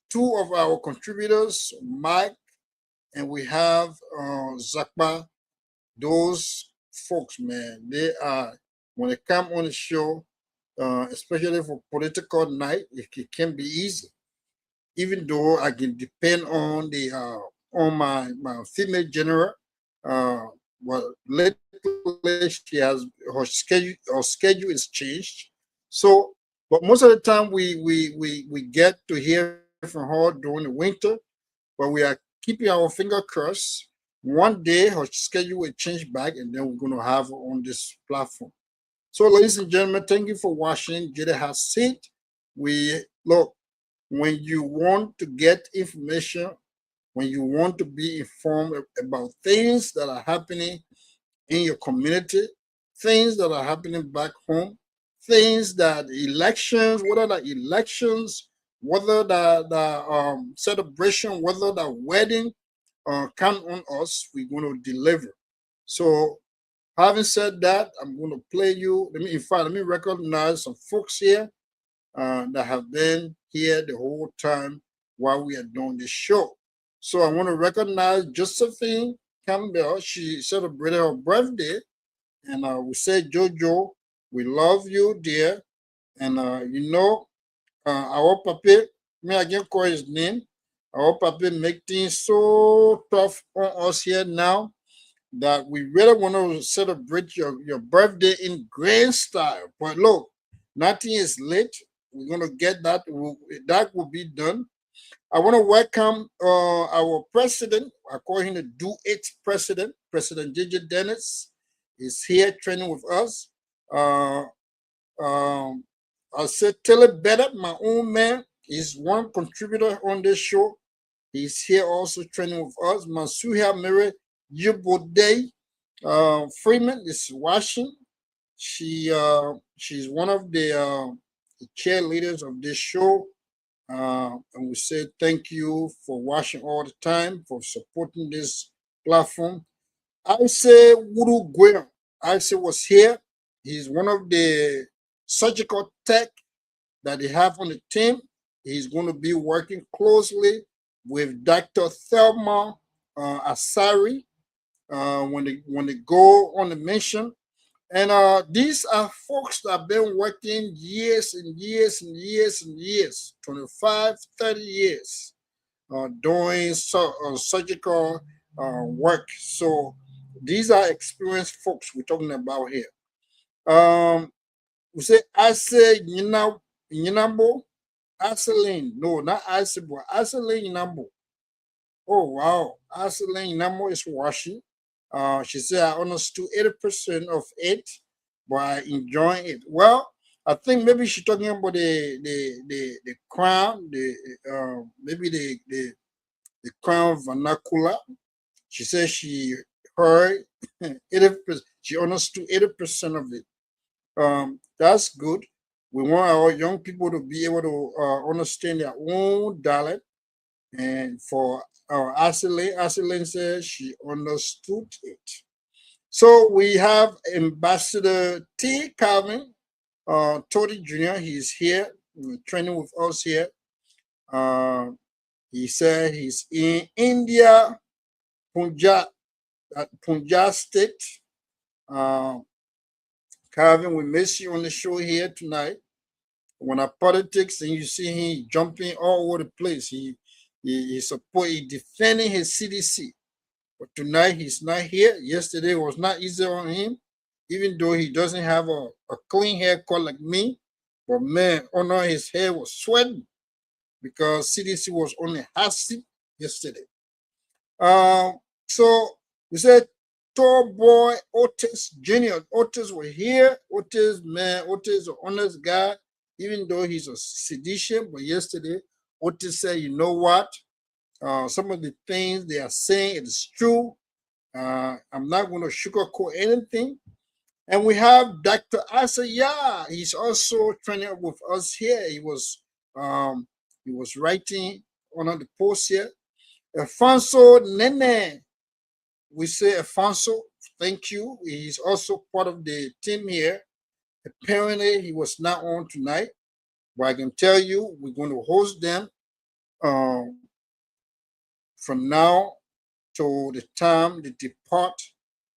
two of our contributors, Mike, and we have Zakba. Those folks, man, they are, when they come on the show, especially for political night, it can be easy. Even though I can depend on the on my female general, well, lately she has her schedule is changed. So, but most of the time we get to hear from her during the winter, but we are keeping our finger crossed. One day her schedule will change back, and then we're going to have her on this platform. So, ladies and gentlemen, thank you for watching Gedeh HotSeat. We look, when you want to get information, when you want to be informed about things that are happening in your community, things that are happening back home, things that elections, whether the elections, whether the celebration, whether the wedding, count on us, we're going to deliver. So having said that, I'm going to play you, let me recognize some folks here that have been here the whole time while we are doing this show. So I want to recognize Josephine Campbell. She celebrated her birthday, and we say, Jojo, we love you, dear. And you know, Our papa, me again call his name. Our papa make things so tough on us here now that we really want to celebrate your birthday in grand style. But look, nothing is late. We're gonna get that. That will be done. I want to welcome our president. I call him the Do It president. President JJ Dennis is here training with us. I said, tell it better. My own man is one contributor on this show. He's here also training with us. Masuha Mary Yubode Freeman is watching. She's one of the cheerleaders of this show. And we say thank you for watching all the time, for supporting this platform. I say Wuru Guer. I say was here. He's one of the surgical tech that they have on the team. He's going to be working closely with Dr. Thelma Asari when they go on the mission. And these are folks that have been working years and years and years and years, 25, 30 years, doing surgical work. So these are experienced folks we're talking about here. We say Ase Yinambo, Aseline. No, not Asebo, Aseline Yinambo. Oh, wow. Aseline Yinambo is washing. She said, I understood 80% of it, but I enjoy it. Well, I think maybe she's talking about the crown, maybe the crown vernacular. She said she heard 80%, she understood 80% of it. That's good. We want our young people to be able to understand their own dialect. And for Aseline says she understood it. So we have Ambassador T. Calvin Tody Jr. He's here training with us here. He said he's in India, Punjab State. Calvin, we miss you on the show here tonight. When our politics and you see him jumping all over the place, he defending his CDC. But tonight he's not here. Yesterday was not easy on him, even though he doesn't have a clean haircut like me. But man, his hair was sweating because CDC was on a hot seat yesterday. So we said tall boy Otis Jr. Otis were here. Otis, an honest guy, even though he's a seditious. But yesterday, Otis said, you know what? Some of the things they are saying is true. I'm not going to sugarcoat anything. And we have Dr. Asaya. He's also training with us here. He was writing on the post here. Alfonso Nene. We say Alfonso, thank you. He's also part of the team here. Apparently, he was not on tonight, but I can tell you we're going to host them from now to the time they depart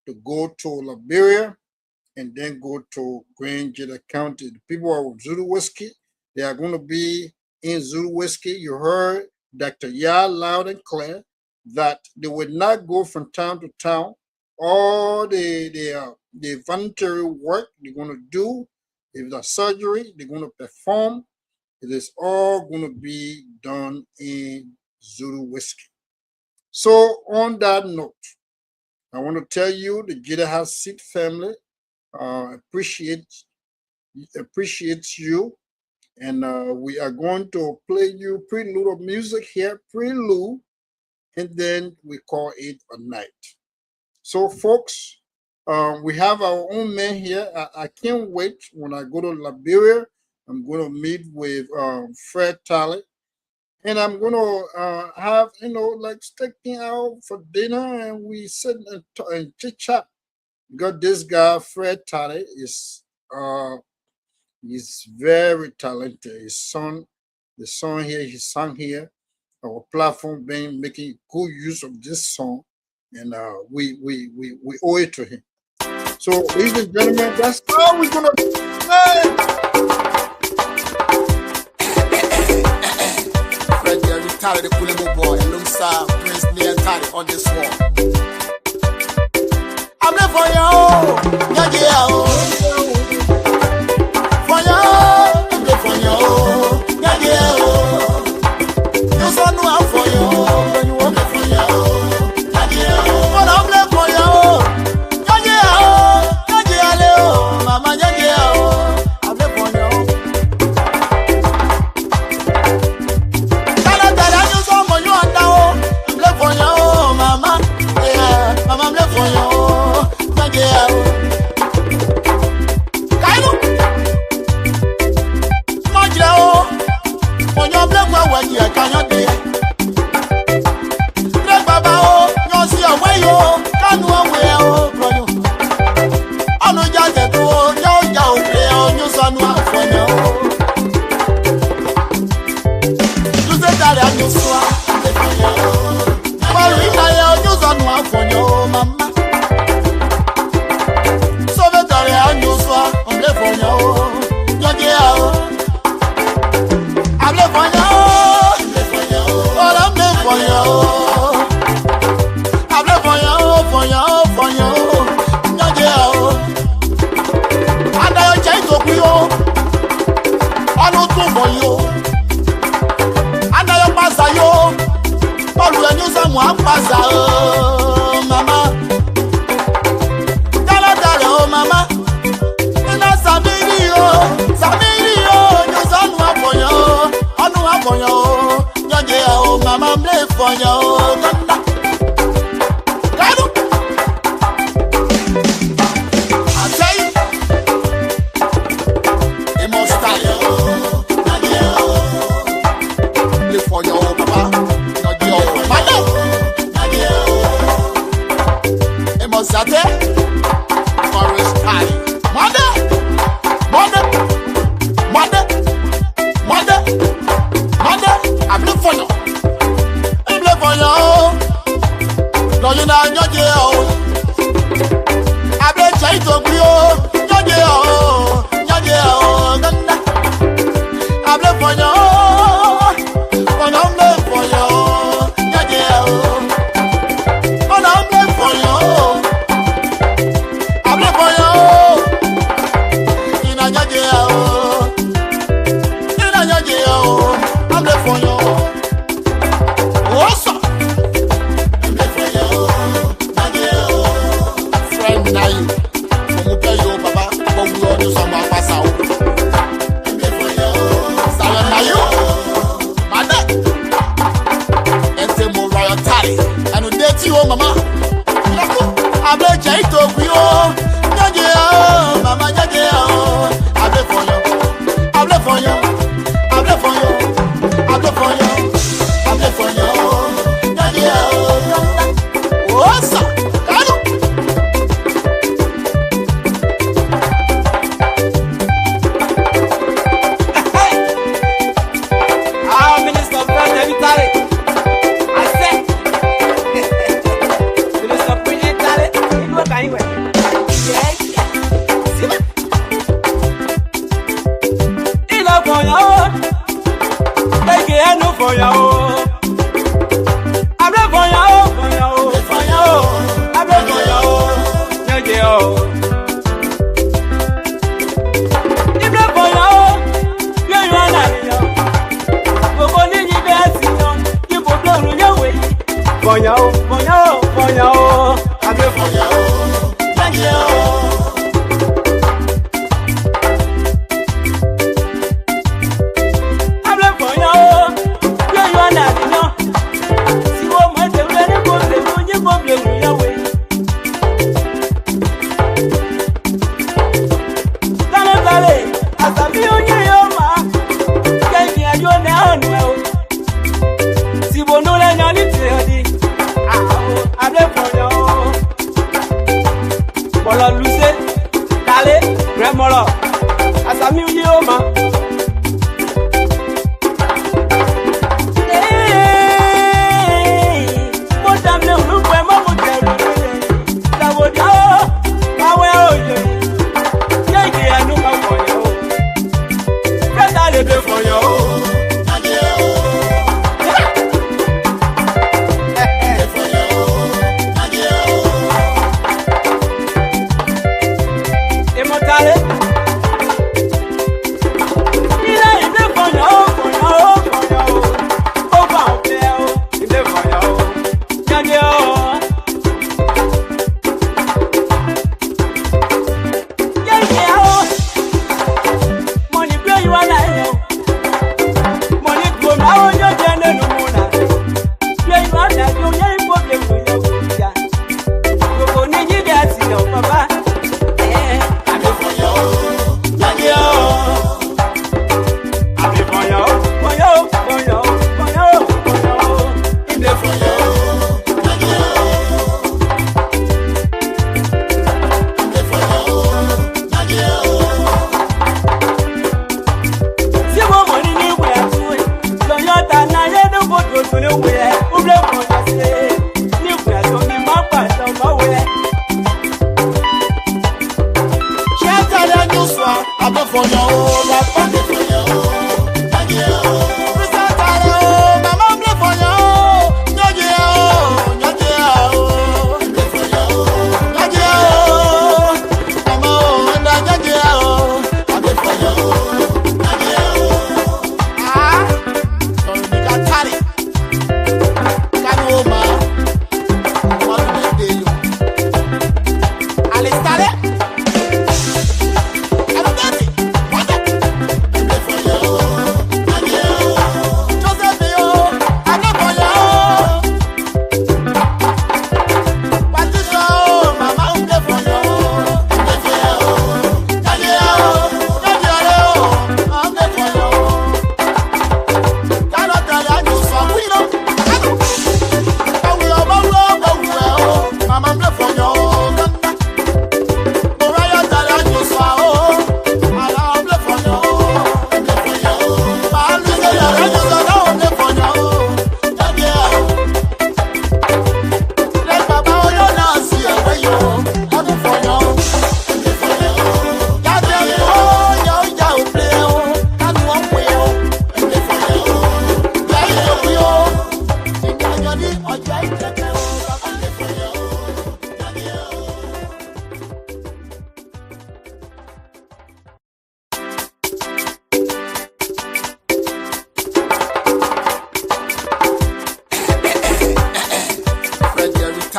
to go to Liberia and then go to Grand Gedeh County. The people of Zulu Whiskey, they are going to be in Zulu Whiskey. You heard Dr. Ya loud and clear that they would not go from town to town. All the voluntary work they're going to do, if the surgery they're going to perform, it is all going to be done in Zulu Whiskey. So on that note, I want to tell you the Gedeh HotSeat family appreciates you, and we are going to play you prelude of music here, prelude, and then we call it a night. So folks, we have our own man here. I can't wait when I go to Liberia. I'm going to meet with Fred Talley, and I'm going to have, like sticking out for dinner, and we sit and chit chat. Because this guy, Fred Talley, he's very talented. His son here, his son here, our platform being making good use of this song, and we owe it to him. So, ladies and gentlemen, that's how we're gonna play. Tari the Kulemo boy, alongside Prince Near Tari on this wall. I'm there for you, yeah, for you, I'm there for you, yeah, you saw no out for you, when you want for you, yeah, but I'm there for you, yeah, mama, yeah, I'm there for you. Tell you someone you are now, I'm there for you, mama, yeah, mama, I'm there for you.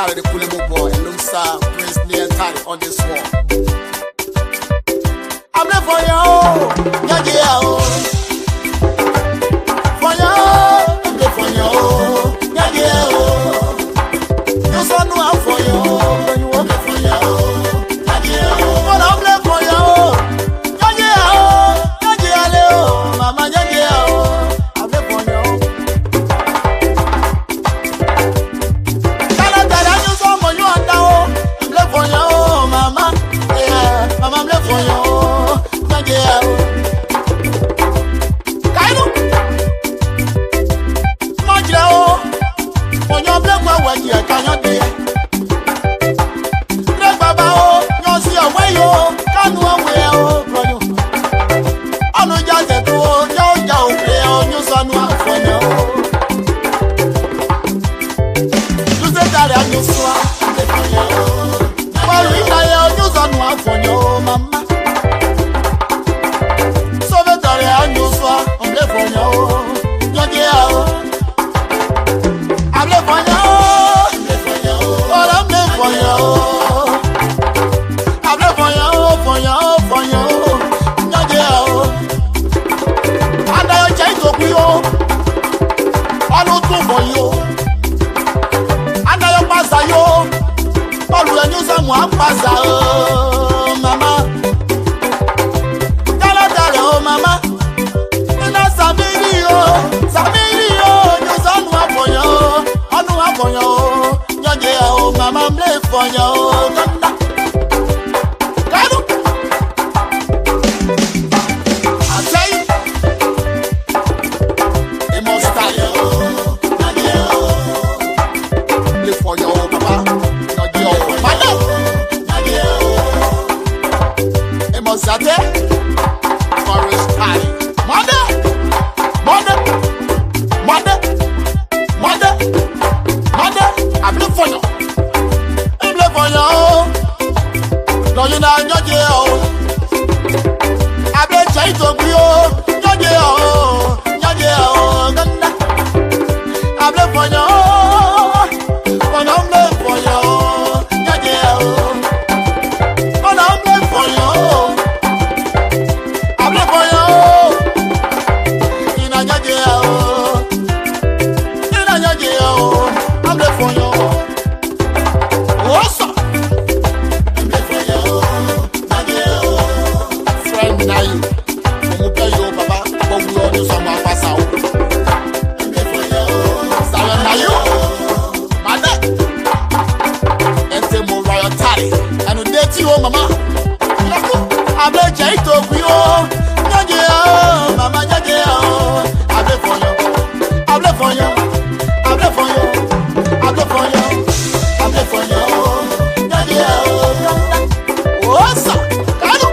The Kulemo boy alongside Prince Neil Tally on this wall. I'm there for you, yeah, for you, I'm there for you, yeah, you saw no I'm for you, when you want me for you, yeah, but I'm there for you, yeah, mama, yeah, I'm there for you. ti o mama. Able jai to ku yo. Nyaje o mama nyaje o. Able for you. Able for you. Able for you. Able for you. Able for you. Nyaje o. Osa. Kano.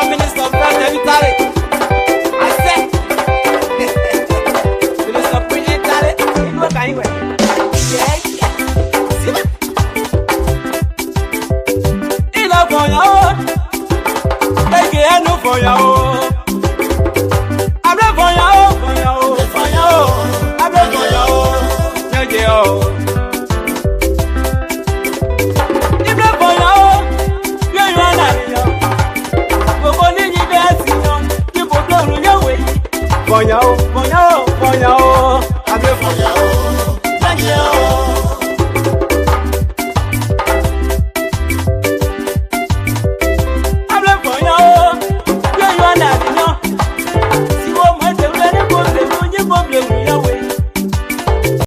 Minister of Health Sanitary. I said, Minister of Sanitary. You look anyway. Yeah. Enough for you. Take it enough for you. I'm ready for you. For you. I'm ready for you. Yeah, yeah. I'm ready for you. Yeah, you are not. For you.